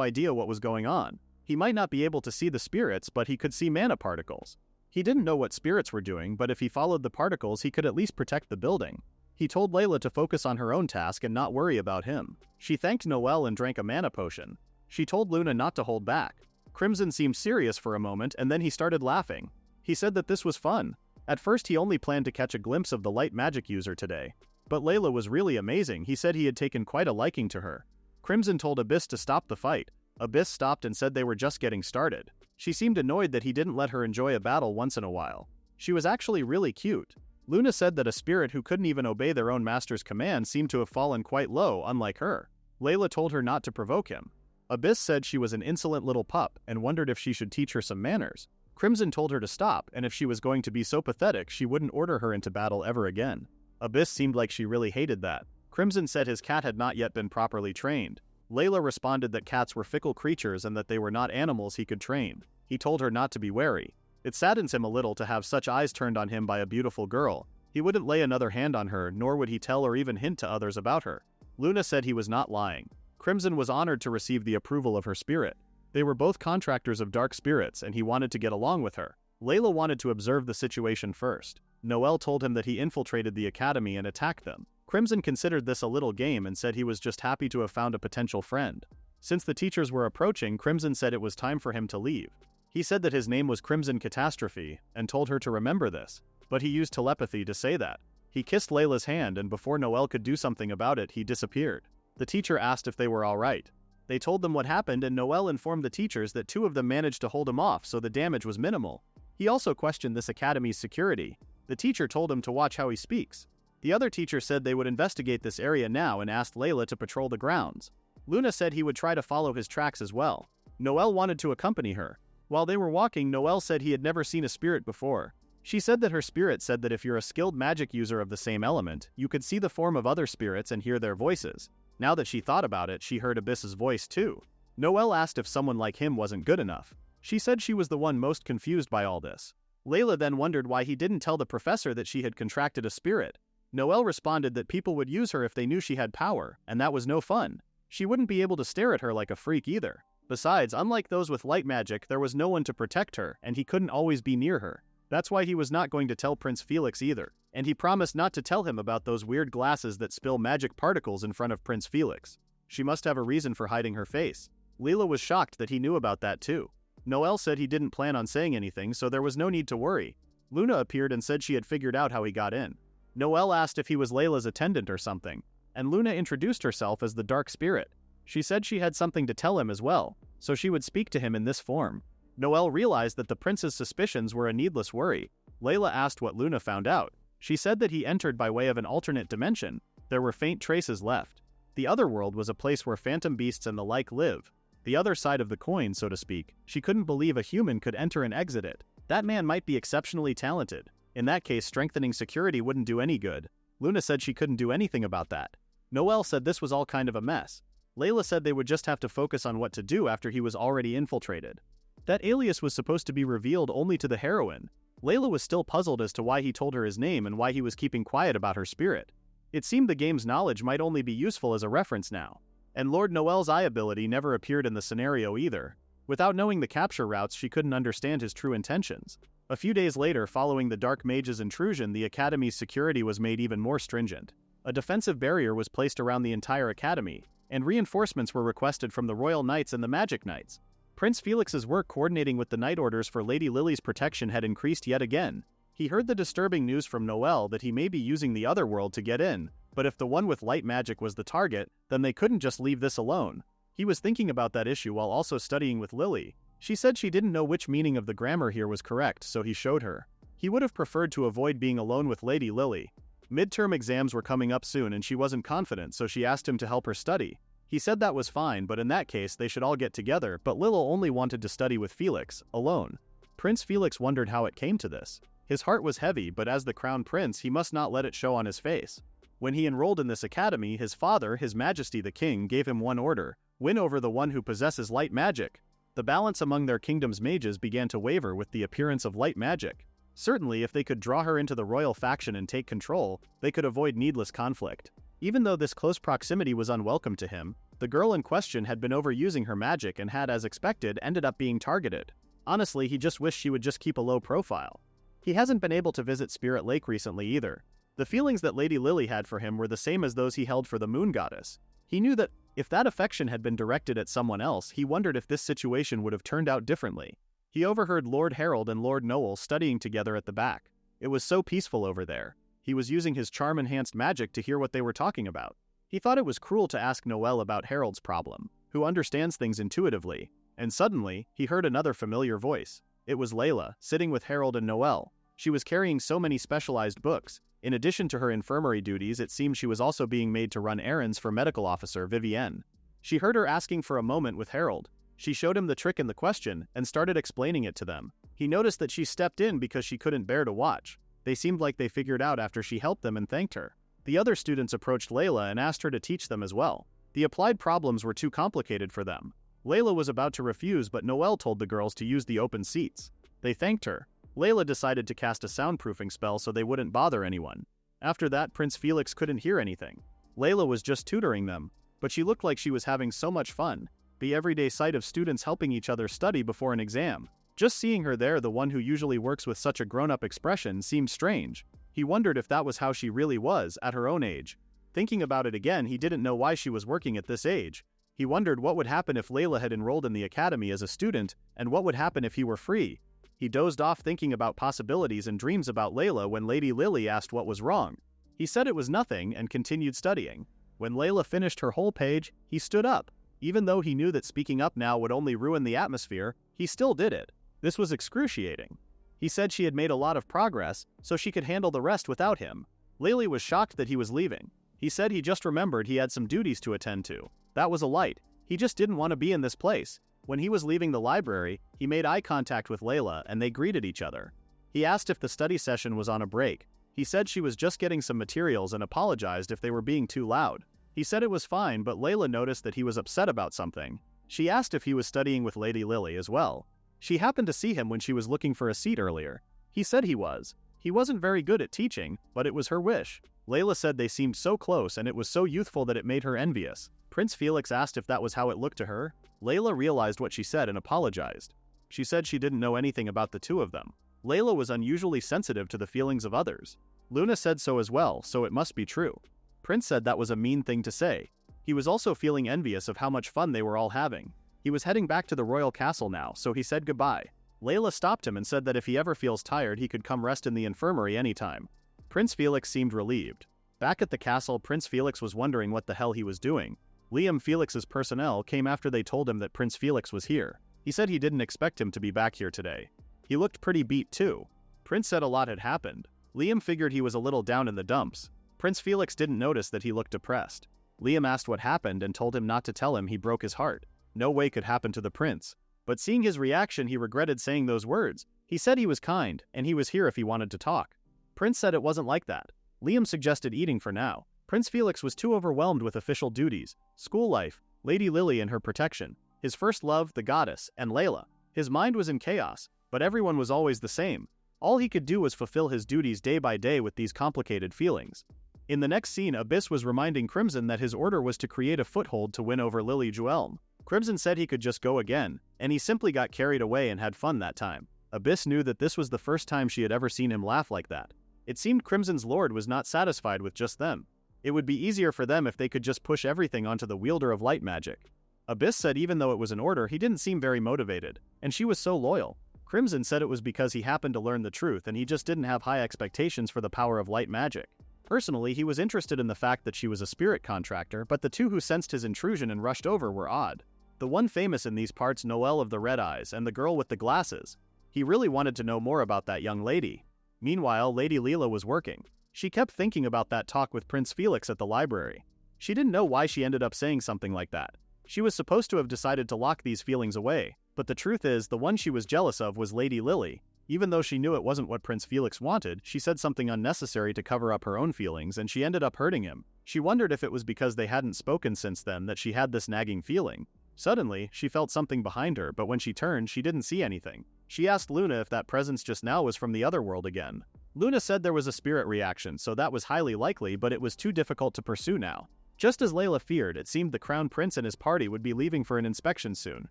idea what was going on. He might not be able to see the spirits, but he could see mana particles. He didn't know what spirits were doing, but if he followed the particles, he could at least protect the building. He told Layla to focus on her own task and not worry about him. She thanked Noel and drank a mana potion. She told Luna not to hold back. Crimson seemed serious for a moment and then he started laughing. He said that this was fun. At first he only planned to catch a glimpse of the light magic user today. But Layla was really amazing. He said he had taken quite a liking to her. Crimson told Abyss to stop the fight. Abyss stopped and said they were just getting started. She seemed annoyed that he didn't let her enjoy a battle once in a while. She was actually really cute. Luna said that a spirit who couldn't even obey their own master's command seemed to have fallen quite low, unlike her. Layla told her not to provoke him. Abyss said she was an insolent little pup and wondered if she should teach her some manners. Crimson told her to stop, and if she was going to be so pathetic, she wouldn't order her into battle ever again. Abyss seemed like she really hated that. Crimson said his cat had not yet been properly trained. Layla responded that cats were fickle creatures and that they were not animals he could train. He told her not to be wary. It saddens him a little to have such eyes turned on him by a beautiful girl. He wouldn't lay another hand on her, nor would he tell or even hint to others about her. Luna said he was not lying. Crimson was honored to receive the approval of her spirit. They were both contractors of dark spirits, and he wanted to get along with her. Layla wanted to observe the situation first. Noel told him that he infiltrated the academy and attacked them. Crimson considered this a little game and said he was just happy to have found a potential friend. Since the teachers were approaching, Crimson said it was time for him to leave. He said that his name was Crimson Catastrophe, and told her to remember this, but he used telepathy to say that. He kissed Layla's hand, and before Noel could do something about it, he disappeared. The teacher asked if they were alright. They told them what happened, and Noel informed the teachers that two of them managed to hold him off, so the damage was minimal. He also questioned this academy's security. The teacher told him to watch how he speaks. The other teacher said they would investigate this area now and asked Layla to patrol the grounds. Luna said he would try to follow his tracks as well. Noel wanted to accompany her. While they were walking, Noel said he had never seen a spirit before. She said that her spirit said that if you're a skilled magic user of the same element, you could see the form of other spirits and hear their voices. Now that she thought about it, she heard Abyss's voice too. Noel asked if someone like him wasn't good enough. She said she was the one most confused by all this. Layla then wondered why he didn't tell the professor that she had contracted a spirit. Noel responded that people would use her if they knew she had power, and that was no fun. She wouldn't be able to stare at her like a freak either. Besides, unlike those with light magic, there was no one to protect her, and he couldn't always be near her. That's why he was not going to tell Prince Felix either, and he promised not to tell him about those weird glasses that spill magic particles in front of Prince Felix. She must have a reason for hiding her face. Layla was shocked that he knew about that too. Noel said he didn't plan on saying anything, so there was no need to worry. Luna appeared and said she had figured out how he got in. Noel asked if he was Layla's attendant or something, and Luna introduced herself as the Dark Spirit. She said she had something to tell him as well, so she would speak to him in this form. Noel realized that the prince's suspicions were a needless worry. Layla asked what Luna found out. She said that he entered by way of an alternate dimension. There were faint traces left. The other world was a place where phantom beasts and the like live. The other side of the coin, so to speak. She couldn't believe a human could enter and exit it. That man might be exceptionally talented. In that case, strengthening security wouldn't do any good. Luna said she couldn't do anything about that. Noel said this was all kind of a mess. Layla said they would just have to focus on what to do after he was already infiltrated. That alias was supposed to be revealed only to the heroine. Layla was still puzzled as to why he told her his name and why he was keeping quiet about her spirit. It seemed the game's knowledge might only be useful as a reference now. And Lord Noel's eye ability never appeared in the scenario either. Without knowing the capture routes, she couldn't understand his true intentions. A few days later, following the Dark Mage's intrusion, the Academy's security was made even more stringent. A defensive barrier was placed around the entire Academy, and reinforcements were requested from the Royal Knights and the Magic Knights. Prince Felix's work coordinating with the Night Orders for Lady Lily's protection had increased yet again. He heard the disturbing news from Noel that he may be using the other world to get in, but if the one with light magic was the target, then they couldn't just leave this alone. He was thinking about that issue while also studying with Lily. She said she didn't know which meaning of the grammar here was correct, so he showed her. He would have preferred to avoid being alone with Lady Lily. Midterm exams were coming up soon and she wasn't confident, so she asked him to help her study. He said that was fine, but in that case they should all get together, but Lila only wanted to study with Felix, alone. Prince Felix wondered how it came to this. His heart was heavy, but as the crown prince he must not let it show on his face. When he enrolled in this academy, his father, His Majesty the King, gave him one order: win over the one who possesses light magic. The balance among their kingdom's mages began to waver with the appearance of light magic. Certainly, if they could draw her into the royal faction and take control, they could avoid needless conflict. Even though this close proximity was unwelcome to him, the girl in question had been overusing her magic and had, as expected, ended up being targeted. Honestly, he just wished she would just keep a low profile. He hasn't been able to visit Spirit Lake recently either. The feelings that Lady Lily had for him were the same as those he held for the Moon Goddess. He knew that if that affection had been directed at someone else, he wondered if this situation would have turned out differently. He overheard Lord Harold and Lord Noel studying together at the back. It was so peaceful over there. He was using his charm-enhanced magic to hear what they were talking about. He thought it was cruel to ask Noel about Harold's problem, who understands things intuitively, and suddenly, he heard another familiar voice. It was Layla, sitting with Harold and Noel. She was carrying so many specialized books. In addition to her infirmary duties, it seemed she was also being made to run errands for medical officer Vivienne. She heard her asking for a moment with Harold. She showed him the trick in the question and started explaining it to them. He noticed that she stepped in because she couldn't bear to watch. They seemed like they figured out after she helped them and thanked her. The other students approached Layla and asked her to teach them as well. The applied problems were too complicated for them. Layla was about to refuse, but Noel told the girls to use the open seats. They thanked her. Layla decided to cast a soundproofing spell so they wouldn't bother anyone. After that, Prince Felix couldn't hear anything. Layla was just tutoring them, but she looked like she was having so much fun. The everyday sight of students helping each other study before an exam. Just seeing her there, the one who usually works with such a grown-up expression, seemed strange. He wondered if that was how she really was, at her own age. Thinking about it again, he didn't know why she was working at this age. He wondered what would happen if Layla had enrolled in the academy as a student, and what would happen if he were free. He dozed off thinking about possibilities and dreams about Layla when Lady Lily asked what was wrong. He said it was nothing and continued studying. When Layla finished her whole page, he stood up. Even though he knew that speaking up now would only ruin the atmosphere, he still did it. This was excruciating. He said she had made a lot of progress, so she could handle the rest without him. Lily was shocked that he was leaving. He said he just remembered he had some duties to attend to. That was a light. He just didn't want to be in this place. When he was leaving the library, he made eye contact with Layla and they greeted each other. He asked if the study session was on a break. He said she was just getting some materials and apologized if they were being too loud. He said it was fine, but Layla noticed that he was upset about something. She asked if he was studying with Lady Lily as well. She happened to see him when she was looking for a seat earlier. He said he was. He wasn't very good at teaching, but it was her wish. Layla said they seemed so close and it was so youthful that it made her envious. Prince Felix asked if that was how it looked to her. Layla realized what she said and apologized. She said she didn't know anything about the two of them. Layla was unusually sensitive to the feelings of others. Luna said so as well, so it must be true. Prince said that was a mean thing to say. He was also feeling envious of how much fun they were all having. He was heading back to the royal castle now, so he said goodbye. Layla stopped him and said that if he ever feels tired he could come rest in the infirmary anytime. Prince Felix seemed relieved. Back at the castle, Prince Felix was wondering what the hell he was doing. Liam Felix's personnel came after they told him that Prince Felix was here. He said he didn't expect him to be back here today. He looked pretty beat too. Prince said a lot had happened. Liam figured he was a little down in the dumps. Prince Felix didn't notice that he looked depressed. Liam asked what happened and told him not to tell him he broke his heart. No way could happen to the prince. But seeing his reaction, he regretted saying those words. He said he was kind, and he was here if he wanted to talk. Prince said it wasn't like that. Liam suggested eating for now. Prince Felix was too overwhelmed with official duties, school life, Lady Lily and her protection, his first love, the goddess, and Layla. His mind was in chaos, but everyone was always the same. All he could do was fulfill his duties day by day with these complicated feelings. In the next scene, Abyss was reminding Crimson that his order was to create a foothold to win over Lily Joelm. Crimson said he could just go again, and he simply got carried away and had fun that time. Abyss knew that this was the first time she had ever seen him laugh like that. It seemed Crimson's lord was not satisfied with just them. It would be easier for them if they could just push everything onto the wielder of light magic. Abyss said even though it was an order, he didn't seem very motivated, and she was so loyal. Crimson said it was because he happened to learn the truth and he just didn't have high expectations for the power of light magic. Personally, he was interested in the fact that she was a spirit contractor, but the two who sensed his intrusion and rushed over were odd. The one famous in these parts, Noelle of the red eyes, and the girl with the glasses. He really wanted to know more about that young lady. Meanwhile, Lady Leela was working. She kept thinking about that talk with Prince Felix at the library. She didn't know why she ended up saying something like that. She was supposed to have decided to lock these feelings away, but the truth is, the one she was jealous of was Lady Lily. Even though she knew it wasn't what Prince Felix wanted, she said something unnecessary to cover up her own feelings and she ended up hurting him. She wondered if it was because they hadn't spoken since then that she had this nagging feeling. Suddenly, she felt something behind her, but when she turned, she didn't see anything. She asked Luna if that presence just now was from the other world again. Luna said there was a spirit reaction, so that was highly likely, but it was too difficult to pursue now. Just as Layla feared, it seemed the Crown Prince and his party would be leaving for an inspection soon.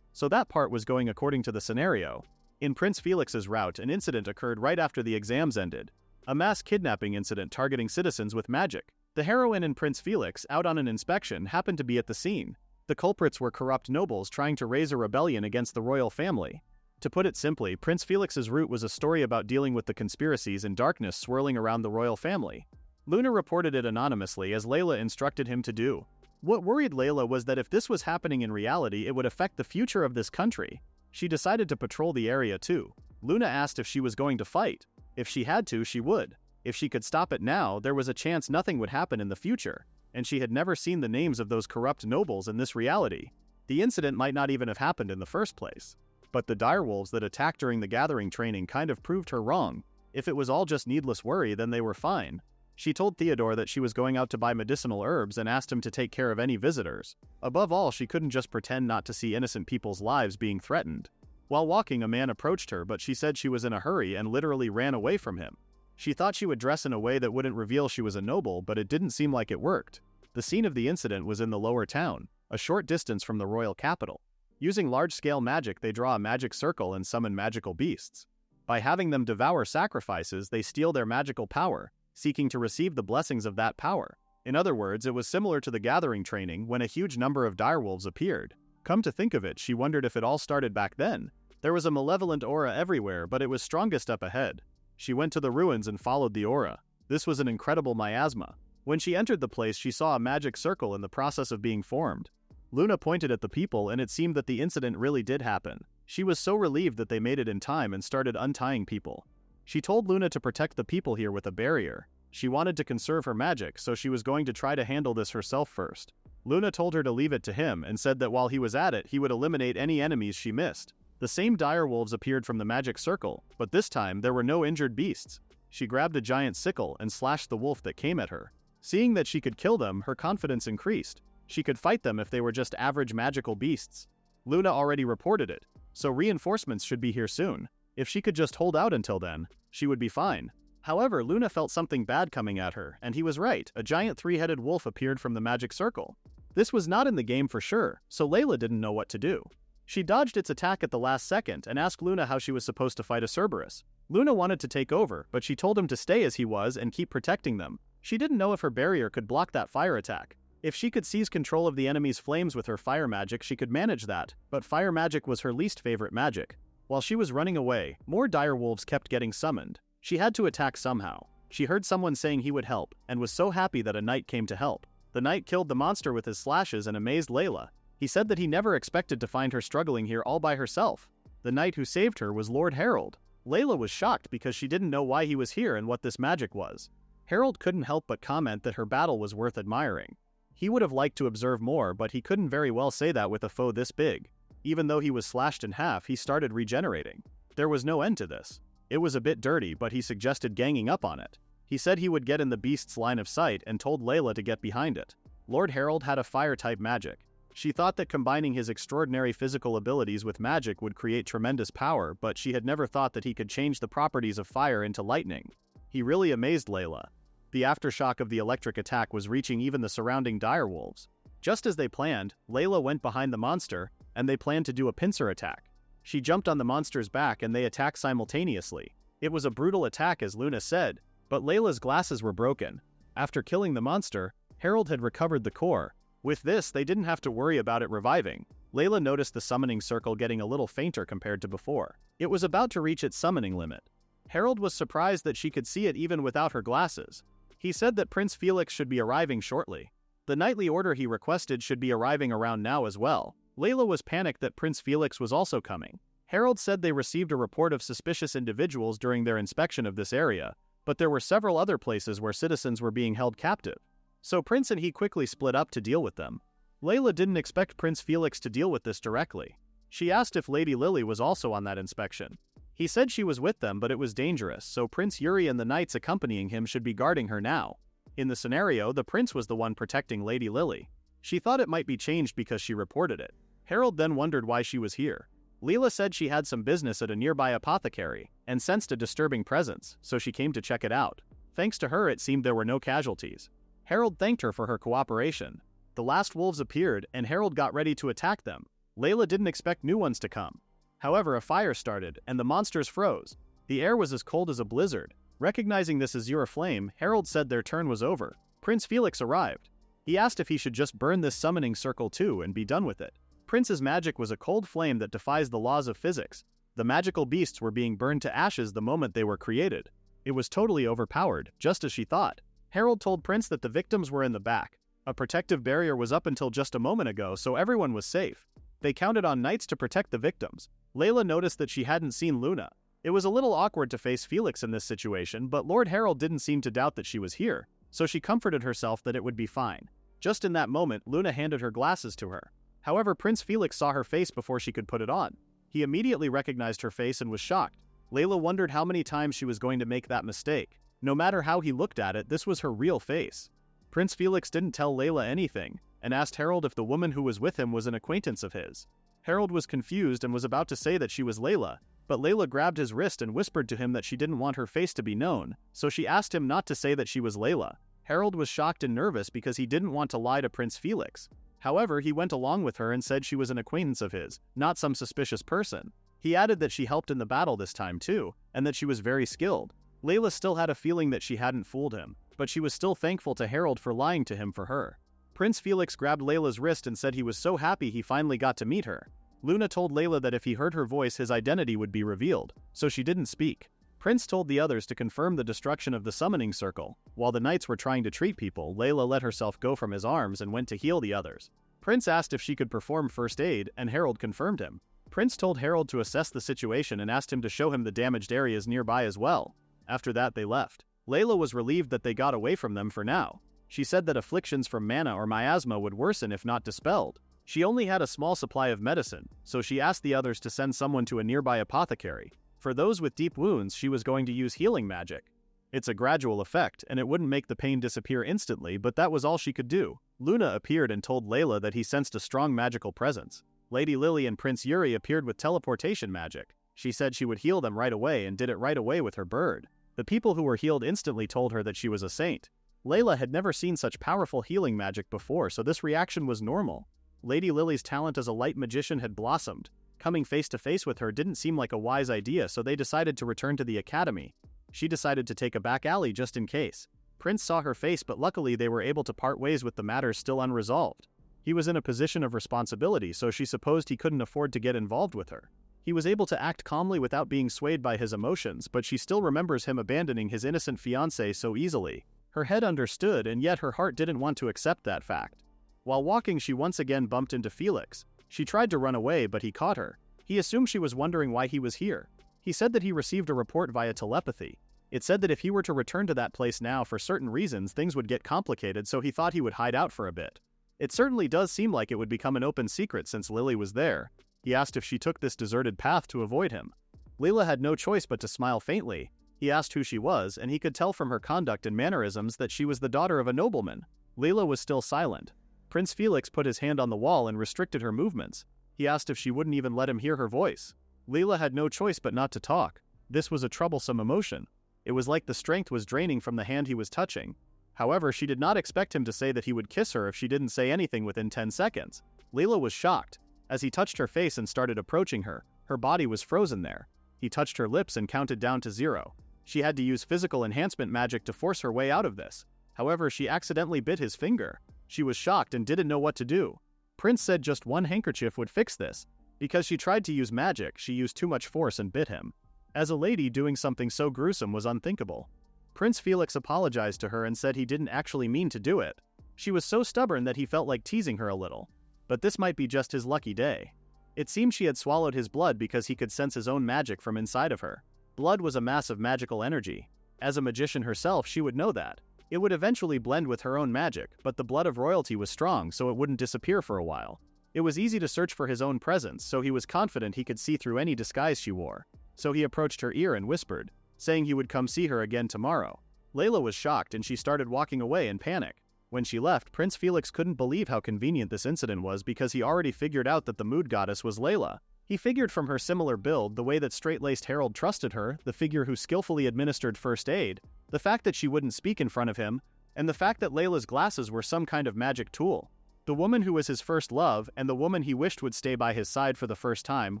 So that part was going according to the scenario. In Prince Felix's route, an incident occurred right after the exams ended. A mass kidnapping incident targeting citizens with magic. The heroine and Prince Felix, out on an inspection, happened to be at the scene. The culprits were corrupt nobles trying to raise a rebellion against the royal family. To put it simply, Prince Felix's route was a story about dealing with the conspiracies and darkness swirling around the royal family. Luna reported it anonymously as Layla instructed him to do. What worried Layla was that if this was happening in reality, it would affect the future of this country. She decided to patrol the area too. Luna asked if she was going to fight. If she had to, she would. If she could stop it now, there was a chance nothing would happen in the future. And she had never seen the names of those corrupt nobles in this reality. The incident might not even have happened in the first place. But the direwolves that attacked during the gathering training kind of proved her wrong. If it was all just needless worry, then they were fine. She told Theodore that she was going out to buy medicinal herbs and asked him to take care of any visitors. Above all, she couldn't just pretend not to see innocent people's lives being threatened. While walking, a man approached her, but she said she was in a hurry and literally ran away from him. She thought she would dress in a way that wouldn't reveal she was a noble, but it didn't seem like it worked. The scene of the incident was in the lower town, a short distance from the royal capital. Using large-scale magic, they draw a magic circle and summon magical beasts. By having them devour sacrifices, they steal their magical power, seeking to receive the blessings of that power. In other words, it was similar to the gathering training when a huge number of direwolves appeared. Come to think of it, she wondered if it all started back then. There was a malevolent aura everywhere, but it was strongest up ahead. She went to the ruins and followed the aura. This was an incredible miasma. When she entered the place, she saw a magic circle in the process of being formed. Luna pointed at the people and it seemed that the incident really did happen. She was so relieved that they made it in time and started untying people. She told Luna to protect the people here with a barrier. She wanted to conserve her magic, so she was going to try to handle this herself first. Luna told her to leave it to him and said that while he was at it, he would eliminate any enemies she missed. The same direwolves appeared from the magic circle, but this time there were no injured beasts. She grabbed a giant sickle and slashed the wolf that came at her. Seeing that she could kill them, her confidence increased. She could fight them if they were just average magical beasts. Luna already reported it, so reinforcements should be here soon. If she could just hold out until then, she would be fine. However, Luna felt something bad coming at her, and he was right. A giant three-headed wolf appeared from the magic circle. This was not in the game for sure, so Layla didn't know what to do. She dodged its attack at the last second and asked Luna how she was supposed to fight a Cerberus. Luna wanted to take over, but she told him to stay as he was and keep protecting them. She didn't know if her barrier could block that fire attack. If she could seize control of the enemy's flames with her fire magic, she could manage that, but fire magic was her least favorite magic. While she was running away, more direwolves kept getting summoned. She had to attack somehow. She heard someone saying he would help, and was so happy that a knight came to help. The knight killed the monster with his slashes and amazed Layla. He said that he never expected to find her struggling here all by herself. The knight who saved her was Lord Harold. Layla was shocked because she didn't know why he was here and what this magic was. Harold couldn't help but comment that her battle was worth admiring. He would have liked to observe more, but he couldn't very well say that with a foe this big. Even though he was slashed in half, he started regenerating. There was no end to this. It was a bit dirty, but he suggested ganging up on it. He said he would get in the beast's line of sight and told Layla to get behind it. Lord Harold had a fire-type magic. She thought that combining his extraordinary physical abilities with magic would create tremendous power, but she had never thought that he could change the properties of fire into lightning. He really amazed Layla. The aftershock of the electric attack was reaching even the surrounding direwolves. Just as they planned, Layla went behind the monster, and they planned to do a pincer attack. She jumped on the monster's back and they attacked simultaneously. It was a brutal attack, as Luna said, but Layla's glasses were broken. After killing the monster, Harold had recovered the core. With this, they didn't have to worry about it reviving. Layla noticed the summoning circle getting a little fainter compared to before. It was about to reach its summoning limit. Harold was surprised that she could see it even without her glasses. He said that Prince Felix should be arriving shortly. The knightly order he requested should be arriving around now as well. Layla was panicked that Prince Felix was also coming. Harold said they received a report of suspicious individuals during their inspection of this area, but there were several other places where citizens were being held captive. So Prince and he quickly split up to deal with them. Layla didn't expect Prince Felix to deal with this directly. She asked if Lady Lily was also on that inspection. He said she was with them, but it was dangerous, so Prince Yuri and the knights accompanying him should be guarding her now. In the scenario, the prince was the one protecting Lady Lily. She thought it might be changed because she reported it. Harold then wondered why she was here. Layla said she had some business at a nearby apothecary, and sensed a disturbing presence, so she came to check it out. Thanks to her, it seemed there were no casualties. Harold thanked her for her cooperation. The last wolves appeared, and Harold got ready to attack them. Layla didn't expect new ones to come. However, a fire started, and the monsters froze. The air was as cold as a blizzard. Recognizing this azure flame, Harold said their turn was over. Prince Felix arrived. He asked if he should just burn this summoning circle too and be done with it. Prince's magic was a cold flame that defies the laws of physics. The magical beasts were being burned to ashes the moment they were created. It was totally overpowered, just as she thought. Harold told Prince that the victims were in the back. A protective barrier was up until just a moment ago, so everyone was safe. They counted on knights to protect the victims. Layla noticed that she hadn't seen Luna. It was a little awkward to face Felix in this situation, but Lord Harold didn't seem to doubt that she was here, so she comforted herself that it would be fine. Just in that moment, Luna handed her glasses to her. However, Prince Felix saw her face before she could put it on. He immediately recognized her face and was shocked. Layla wondered how many times she was going to make that mistake. No matter how he looked at it, this was her real face. Prince Felix didn't tell Layla anything, and asked Harold if the woman who was with him was an acquaintance of his. Harold was confused and was about to say that she was Layla, but Layla grabbed his wrist and whispered to him that she didn't want her face to be known, so she asked him not to say that she was Layla. Harold was shocked and nervous because he didn't want to lie to Prince Felix. However, he went along with her and said she was an acquaintance of his, not some suspicious person. He added that she helped in the battle this time too, and that she was very skilled. Layla still had a feeling that she hadn't fooled him, but she was still thankful to Harold for lying to him for her. Prince Felix grabbed Layla's wrist and said he was so happy he finally got to meet her. Luna told Layla that if he heard her voice his identity would be revealed, so she didn't speak. Prince told the others to confirm the destruction of the summoning circle. While the knights were trying to treat people, Layla let herself go from his arms and went to heal the others. Prince asked if she could perform first aid, and Harold confirmed him. Prince told Harold to assess the situation and asked him to show him the damaged areas nearby as well. After that, they left. Layla was relieved that they got away from them for now. She said that afflictions from mana or miasma would worsen if not dispelled. She only had a small supply of medicine, so she asked the others to send someone to a nearby apothecary. For those with deep wounds, she was going to use healing magic. It's a gradual effect, and it wouldn't make the pain disappear instantly, but that was all she could do. Luna appeared and told Layla that he sensed a strong magical presence. Lady Lily and Prince Yuri appeared with teleportation magic. She said she would heal them right away and did it right away with her bird. The people who were healed instantly told her that she was a saint. Layla had never seen such powerful healing magic before, so this reaction was normal. Lady Lily's talent as a light magician had blossomed. Coming face to face with her didn't seem like a wise idea, so they decided to return to the academy. She decided to take a back alley just in case. Prince saw her face, but luckily they were able to part ways with the matter still unresolved. He was in a position of responsibility, so she supposed he couldn't afford to get involved with her. He was able to act calmly without being swayed by his emotions, but she still remembers him abandoning his innocent fiancée so easily. Her head understood, and yet her heart didn't want to accept that fact. While walking, she once again bumped into Felix. She tried to run away, but he caught her. He assumed she was wondering why he was here. He said that he received a report via telepathy. It said that if he were to return to that place now for certain reasons, things would get complicated, so he thought he would hide out for a bit. It certainly does seem like it would become an open secret since Lily was there. He asked if she took this deserted path to avoid him. Layla had no choice but to smile faintly. He asked who she was, and he could tell from her conduct and mannerisms that she was the daughter of a nobleman. Layla was still silent. Prince Felix put his hand on the wall and restricted her movements. He asked if she wouldn't even let him hear her voice. Layla had no choice but not to talk. This was a troublesome emotion. It was like the strength was draining from the hand he was touching. However, she did not expect him to say that he would kiss her if she didn't say anything within 10 seconds. Layla was shocked. As he touched her face and started approaching her, her body was frozen there. He touched her lips and counted down to 0. She had to use physical enhancement magic to force her way out of this. However, she accidentally bit his finger. She was shocked and didn't know what to do. Prince said just one handkerchief would fix this. Because she tried to use magic, she used too much force and bit him. As a lady, doing something so gruesome was unthinkable. Prince Felix apologized to her and said he didn't actually mean to do it. She was so stubborn that he felt like teasing her a little. But this might be just his lucky day. It seemed she had swallowed his blood because he could sense his own magic from inside of her. Blood was a mass of magical energy. As a magician herself, she would know that. It would eventually blend with her own magic, but the blood of royalty was strong, so it wouldn't disappear for a while. It was easy to search for his own presence, so he was confident he could see through any disguise she wore. So he approached her ear and whispered, saying he would come see her again tomorrow. Layla was shocked and she started walking away in panic. When she left, Prince Felix couldn't believe how convenient this incident was because he already figured out that the mood goddess was Layla. He figured from her similar build, the way that straight-laced Harold trusted her, the figure who skillfully administered first aid, the fact that she wouldn't speak in front of him, and the fact that Layla's glasses were some kind of magic tool. The woman who was his first love and the woman he wished would stay by his side for the first time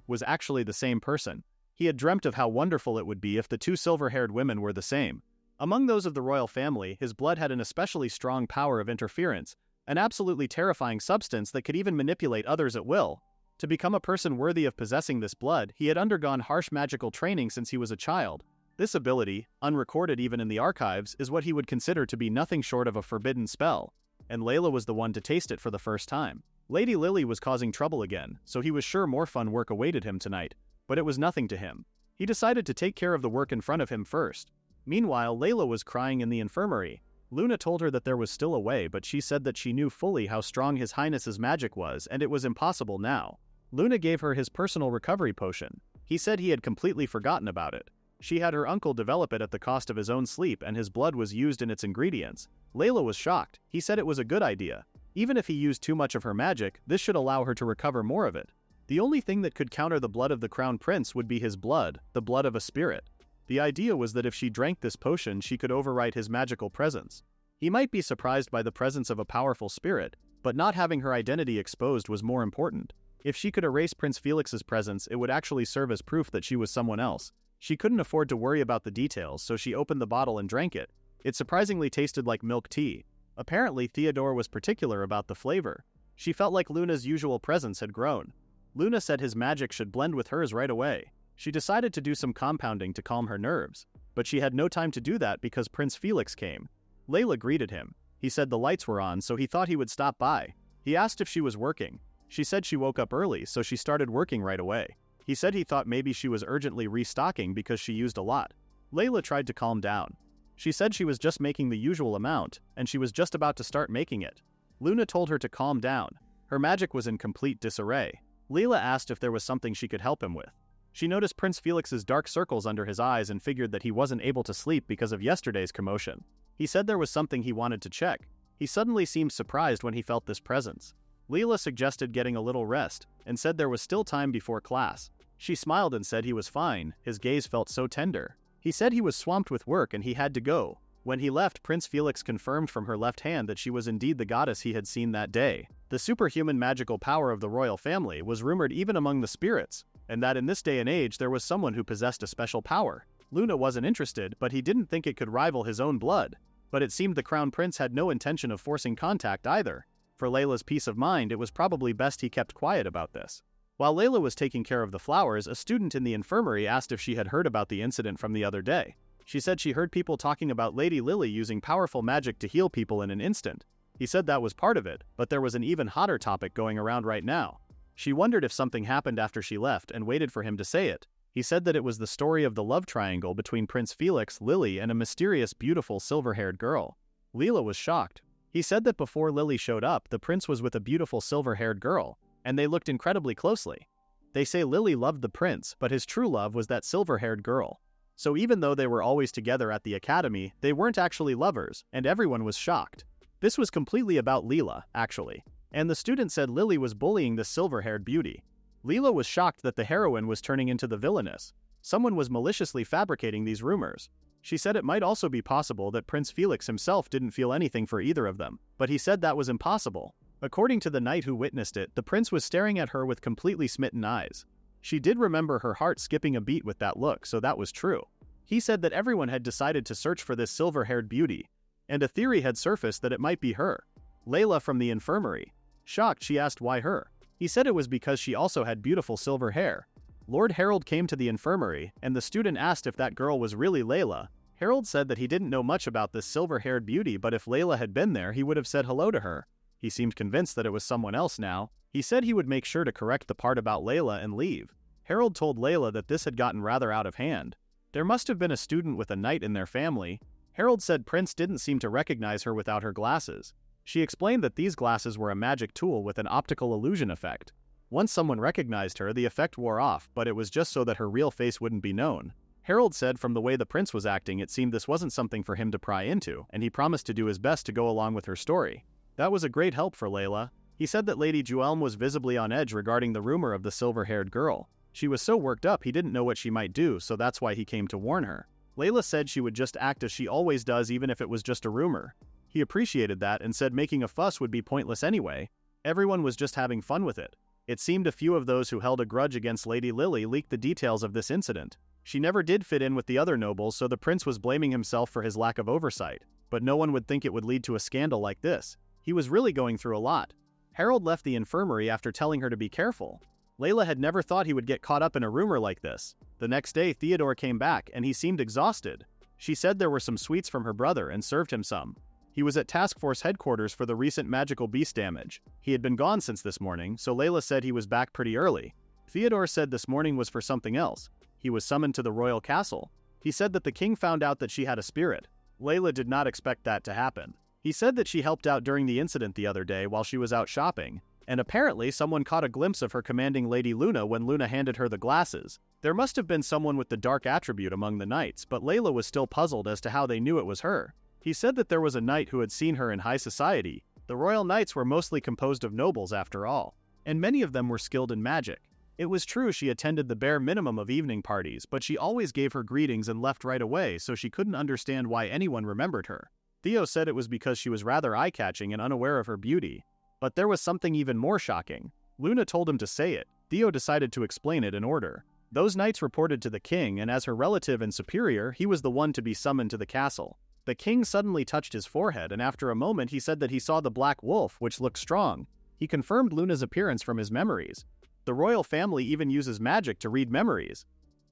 was actually the same person. He had dreamt of how wonderful it would be if the two silver-haired women were the same. Among those of the royal family, his blood had an especially strong power of interference, an absolutely terrifying substance that could even manipulate others at will. To become a person worthy of possessing this blood, he had undergone harsh magical training since he was a child. This ability, unrecorded even in the archives, is what he would consider to be nothing short of a forbidden spell, and Layla was the one to taste it for the first time. Lady Lily was causing trouble again, so he was sure more fun work awaited him tonight. But it was nothing to him. He decided to take care of the work in front of him first. Meanwhile, Layla was crying in the infirmary. Luna told her that there was still a way, but she said that she knew fully how strong His Highness's magic was, and it was impossible now. Luna gave her his personal recovery potion. He said he had completely forgotten about it. She had her uncle develop it at the cost of his own sleep, and his blood was used in its ingredients. Layla was shocked. He said it was a good idea. Even if he used too much of her magic, this should allow her to recover more of it. The only thing that could counter the blood of the crown prince would be his blood, the blood of a spirit. The idea was that if she drank this potion, she could overwrite his magical presence. He might be surprised by the presence of a powerful spirit, but not having her identity exposed was more important. If she could erase Prince Felix's presence, it would actually serve as proof that she was someone else. She couldn't afford to worry about the details, so she opened the bottle and drank it. It surprisingly tasted like milk tea. Apparently, Theodore was particular about the flavor. She felt like Luna's usual presence had grown. Luna said his magic should blend with hers right away. She decided to do some compounding to calm her nerves, but she had no time to do that because Prince Felix came. Layla greeted him. He said the lights were on, so he thought he would stop by. He asked if she was working. She said she woke up early, so she started working right away. He said he thought maybe she was urgently restocking because she used a lot. Layla tried to calm down. She said she was just making the usual amount, and she was just about to start making it. Luna told her to calm down. Her magic was in complete disarray. Layla asked if there was something she could help him with. She noticed Prince Felix's dark circles under his eyes and figured that he wasn't able to sleep because of yesterday's commotion. He said there was something he wanted to check. He suddenly seemed surprised when he felt this presence. Layla suggested getting a little rest, and said there was still time before class. She smiled and said he was fine. His gaze felt so tender. He said he was swamped with work and he had to go. When he left, Prince Felix confirmed from her left hand that she was indeed the goddess he had seen that day. The superhuman magical power of the royal family was rumored even among the spirits, and that in this day and age there was someone who possessed a special power. Luna wasn't interested, but he didn't think it could rival his own blood. But it seemed the crown prince had no intention of forcing contact either. For Layla's peace of mind, it was probably best he kept quiet about this. While Layla was taking care of the flowers, a student in the infirmary asked if she had heard about the incident from the other day. She said she heard people talking about Lady Lily using powerful magic to heal people in an instant. He said that was part of it, but there was an even hotter topic going around right now. She wondered if something happened after she left and waited for him to say it. He said that it was the story of the love triangle between Prince Felix, Lily, and a mysterious, beautiful, silver-haired girl. Layla was shocked. He said that before Lily showed up, the prince was with a beautiful silver-haired girl, and they looked incredibly closely. They say Lily loved the prince, but his true love was that silver-haired girl. So even though they were always together at the academy, they weren't actually lovers, and everyone was shocked. This was completely about Layla, actually. And the student said Lily was bullying the silver-haired beauty. Layla was shocked that the heroine was turning into the villainess. Someone was maliciously fabricating these rumors. She said it might also be possible that Prince Felix himself didn't feel anything for either of them, but he said that was impossible. According to the knight who witnessed it, the prince was staring at her with completely smitten eyes. She did remember her heart skipping a beat with that look, so that was true. He said that everyone had decided to search for this silver-haired beauty, and a theory had surfaced that it might be her. Layla from the infirmary. Shocked, she asked why her. He said it was because she also had beautiful silver hair. Lord Harold came to the infirmary, and the student asked if that girl was really Layla. Harold said that he didn't know much about this silver-haired beauty, but if Layla had been there, he would have said hello to her. He seemed convinced that it was someone else now. He said he would make sure to correct the part about Layla and leave. Harold told Layla that this had gotten rather out of hand. There must have been a student with a knight in their family. Harold said Prince didn't seem to recognize her without her glasses. She explained that these glasses were a magic tool with an optical illusion effect. Once someone recognized her, the effect wore off, but it was just so that her real face wouldn't be known. Harold said from the way the prince was acting, it seemed this wasn't something for him to pry into, and he promised to do his best to go along with her story. That was a great help for Layla. He said that Lady Juelm was visibly on edge regarding the rumor of the silver-haired girl. She was so worked up he didn't know what she might do, so that's why he came to warn her. Layla said she would just act as she always does even if it was just a rumor. He appreciated that and said making a fuss would be pointless anyway. Everyone was just having fun with it. It seemed a few of those who held a grudge against Lady Lily leaked the details of this incident. She never did fit in with the other nobles, so the prince was blaming himself for his lack of oversight. But no one would think it would lead to a scandal like this. He was really going through a lot. Harold left the infirmary after telling her to be careful. Layla had never thought he would get caught up in a rumor like this. The next day, Theodore came back, and he seemed exhausted. She said there were some sweets from her brother and served him some. He was at task force headquarters for the recent magical beast damage. He had been gone since this morning, so Layla said he was back pretty early. Theodore said this morning was for something else. He was summoned to the royal castle. He said that the king found out that she had a spirit. Layla did not expect that to happen. He said that she helped out during the incident the other day while she was out shopping, and apparently someone caught a glimpse of her commanding Lady Luna when Luna handed her the glasses. There must have been someone with the dark attribute among the knights, but Layla was still puzzled as to how they knew it was her. He said that there was a knight who had seen her in high society. The royal knights were mostly composed of nobles after all, and many of them were skilled in magic. It was true she attended the bare minimum of evening parties, but she always gave her greetings and left right away, so she couldn't understand why anyone remembered her. Theo said it was because she was rather eye-catching and unaware of her beauty. But there was something even more shocking. Luna told him to say it. Theo decided to explain it in order. Those knights reported to the king, and as her relative and superior, he was the one to be summoned to the castle. The king suddenly touched his forehead, and after a moment he said that he saw the black wolf, which looked strong. He confirmed Luna's appearance from his memories. The royal family even uses magic to read memories.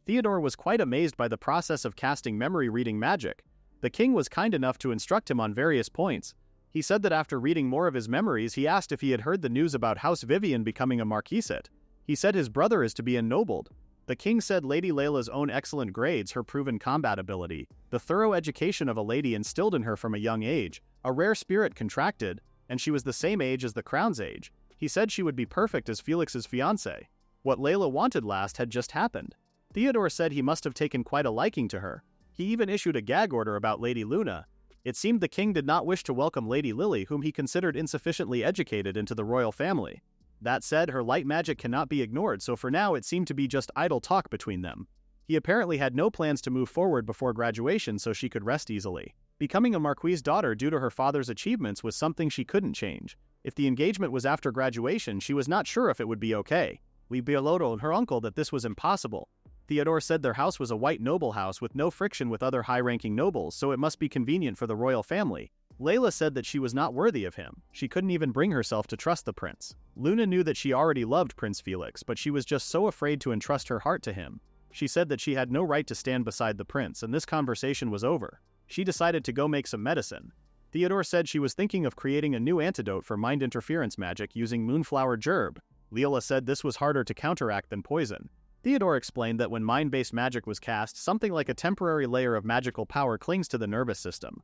Theodore was quite amazed by the process of casting memory-reading magic. The king was kind enough to instruct him on various points. He said that after reading more of his memories, he asked if he had heard the news about House Vivienne becoming a marquisate. He said his brother is to be ennobled. The king said Lady Layla's own excellent grades, her proven combat ability, the thorough education of a lady instilled in her from a young age, a rare spirit contracted, and she was the same age as the crown's age. He said she would be perfect as Felix's fiancée. What Layla wanted last had just happened. Theodore said he must have taken quite a liking to her. He even issued a gag order about Lady Luna. It seemed the king did not wish to welcome Lady Lily, whom he considered insufficiently educated, into the royal family. That said, her light magic cannot be ignored, so for now it seemed to be just idle talk between them. He apparently had no plans to move forward before graduation so she could rest easily. Becoming a marquis's daughter due to her father's achievements was something she couldn't change. If the engagement was after graduation, she was not sure if it would be okay. Layla told her uncle that this was impossible. Theodore said their house was a white noble house with no friction with other high-ranking nobles, so it must be convenient for the royal family. Layla said that she was not worthy of him. She couldn't even bring herself to trust the prince. Luna knew that she already loved Prince Felix, but she was just so afraid to entrust her heart to him. She said that she had no right to stand beside the prince, and this conversation was over. She decided to go make some medicine. Theodore said she was thinking of creating a new antidote for mind interference magic using moonflower gerb. Layla said this was harder to counteract than poison. Theodore explained that when mind-based magic was cast, something like a temporary layer of magical power clings to the nervous system.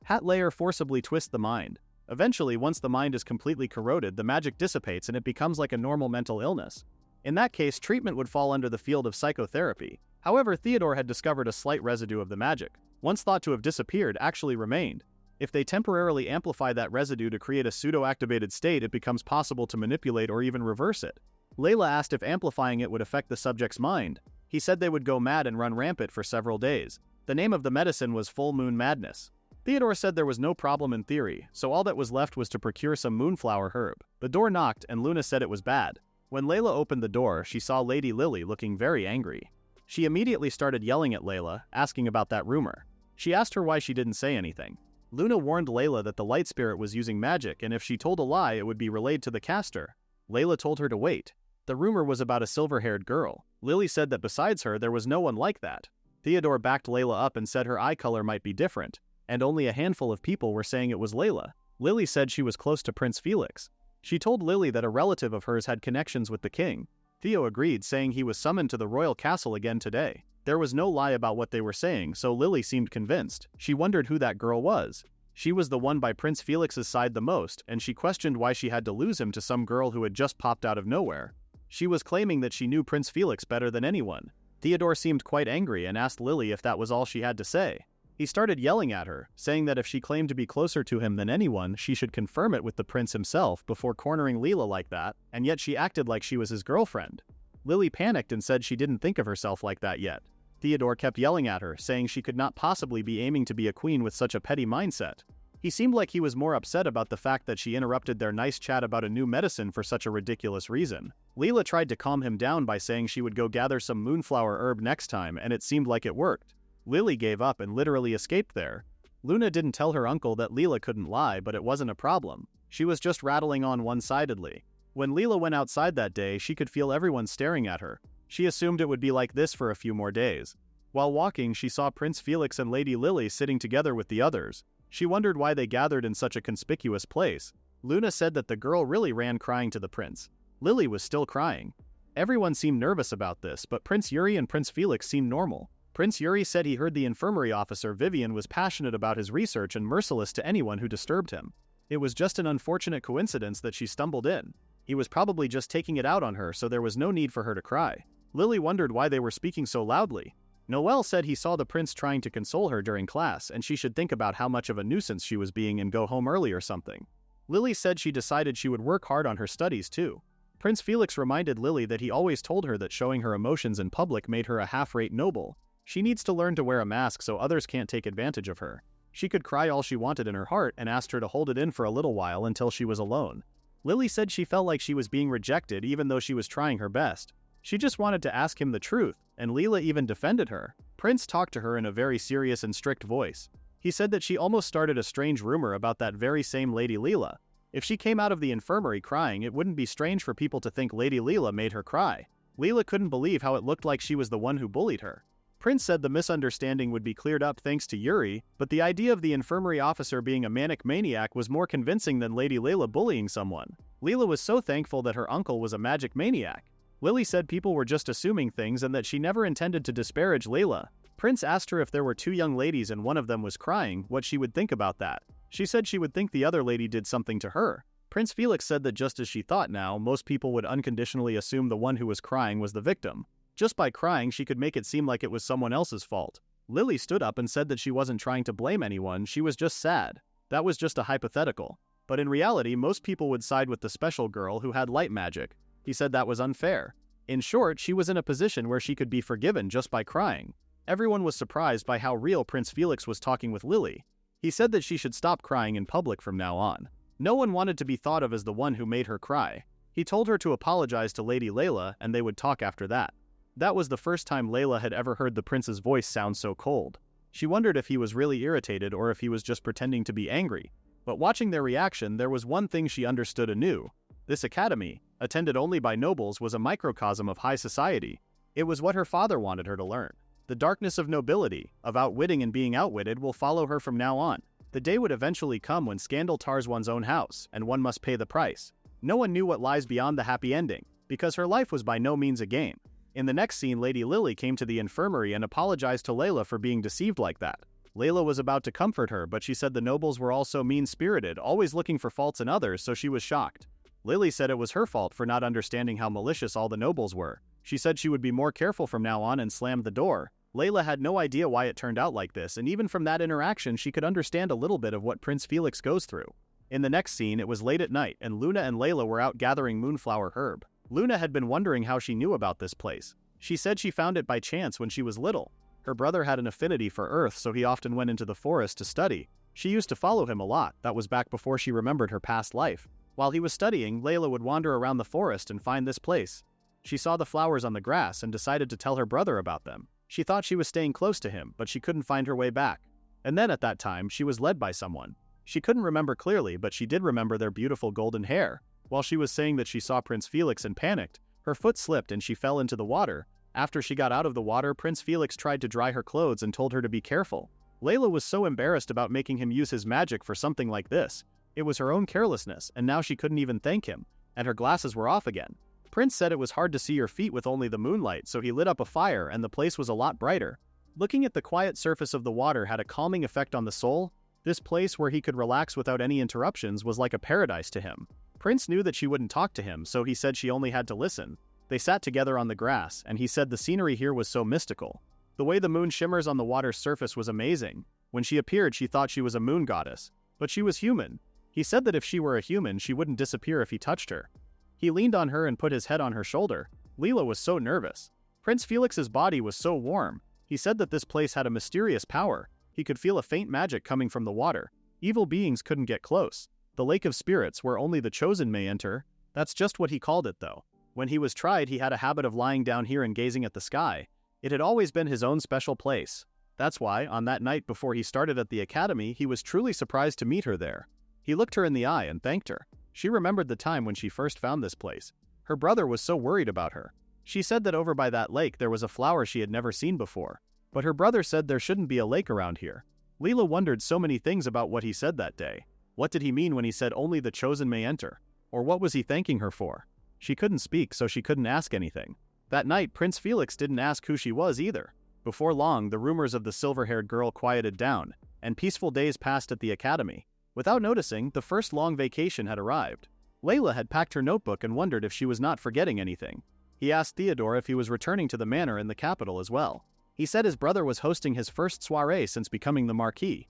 That layer forcibly twists the mind. Eventually, once the mind is completely corroded, the magic dissipates and it becomes like a normal mental illness. In that case, treatment would fall under the field of psychotherapy. However, Theodore had discovered a slight residue of the magic, once thought to have disappeared, actually remained. If they temporarily amplify that residue to create a pseudo-activated state, it becomes possible to manipulate or even reverse it. Layla asked if amplifying it would affect the subject's mind. He said they would go mad and run rampant for several days. The name of the medicine was Full Moon Madness. Theodore said there was no problem in theory, so all that was left was to procure some moonflower herb. The door knocked and Luna said it was bad. When Layla opened the door, she saw Lady Lily looking very angry. She immediately started yelling at Layla, asking about that rumor. She asked her why she didn't say anything. Luna warned Layla that the light spirit was using magic and if she told a lie it would be relayed to the caster. Layla told her to wait. The rumor was about a silver-haired girl. Lily said that besides her there was no one like that. Theodore backed Layla up and said her eye color might be different, and only a handful of people were saying it was Layla. Lily said she was close to Prince Felix. She told Lily that a relative of hers had connections with the king. Theo agreed, saying he was summoned to the royal castle again today. There was no lie about what they were saying, so Lily seemed convinced. She wondered who that girl was. She was the one by Prince Felix's side the most, and she questioned why she had to lose him to some girl who had just popped out of nowhere. She was claiming that she knew Prince Felix better than anyone. Theodore seemed quite angry and asked Lily if that was all she had to say. He started yelling at her, saying that if she claimed to be closer to him than anyone, she should confirm it with the prince himself before cornering Layla like that, and yet she acted like she was his girlfriend. Lily panicked and said she didn't think of herself like that yet. Theodore kept yelling at her, saying she could not possibly be aiming to be a queen with such a petty mindset. He seemed like he was more upset about the fact that she interrupted their nice chat about a new medicine for such a ridiculous reason. Layla tried to calm him down by saying she would go gather some moonflower herb next time, and it seemed like it worked. Lily gave up and literally escaped there. Luna didn't tell her uncle that Layla couldn't lie, but it wasn't a problem. She was just rattling on one-sidedly. When Layla went outside that day, she could feel everyone staring at her. She assumed it would be like this for a few more days. While walking, she saw Prince Felix and Lady Lily sitting together with the others. She wondered why they gathered in such a conspicuous place. Luna said that the girl really ran crying to the prince. Lily was still crying. Everyone seemed nervous about this, but Prince Yuri and Prince Felix seemed normal. Prince Yuri said he heard the infirmary officer Vivienne was passionate about his research and merciless to anyone who disturbed him. It was just an unfortunate coincidence that she stumbled in. He was probably just taking it out on her, so there was no need for her to cry. Lily wondered why they were speaking so loudly. Noel said he saw the prince trying to console her during class and she should think about how much of a nuisance she was being and go home early or something. Lily said she decided she would work hard on her studies too. Prince Felix reminded Lily that he always told her that showing her emotions in public made her a half-rate noble. She needs to learn to wear a mask so others can't take advantage of her. She could cry all she wanted in her heart and asked her to hold it in for a little while until she was alone. Lily said she felt like she was being rejected even though she was trying her best. She just wanted to ask him the truth, and Layla even defended her. Prince talked to her in a very serious and strict voice. He said that she almost started a strange rumor about that very same Lady Layla. If she came out of the infirmary crying, it wouldn't be strange for people to think Lady Layla made her cry. Layla couldn't believe how it looked like she was the one who bullied her. Prince said the misunderstanding would be cleared up thanks to Yuri, but the idea of the infirmary officer being a manic maniac was more convincing than Lady Layla bullying someone. Layla was so thankful that her uncle was a magic maniac. Lily said people were just assuming things and that she never intended to disparage Layla. Prince asked her if there were two young ladies and one of them was crying, what she would think about that. She said she would think the other lady did something to her. Prince Felix said that just as she thought now, most people would unconditionally assume the one who was crying was the victim. Just by crying, she could make it seem like it was someone else's fault. Lily stood up and said that she wasn't trying to blame anyone, she was just sad. That was just a hypothetical. But in reality, most people would side with the special girl who had light magic. He said that was unfair. In short, she was in a position where she could be forgiven just by crying. Everyone was surprised by how real Prince Felix was talking with Lily. He said that she should stop crying in public from now on. No one wanted to be thought of as the one who made her cry. He told her to apologize to Lady Layla and they would talk after that. That was the first time Layla had ever heard the prince's voice sound so cold. She wondered if he was really irritated or if he was just pretending to be angry. But watching their reaction, there was one thing she understood anew. This academy, attended only by nobles, was a microcosm of high society. It was what her father wanted her to learn. The darkness of nobility, of outwitting and being outwitted, will follow her from now on. The day would eventually come when scandal tars one's own house, and one must pay the price. No one knew what lies beyond the happy ending, because her life was by no means a game. In the next scene, Lady Lily came to the infirmary and apologized to Layla for being deceived like that. Layla was about to comfort her, but she said the nobles were all so mean-spirited, always looking for faults in others, so she was shocked. Lily said it was her fault for not understanding how malicious all the nobles were. She said she would be more careful from now on and slammed the door. Layla had no idea why it turned out like this, and even from that interaction she could understand a little bit of what Prince Felix goes through. In the next scene, it was late at night, and Luna and Layla were out gathering moonflower herb. Luna had been wondering how she knew about this place. She said she found it by chance when she was little. Her brother had an affinity for earth, so he often went into the forest to study. She used to follow him a lot. That was back before she remembered her past life. While he was studying, Layla would wander around the forest and find this place. She saw the flowers on the grass and decided to tell her brother about them. She thought she was staying close to him, but she couldn't find her way back. And then at that time, she was led by someone. She couldn't remember clearly, but she did remember their beautiful golden hair. While she was saying that she saw Prince Felix and panicked, her foot slipped and she fell into the water. After she got out of the water, Prince Felix tried to dry her clothes and told her to be careful. Layla was so embarrassed about making him use his magic for something like this. It was her own carelessness, and now she couldn't even thank him, and her glasses were off again. Prince said it was hard to see her feet with only the moonlight, so he lit up a fire and the place was a lot brighter. Looking at the quiet surface of the water had a calming effect on the soul. This place where he could relax without any interruptions was like a paradise to him. Prince knew that she wouldn't talk to him, so he said she only had to listen. They sat together on the grass, and he said the scenery here was so mystical. The way the moon shimmers on the water's surface was amazing. When she appeared, she thought she was a moon goddess. But she was human. He said that if she were a human, she wouldn't disappear if he touched her. He leaned on her and put his head on her shoulder. Layla was so nervous. Prince Felix's body was so warm. He said that this place had a mysterious power. He could feel a faint magic coming from the water. Evil beings couldn't get close. The lake of spirits where only the chosen may enter. That's just what he called it though. When he was tried, he had a habit of lying down here and gazing at the sky. It had always been his own special place. That's why, on that night before he started at the academy, he was truly surprised to meet her there. He looked her in the eye and thanked her. She remembered the time when she first found this place. Her brother was so worried about her. She said that over by that lake there was a flower she had never seen before. But her brother said there shouldn't be a lake around here. Layla wondered so many things about what he said that day. What did he mean when he said only the chosen may enter? Or what was he thanking her for? She couldn't speak, so she couldn't ask anything. That night, Prince Felix didn't ask who she was either. Before long, the rumors of the silver-haired girl quieted down, and peaceful days passed at the academy. Without noticing, the first long vacation had arrived. Layla had packed her notebook and wondered if she was not forgetting anything. He asked Theodore if he was returning to the manor in the capital as well. He said his brother was hosting his first soiree since becoming the Marquis.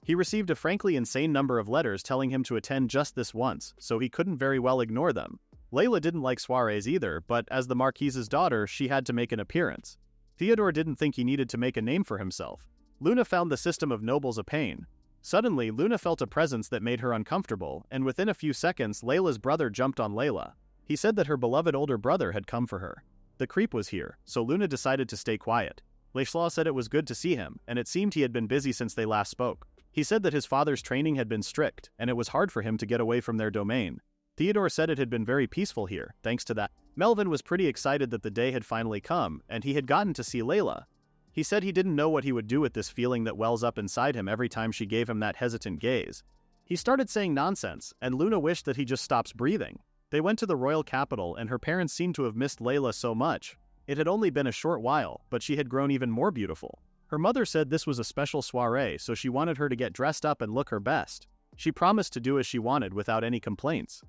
He received a frankly insane number of letters telling him to attend just this once, so he couldn't very well ignore them. Layla didn't like soirees either, but as the Marquis's daughter, she had to make an appearance. Theodore didn't think he needed to make a name for himself. Luna found the system of nobles a pain. Suddenly, Luna felt a presence that made her uncomfortable, and within a few seconds, Layla's brother jumped on Layla. He said that her beloved older brother had come for her. The creep was here, so Luna decided to stay quiet. Layla said it was good to see him, and it seemed he had been busy since they last spoke. He said that his father's training had been strict, and it was hard for him to get away from their domain. Theodore said it had been very peaceful here, thanks to that. Melvin was pretty excited that the day had finally come, and he had gotten to see Layla. He said he didn't know what he would do with this feeling that wells up inside him every time she gave him that hesitant gaze. He started saying nonsense, and Luna wished that he just stops breathing. They went to the royal capital, and her parents seemed to have missed Layla so much. It had only been a short while, but she had grown even more beautiful. Her mother said this was a special soiree, so she wanted her to get dressed up and look her best. She promised to do as she wanted without any complaints.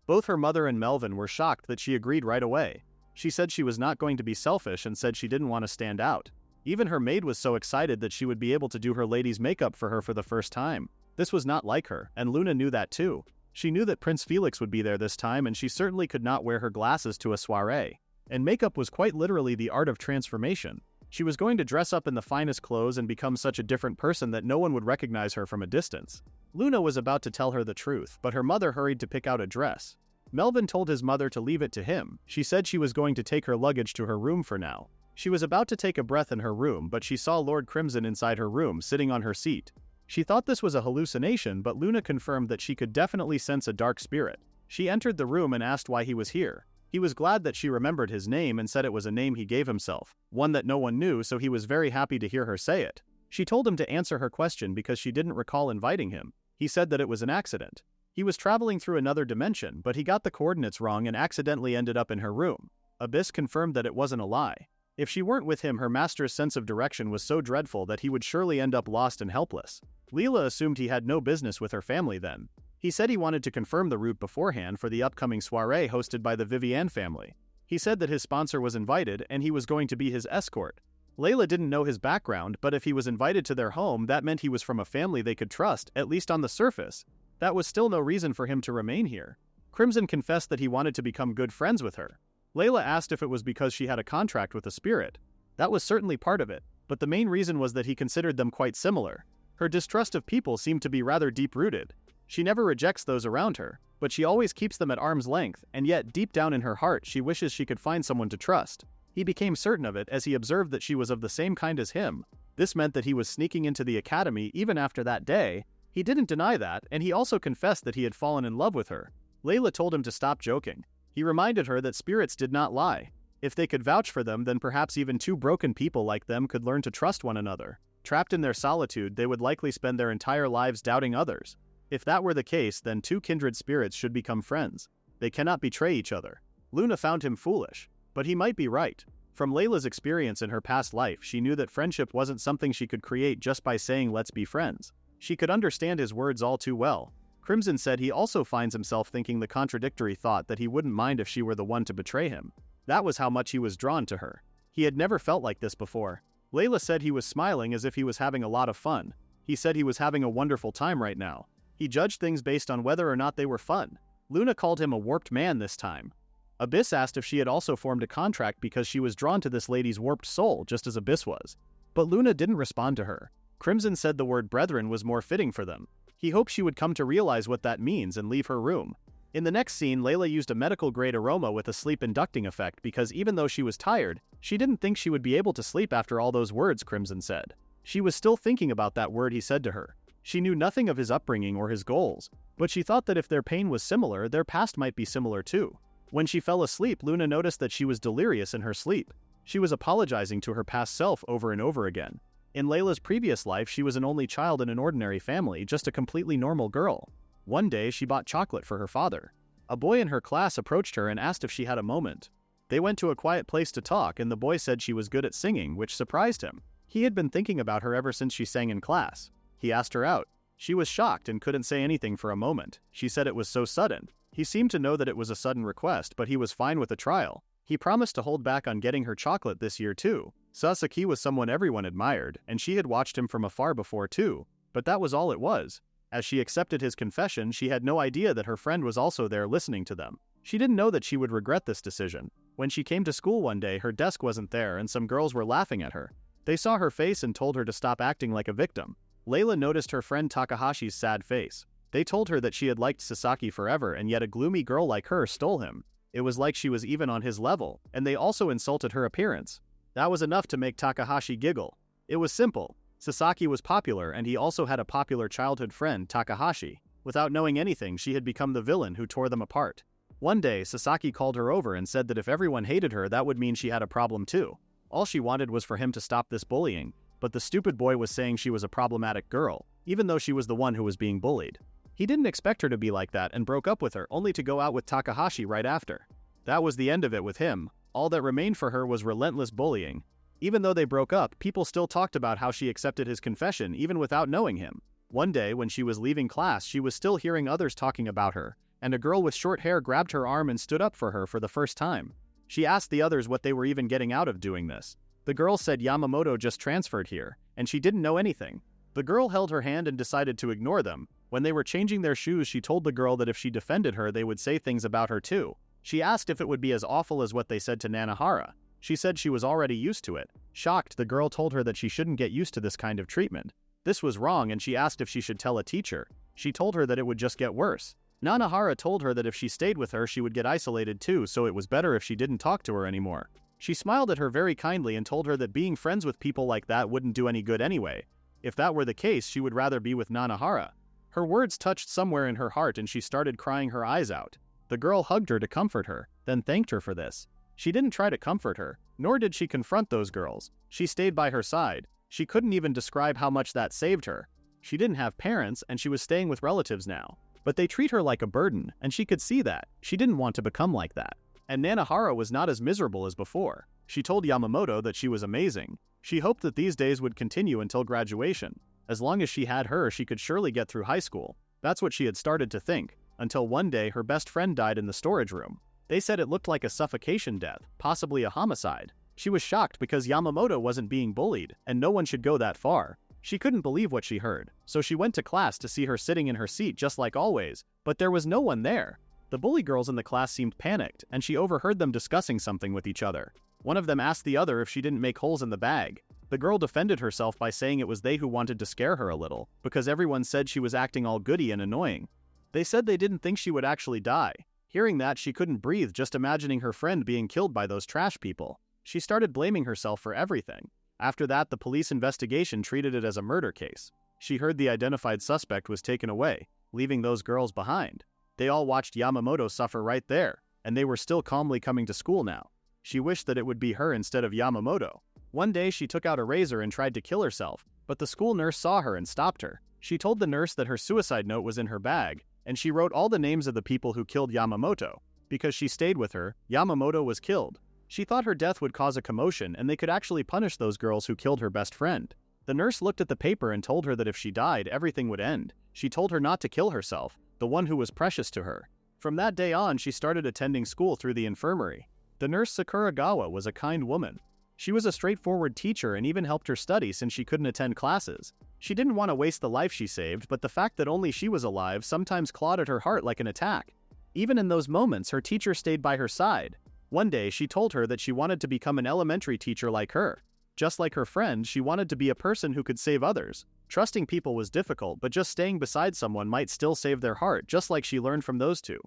Both her mother and Melvin were shocked that she agreed right away. She said she was not going to be selfish and said she didn't want to stand out. Even her maid was so excited that she would be able to do her lady's makeup for her for the first time. This was not like her, and Luna knew that too. She knew that Prince Felix would be there this time, and she certainly could not wear her glasses to a soiree. and makeup was quite literally the art of transformation. She was going to dress up in the finest clothes and become such a different person that no one would recognize her from a distance. Luna was about to tell her the truth, but her mother hurried to pick out a dress. Melvin told his mother to leave it to him. She said she was going to take her luggage to her room for now. She was about to take a breath in her room, but she saw Lord Crimson inside her room, sitting on her seat. She thought this was a hallucination, but Luna confirmed that she could definitely sense a dark spirit. She entered the room and asked why he was here. He was glad that she remembered his name and said it was a name he gave himself, one that no one knew, so he was very happy to hear her say it. She told him to answer her question because she didn't recall inviting him. He said that it was an accident. He was traveling through another dimension, but he got the coordinates wrong and accidentally ended up in her room. Abyss confirmed that it wasn't a lie. If she weren't with him, her master's sense of direction was so dreadful that he would surely end up lost and helpless. Layla assumed he had no business with her family then. He said he wanted to confirm the route beforehand for the upcoming soiree hosted by the Vivienne family. He said that his sponsor was invited and he was going to be his escort. Layla didn't know his background, but if he was invited to their home, that meant he was from a family they could trust, at least on the surface. That was still no reason for him to remain here. Crimson confessed that he wanted to become good friends with her. Layla asked if it was because she had a contract with a spirit. That was certainly part of it, but the main reason was that he considered them quite similar. Her distrust of people seemed to be rather deep-rooted. She never rejects those around her, but she always keeps them at arm's length, and yet deep down in her heart she wishes she could find someone to trust. He became certain of it as he observed that she was of the same kind as him. This meant that he was sneaking into the academy even after that day. He didn't deny that, and he also confessed that he had fallen in love with her. Layla told him to stop joking. He reminded her that spirits did not lie. If they could vouch for them, then perhaps even two broken people like them could learn to trust one another. Trapped in their solitude, they would likely spend their entire lives doubting others. If that were the case, then two kindred spirits should become friends. They cannot betray each other. Luna found him foolish, but he might be right. From Layla's experience in her past life, she knew that friendship wasn't something she could create just by saying let's be friends. She could understand his words all too well. Crimson said he also finds himself thinking the contradictory thought that he wouldn't mind if she were the one to betray him. That was how much he was drawn to her. He had never felt like this before. Layla said he was smiling as if he was having a lot of fun. He said he was having a wonderful time right now. He judged things based on whether or not they were fun. Luna called him a warped man this time. Abyss asked if she had also formed a contract because she was drawn to this lady's warped soul, just as Abyss was. But Luna didn't respond to her. Crimson said the word brethren was more fitting for them. He hoped she would come to realize what that means and leave her room. In the next scene, Layla used a medical-grade aroma with a sleep-inducting effect because even though she was tired, she didn't think she would be able to sleep after all those words Crimson said. She was still thinking about that word he said to her. She knew nothing of his upbringing or his goals, but she thought that if their pain was similar, their past might be similar too. When she fell asleep, Luna noticed that she was delirious in her sleep. She was apologizing to her past self over and over again. In Layla's previous life, she was an only child in an ordinary family, just a completely normal girl. One day, she bought chocolate for her father. A boy in her class approached her and asked if she had a moment. They went to a quiet place to talk, and the boy said she was good at singing, which surprised him. He had been thinking about her ever since she sang in class. He asked her out. She was shocked and couldn't say anything for a moment. She said it was so sudden. He seemed to know that it was a sudden request, but he was fine with a trial. He promised to hold back on getting her chocolate this year too. Sasaki was someone everyone admired, and she had watched him from afar before too, but that was all it was. As she accepted his confession, she had no idea that her friend was also there listening to them. She didn't know that she would regret this decision. When she came to school one day, her desk wasn't there and some girls were laughing at her. They saw her face and told her to stop acting like a victim. Layla noticed her friend Takahashi's sad face. They told her that she had liked Sasaki forever, and yet a gloomy girl like her stole him. It was like she was even on his level, and they also insulted her appearance. That was enough to make Takahashi giggle. It was simple. Sasaki was popular, and he also had a popular childhood friend, Takahashi. Without knowing anything, she had become the villain who tore them apart. One day, Sasaki called her over and said that if everyone hated her, that would mean she had a problem too. All she wanted was for him to stop this bullying, but the stupid boy was saying she was a problematic girl, even though she was the one who was being bullied. He didn't expect her to be like that and broke up with her, only to go out with Takahashi right after. That was the end of it with him. All that remained for her was relentless bullying. Even though they broke up, people still talked about how she accepted his confession even without knowing him. One day, when she was leaving class, she was still hearing others talking about her, and a girl with short hair grabbed her arm and stood up for her for the first time. She asked the others what they were even getting out of doing this. The girl said Yamamoto just transferred here, and she didn't know anything. The girl held her hand and decided to ignore them. When they were changing their shoes, she told the girl that if she defended her, they would say things about her too. She asked if it would be as awful as what they said to Nanahara. She said she was already used to it. Shocked, the girl told her that she shouldn't get used to this kind of treatment. This was wrong, and she asked if she should tell a teacher. She told her that it would just get worse. Nanahara told her that if she stayed with her she would get isolated too, so it was better if she didn't talk to her anymore. She smiled at her very kindly and told her that being friends with people like that wouldn't do any good anyway. If that were the case, she would rather be with Nanahara. Her words touched somewhere in her heart and she started crying her eyes out. The girl hugged her to comfort her, then thanked her for this. She didn't try to comfort her, nor did she confront those girls. She stayed by her side. She couldn't even describe how much that saved her. She didn't have parents and she was staying with relatives now. But they treat her like a burden, and she could see that. She didn't want to become like that. And Nanahara was not as miserable as before. She told Yamamoto that she was amazing. She hoped that these days would continue until graduation. As long as she had her, she could surely get through high school. That's what she had started to think, until one day her best friend died in the storage room. They said it looked like a suffocation death, possibly a homicide. She was shocked because Yamamoto wasn't being bullied, and no one should go that far. She couldn't believe what she heard, so she went to class to see her sitting in her seat just like always, but there was no one there. The bully girls in the class seemed panicked, and she overheard them discussing something with each other. One of them asked the other if she didn't make holes in the bag. The girl defended herself by saying it was they who wanted to scare her a little, because everyone said she was acting all goody and annoying. They said they didn't think she would actually die. Hearing that, she couldn't breathe just imagining her friend being killed by those trash people. She started blaming herself for everything. After that, the police investigation treated it as a murder case. She heard the identified suspect was taken away, leaving those girls behind. They all watched Yamamoto suffer right there, and they were still calmly coming to school now. She wished that it would be her instead of Yamamoto. One day she took out a razor and tried to kill herself, but the school nurse saw her and stopped her. She told the nurse that her suicide note was in her bag, and she wrote all the names of the people who killed Yamamoto. Because she stayed with her, Yamamoto was killed. She thought her death would cause a commotion and they could actually punish those girls who killed her best friend. The nurse looked at the paper and told her that if she died, everything would end. She told her not to kill herself, the one who was precious to her. From that day on, she started attending school through the infirmary. The nurse Sakuragawa was a kind woman. She was a straightforward teacher and even helped her study since she couldn't attend classes. She didn't want to waste the life she saved, but the fact that only she was alive sometimes clawed at her heart like an attack. Even in those moments, her teacher stayed by her side. One day, she told her that she wanted to become an elementary teacher like her. Just like her friend, she wanted to be a person who could save others. Trusting people was difficult, but just staying beside someone might still save their heart, just like she learned from those two.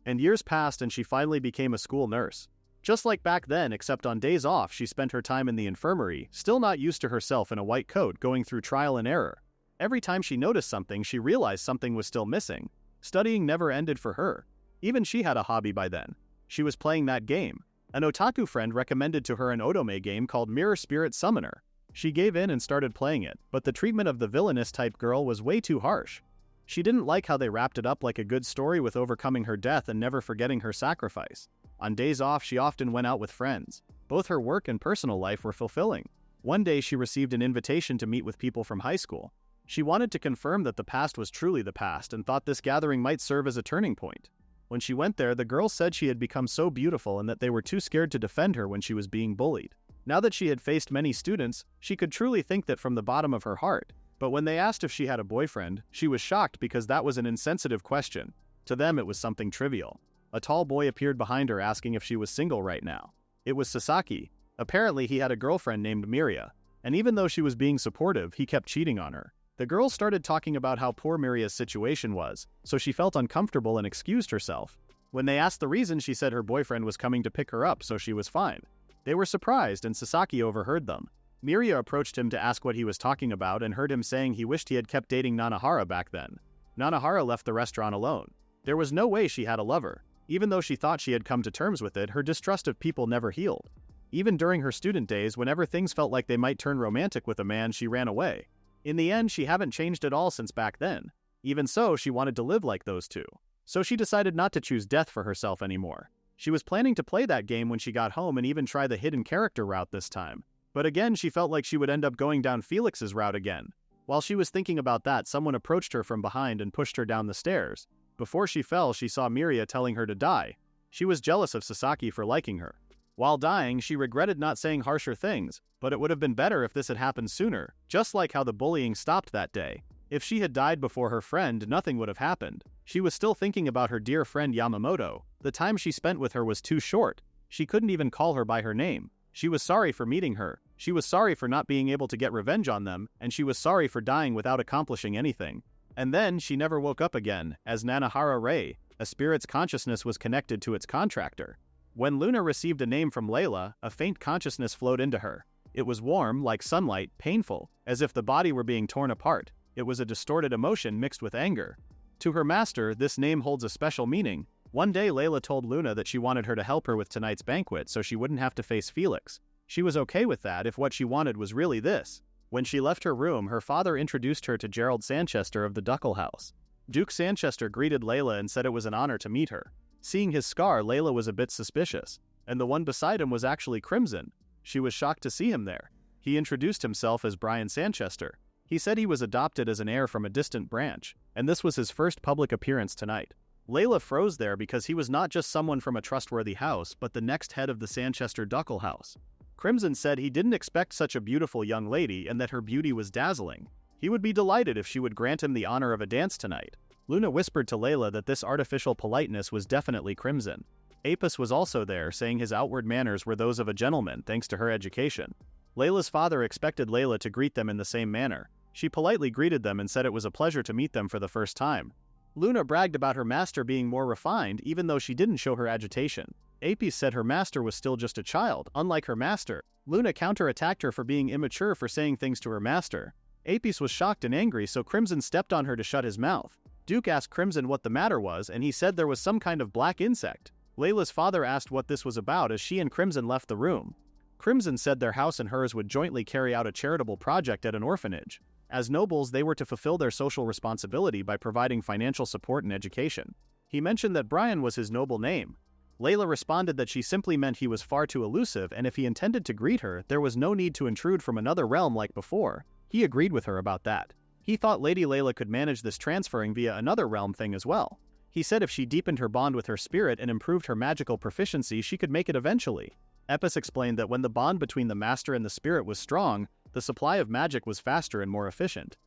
And years passed and she finally became a school nurse. Just like back then, except on days off, she spent her time in the infirmary, still not used to herself in a white coat, going through trial and error. Every time she noticed something, she realized something was still missing. Studying never ended for her. Even she had a hobby by then. She was playing that game. An otaku friend recommended to her an otome game called Mirror Spirit Summoner. She gave in and started playing it, but the treatment of the villainess type girl was way too harsh. She didn't like how they wrapped it up like a good story with overcoming her death and never forgetting her sacrifice. On days off, she often went out with friends. Both her work and personal life were fulfilling. One day, she received an invitation to meet with people from high school. She wanted to confirm that the past was truly the past and thought this gathering might serve as a turning point. When she went there, the girls said she had become so beautiful and that they were too scared to defend her when she was being bullied. Now that she had faced many students, she could truly think that from the bottom of her heart. But when they asked if she had a boyfriend, she was shocked because that was an insensitive question. To them, it was something trivial. A tall boy appeared behind her asking if she was single right now. It was Sasaki. Apparently, he had a girlfriend named Miria, and even though she was being supportive, he kept cheating on her. The girls started talking about how poor Miria's situation was, so she felt uncomfortable and excused herself. When they asked the reason, she said her boyfriend was coming to pick her up, so she was fine. They were surprised, and Sasaki overheard them. Miria approached him to ask what he was talking about and heard him saying he wished he had kept dating Nanahara back then. Nanahara left the restaurant alone. There was no way she had a lover. Even though she thought she had come to terms with it, her distrust of people never healed. Even during her student days, whenever things felt like they might turn romantic with a man, she ran away. In the end, she haven't changed at all since back then. Even so, she wanted to live like those two. So she decided not to choose death for herself anymore. She was planning to play that game when she got home and even try the hidden character route this time. But again, she felt like she would end up going down Felix's route again. While she was thinking about that, someone approached her from behind and pushed her down the stairs. Before she fell, she saw Miria telling her to die. She was jealous of Sasaki for liking her. While dying, she regretted not saying harsher things, but it would have been better if this had happened sooner, just like how the bullying stopped that day. If she had died before her friend, nothing would have happened. She was still thinking about her dear friend Yamamoto. The time she spent with her was too short. She couldn't even call her by her name. She was sorry for meeting her, she was sorry for not being able to get revenge on them, and she was sorry for dying without accomplishing anything. And then, she never woke up again, as Nanahara Ray, a spirit's consciousness was connected to its contractor. When Luna received a name from Layla, a faint consciousness flowed into her. It was warm, like sunlight, painful, as if the body were being torn apart. It was a distorted emotion mixed with anger. To her master, this name holds a special meaning. One day Layla told Luna that she wanted her to help her with tonight's banquet so she wouldn't have to face Felix. She was okay with that if what she wanted was really this. When she left her room, her father introduced her to Gerald Sanchester of the Duckle House. Duke Sanchester greeted Layla and said it was an honor to meet her. Seeing his scar, Layla was a bit suspicious, and the one beside him was actually Crimson. She was shocked to see him there. He introduced himself as Brian Sanchester. He said he was adopted as an heir from a distant branch, and this was his first public appearance tonight. Layla froze there because he was not just someone from a trustworthy house, but the next head of the Sanchester Duckle House. Crimson said he didn't expect such a beautiful young lady and that her beauty was dazzling. He would be delighted if she would grant him the honor of a dance tonight. Luna whispered to Layla that this artificial politeness was definitely Crimson. Apis was also there, saying his outward manners were those of a gentleman thanks to her education. Layla's father expected Layla to greet them in the same manner. She politely greeted them and said it was a pleasure to meet them for the first time. Luna bragged about her master being more refined even though she didn't show her agitation. Apis said her master was still just a child, unlike her master. Luna counterattacked her for being immature for saying things to her master. Apis was shocked and angry, so Crimson stepped on her to shut his mouth. Duke asked Crimson what the matter was, and he said there was some kind of black insect. Layla's father asked what this was about as she and Crimson left the room. Crimson said their house and hers would jointly carry out a charitable project at an orphanage. As nobles, they were to fulfill their social responsibility by providing financial support and education. He mentioned that Brian was his noble name. Layla responded that she simply meant he was far too elusive, and if he intended to greet her, there was no need to intrude from another realm like before. He agreed with her about that. He thought Lady Layla could manage this transferring via another realm thing as well. He said if she deepened her bond with her spirit and improved her magical proficiency, she could make it eventually. Epis explained that when the bond between the master and the spirit was strong, the supply of magic was faster and more efficient.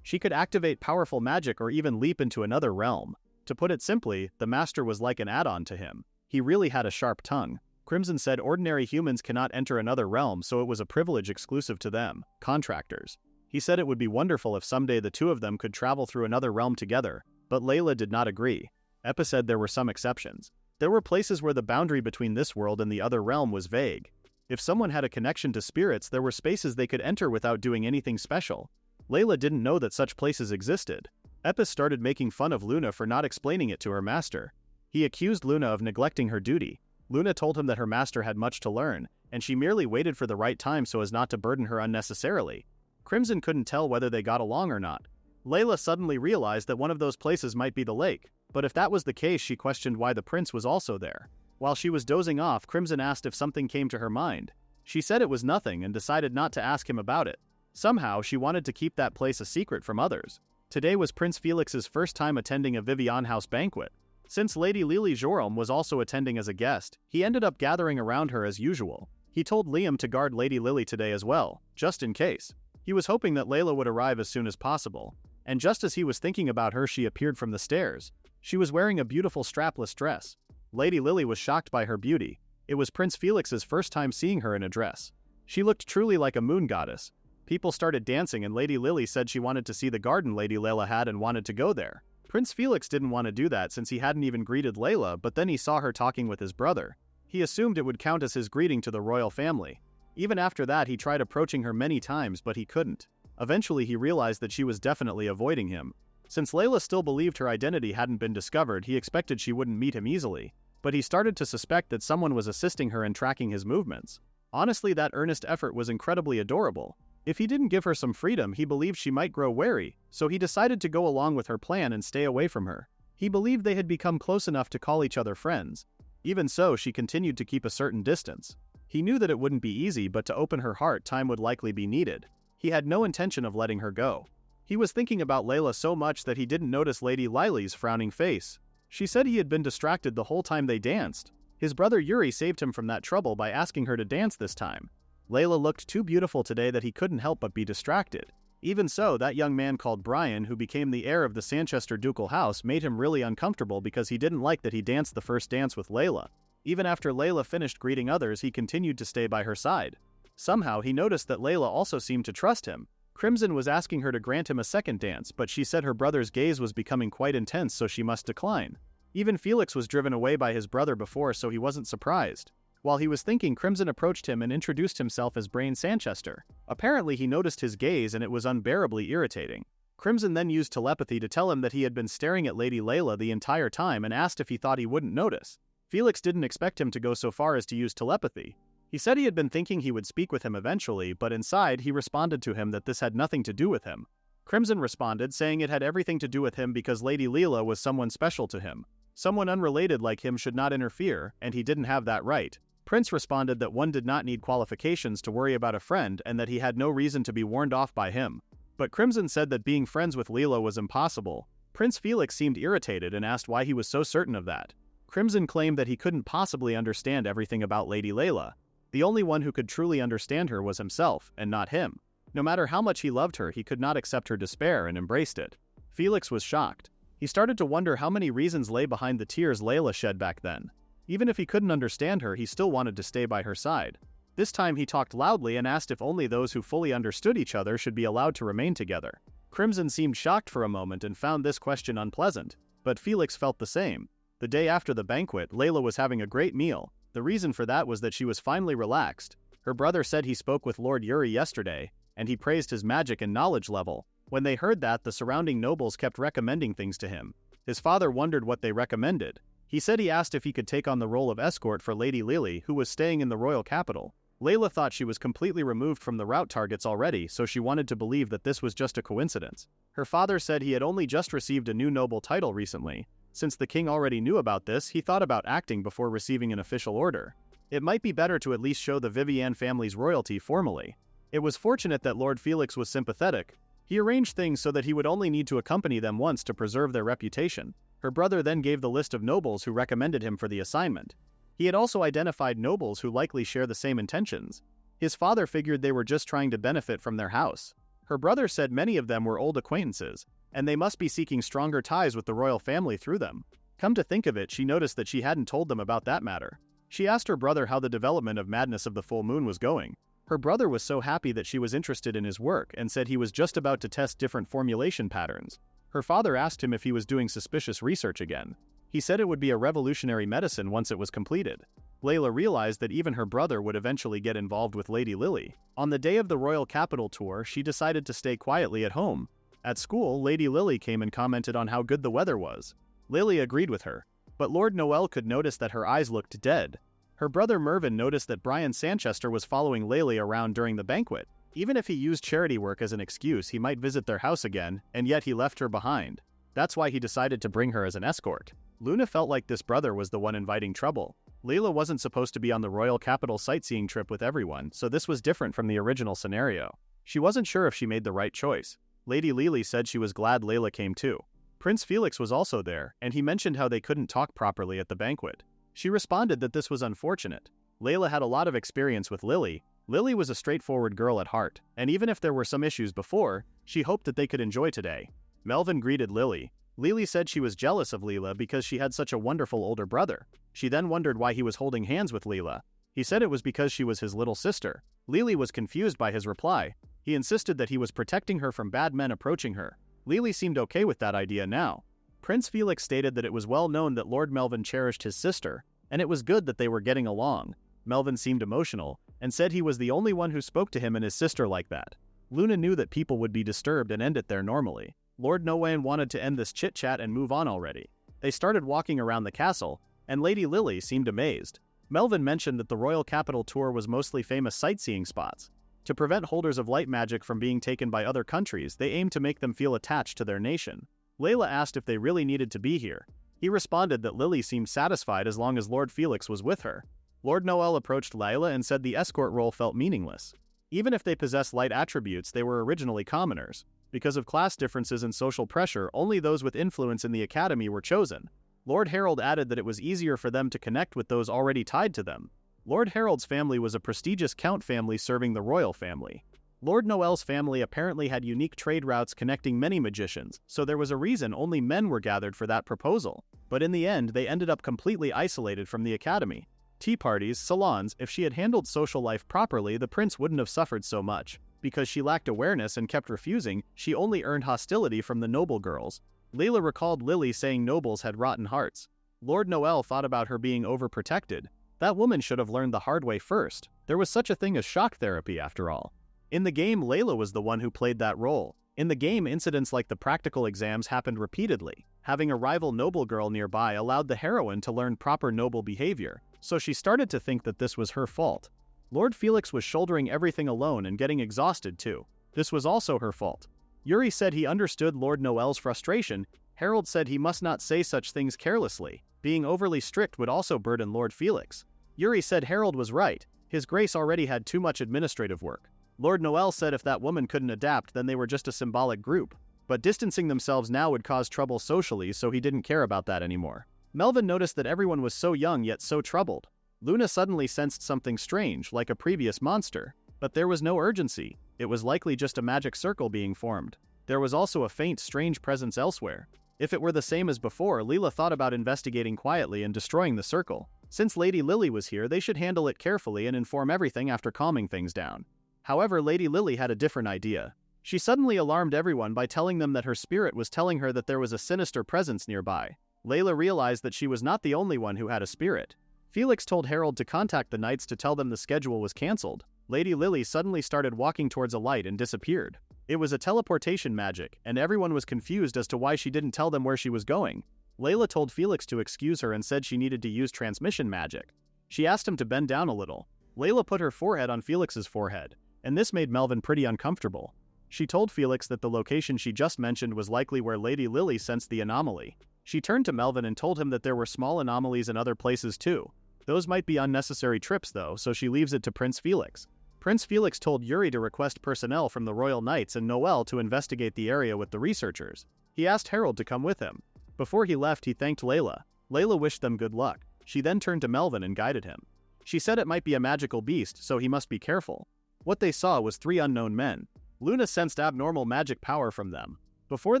She could activate powerful magic or even leap into another realm. To put it simply, the master was like an add-on to him. He really had a sharp tongue. Crimson said ordinary humans cannot enter another realm, so it was a privilege exclusive to them, contractors. He said it would be wonderful if someday the two of them could travel through another realm together, but Layla did not agree. Epis said there were some exceptions. There were places where the boundary between this world and the other realm was vague. If someone had a connection to spirits, there were spaces they could enter without doing anything special. Layla didn't know that such places existed. Epis started making fun of Luna for not explaining it to her master. He accused Luna of neglecting her duty. Luna told him that her master had much to learn, and she merely waited for the right time so as not to burden her unnecessarily. Crimson couldn't tell whether they got along or not. Layla suddenly realized that one of those places might be the lake, but if that was the case, she questioned why the prince was also there. While she was dozing off, Crimson asked if something came to her mind. She said it was nothing and decided not to ask him about it. Somehow, she wanted to keep that place a secret from others. Today was Prince Felix's first time attending a Vivienne house banquet. Since Lady Lily Joram was also attending as a guest, he ended up gathering around her as usual. He told Liam to guard Lady Lily today as well, just in case. He was hoping that Layla would arrive as soon as possible. And just as he was thinking about her, she appeared from the stairs. She was wearing a beautiful strapless dress. Lady Lily was shocked by her beauty. It was Prince Felix's first time seeing her in a dress. She looked truly like a moon goddess. People started dancing and Lady Lily said she wanted to see the garden Lady Layla had and wanted to go there. Prince Felix didn't want to do that since he hadn't even greeted Layla, but then he saw her talking with his brother. He assumed it would count as his greeting to the royal family. Even after that, he tried approaching her many times, but he couldn't. Eventually, he realized that she was definitely avoiding him. Since Layla still believed her identity hadn't been discovered, he expected she wouldn't meet him easily. But he started to suspect that someone was assisting her in tracking his movements. Honestly, that earnest effort was incredibly adorable. If he didn't give her some freedom, he believed she might grow wary, so he decided to go along with her plan and stay away from her. He believed they had become close enough to call each other friends. Even so, she continued to keep a certain distance. He knew that it wouldn't be easy, but to open her heart, time would likely be needed. He had no intention of letting her go. He was thinking about Layla so much that he didn't notice Lady Lily's frowning face. She said he had been distracted the whole time they danced. His brother Yuri saved him from that trouble by asking her to dance this time. Layla looked too beautiful today that he couldn't help but be distracted. Even so, that young man called Brian, who became the heir of the Sanchester ducal house, made him really uncomfortable because he didn't like that he danced the first dance with Layla. Even after Layla finished greeting others, he continued to stay by her side. Somehow, he noticed that Layla also seemed to trust him. Crimson was asking her to grant him a second dance, but she said her brother's gaze was becoming quite intense, so she must decline. Even Felix was driven away by his brother before, so he wasn't surprised. While he was thinking, Crimson approached him and introduced himself as Brain Sanchester. Apparently, he noticed his gaze and it was unbearably irritating. Crimson then used telepathy to tell him that he had been staring at Lady Layla the entire time and asked if he thought he wouldn't notice. Felix didn't expect him to go so far as to use telepathy. He said he had been thinking he would speak with him eventually, but inside he responded to him that this had nothing to do with him. Crimson responded, saying it had everything to do with him because Lady Layla was someone special to him. Someone unrelated like him should not interfere, and he didn't have that right. Prince responded that one did not need qualifications to worry about a friend and that he had no reason to be warned off by him. But Crimson said that being friends with Layla was impossible. Prince Felix seemed irritated and asked why he was so certain of that. Crimson claimed that he couldn't possibly understand everything about Lady Layla. The only one who could truly understand her was himself, and not him. No matter how much he loved her, he could not accept her despair and embraced it. Felix was shocked. He started to wonder how many reasons lay behind the tears Layla shed back then. Even if he couldn't understand her, he still wanted to stay by her side. This time he talked loudly and asked if only those who fully understood each other should be allowed to remain together. Crimson seemed shocked for a moment and found this question unpleasant, but Felix felt the same. The day after the banquet, Layla was having a great meal. The reason for that was that she was finally relaxed. Her brother said he spoke with Lord Yuri yesterday, and he praised his magic and knowledge level. When they heard that, the surrounding nobles kept recommending things to him. His father wondered what they recommended. He said he asked if he could take on the role of escort for Lady Lily, who was staying in the royal capital. Layla thought she was completely removed from the route targets already, so she wanted to believe that this was just a coincidence. Her father said he had only just received a new noble title recently. Since the king already knew about this, he thought about acting before receiving an official order. It might be better to at least show the Vivienne family's royalty formally. It was fortunate that Lord Felix was sympathetic. He arranged things so that he would only need to accompany them once to preserve their reputation. Her brother then gave the list of nobles who recommended him for the assignment. He had also identified nobles who likely share the same intentions. His father figured they were just trying to benefit from their house. Her brother said many of them were old acquaintances, and they must be seeking stronger ties with the royal family through them. Come to think of it, she noticed that she hadn't told them about that matter. She asked her brother how the development of Madness of the Full Moon was going. Her brother was so happy that she was interested in his work and said he was just about to test different formulation patterns. Her father asked him if he was doing suspicious research again. He said it would be a revolutionary medicine once it was completed. Layla realized that even her brother would eventually get involved with Lady Lily. On the day of the royal capital tour, she decided to stay quietly at home. At school, Lady Lily came and commented on how good the weather was. Lily agreed with her, but Lord Noel could notice that her eyes looked dead. Her brother Mervyn noticed that Brian Sanchester was following Lily around during the banquet. Even if he used charity work as an excuse, he might visit their house again, and yet he left her behind. That's why he decided to bring her as an escort. Luna felt like this brother was the one inviting trouble. Layla wasn't supposed to be on the royal capital sightseeing trip with everyone, so this was different from the original scenario. She wasn't sure if she made the right choice. Lady Lily said she was glad Layla came too. Prince Felix was also there, and he mentioned how they couldn't talk properly at the banquet. She responded that this was unfortunate. Layla had a lot of experience with Lily. Lily was a straightforward girl at heart, and even if there were some issues before, she hoped that they could enjoy today. Melvin greeted Lily. Lily said she was jealous of Layla because she had such a wonderful older brother. She then wondered why he was holding hands with Layla. He said it was because she was his little sister. Lily was confused by his reply. He insisted that he was protecting her from bad men approaching her. Lily seemed okay with that idea now. Prince Felix stated that it was well known that Lord Melvin cherished his sister, and it was good that they were getting along. Melvin seemed emotional, and said he was the only one who spoke to him and his sister like that. Luna knew that people would be disturbed and end it there normally. Lord Nowain wanted to end this chit-chat and move on already. They started walking around the castle, and Lady Lily seemed amazed. Melvin mentioned that the royal capital tour was mostly famous sightseeing spots. To prevent holders of light magic from being taken by other countries, they aimed to make them feel attached to their nation. Layla asked if they really needed to be here. He responded that Lily seemed satisfied as long as Lord Felix was with her. Lord Noel approached Layla and said the escort role felt meaningless. Even if they possessed light attributes, they were originally commoners. Because of class differences and social pressure, only those with influence in the academy were chosen. Lord Harold added that it was easier for them to connect with those already tied to them. Lord Harold's family was a prestigious count family serving the royal family. Lord Noel's family apparently had unique trade routes connecting many magicians, so there was a reason only men were gathered for that proposal. But in the end, they ended up completely isolated from the academy. Tea parties, salons, if she had handled social life properly, the prince wouldn't have suffered so much. Because she lacked awareness and kept refusing, she only earned hostility from the noble girls. Layla recalled Lily saying nobles had rotten hearts. Lord Noel thought about her being overprotected. That woman should have learned the hard way first. There was such a thing as shock therapy after all. In the game, Layla was the one who played that role. In the game, incidents like the practical exams happened repeatedly. Having a rival noble girl nearby allowed the heroine to learn proper noble behavior, so she started to think that this was her fault. Lord Felix was shouldering everything alone and getting exhausted too. This was also her fault. Yuri said he understood Lord Noel's frustration. Harold said he must not say such things carelessly. Being overly strict would also burden Lord Felix. Yuri said Harold was right. His Grace already had too much administrative work. Lord Noel said if that woman couldn't adapt, then they were just a symbolic group. But distancing themselves now would cause trouble socially, so he didn't care about that anymore. Melvin noticed that everyone was so young yet so troubled. Luna suddenly sensed something strange, like a previous monster. But there was no urgency. It was likely just a magic circle being formed. There was also a faint, strange presence elsewhere. If it were the same as before, Leela thought about investigating quietly and destroying the circle. Since Lady Lily was here, they should handle it carefully and inform everything after calming things down. However, Lady Lily had a different idea. She suddenly alarmed everyone by telling them that her spirit was telling her that there was a sinister presence nearby. Layla realized that she was not the only one who had a spirit. Felix told Harold to contact the knights to tell them the schedule was cancelled. Lady Lily suddenly started walking towards a light and disappeared. It was a teleportation magic, and everyone was confused as to why she didn't tell them where she was going. Layla told Felix to excuse her and said she needed to use transmission magic. She asked him to bend down a little. Layla put her forehead on Felix's forehead, and this made Melvin pretty uncomfortable. She told Felix that the location she just mentioned was likely where Lady Lily sensed the anomaly. She turned to Melvin and told him that there were small anomalies in other places too. Those might be unnecessary trips though, so she leaves it to Prince Felix. Prince Felix told Yuri to request personnel from the Royal Knights and Noel to investigate the area with the researchers. He asked Harold to come with him. Before he left, he thanked Layla. Layla wished them good luck. She then turned to Melvin and guided him. She said it might be a magical beast, so he must be careful. What they saw was 3 unknown men. Luna sensed abnormal magic power from them. Before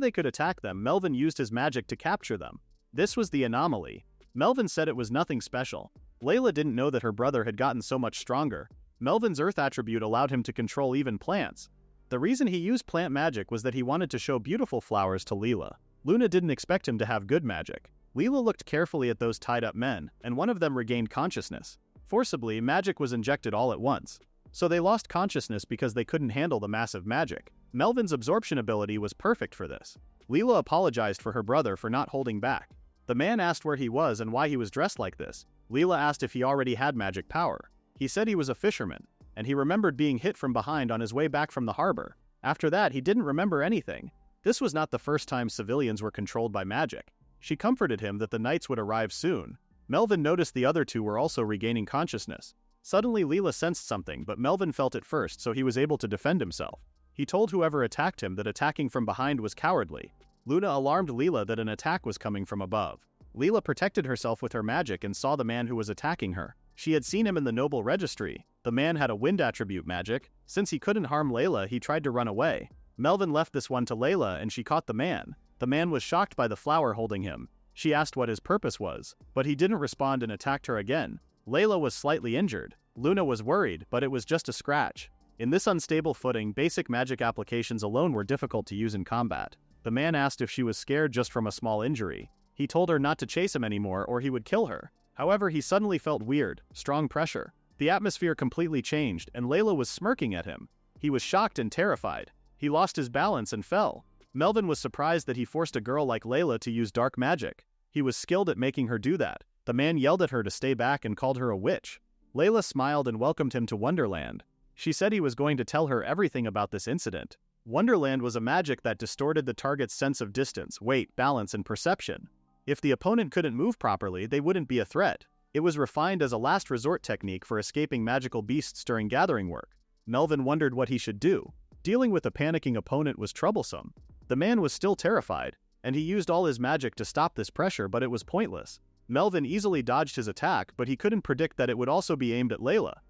they could attack them, Melvin used his magic to capture them. This was the anomaly. Melvin said it was nothing special. Layla didn't know that her brother had gotten so much stronger. Melvin's earth attribute allowed him to control even plants. The reason he used plant magic was that he wanted to show beautiful flowers to Leela. Luna didn't expect him to have good magic. Leela looked carefully at those tied-up men, and one of them regained consciousness. Forcibly, magic was injected all at once. So they lost consciousness because they couldn't handle the massive magic. Melvin's absorption ability was perfect for this. Leela apologized for her brother for not holding back. The man asked where he was and why he was dressed like this. Leela asked if he already had magic power. He said he was a fisherman, and he remembered being hit from behind on his way back from the harbor. After that, he didn't remember anything. This was not the first time civilians were controlled by magic. She comforted him that the knights would arrive soon. Melvin noticed the other 2 were also regaining consciousness. Suddenly, Leela sensed something, but Melvin felt it first, so he was able to defend himself. He told whoever attacked him that attacking from behind was cowardly. Luna alarmed Leela that an attack was coming from above. Leela protected herself with her magic and saw the man who was attacking her. She had seen him in the noble registry. The man had a wind attribute magic. Since he couldn't harm Layla, he tried to run away. Melvin left this one to Layla and she caught the man. The man was shocked by the flower holding him. She asked what his purpose was, but he didn't respond and attacked her again. Layla was slightly injured. Luna was worried, but it was just a scratch. In this unstable footing, basic magic applications alone were difficult to use in combat. The man asked if she was scared just from a small injury. He told her not to chase him anymore or he would kill her. However, he suddenly felt weird, strong pressure. The atmosphere completely changed, and Layla was smirking at him. He was shocked and terrified. He lost his balance and fell. Melvin was surprised that he forced a girl like Layla to use dark magic. He was skilled at making her do that. The man yelled at her to stay back and called her a witch. Layla smiled and welcomed him to Wonderland. She said he was going to tell her everything about this incident. Wonderland was a magic that distorted the target's sense of distance, weight, balance, and perception. If the opponent couldn't move properly, they wouldn't be a threat. It was refined as a last resort technique for escaping magical beasts during gathering work. Melvin wondered what he should do. Dealing with a panicking opponent was troublesome. The man was still terrified, and he used all his magic to stop this pressure, but it was pointless. Melvin easily dodged his attack, but he couldn't predict that it would also be aimed at Layla.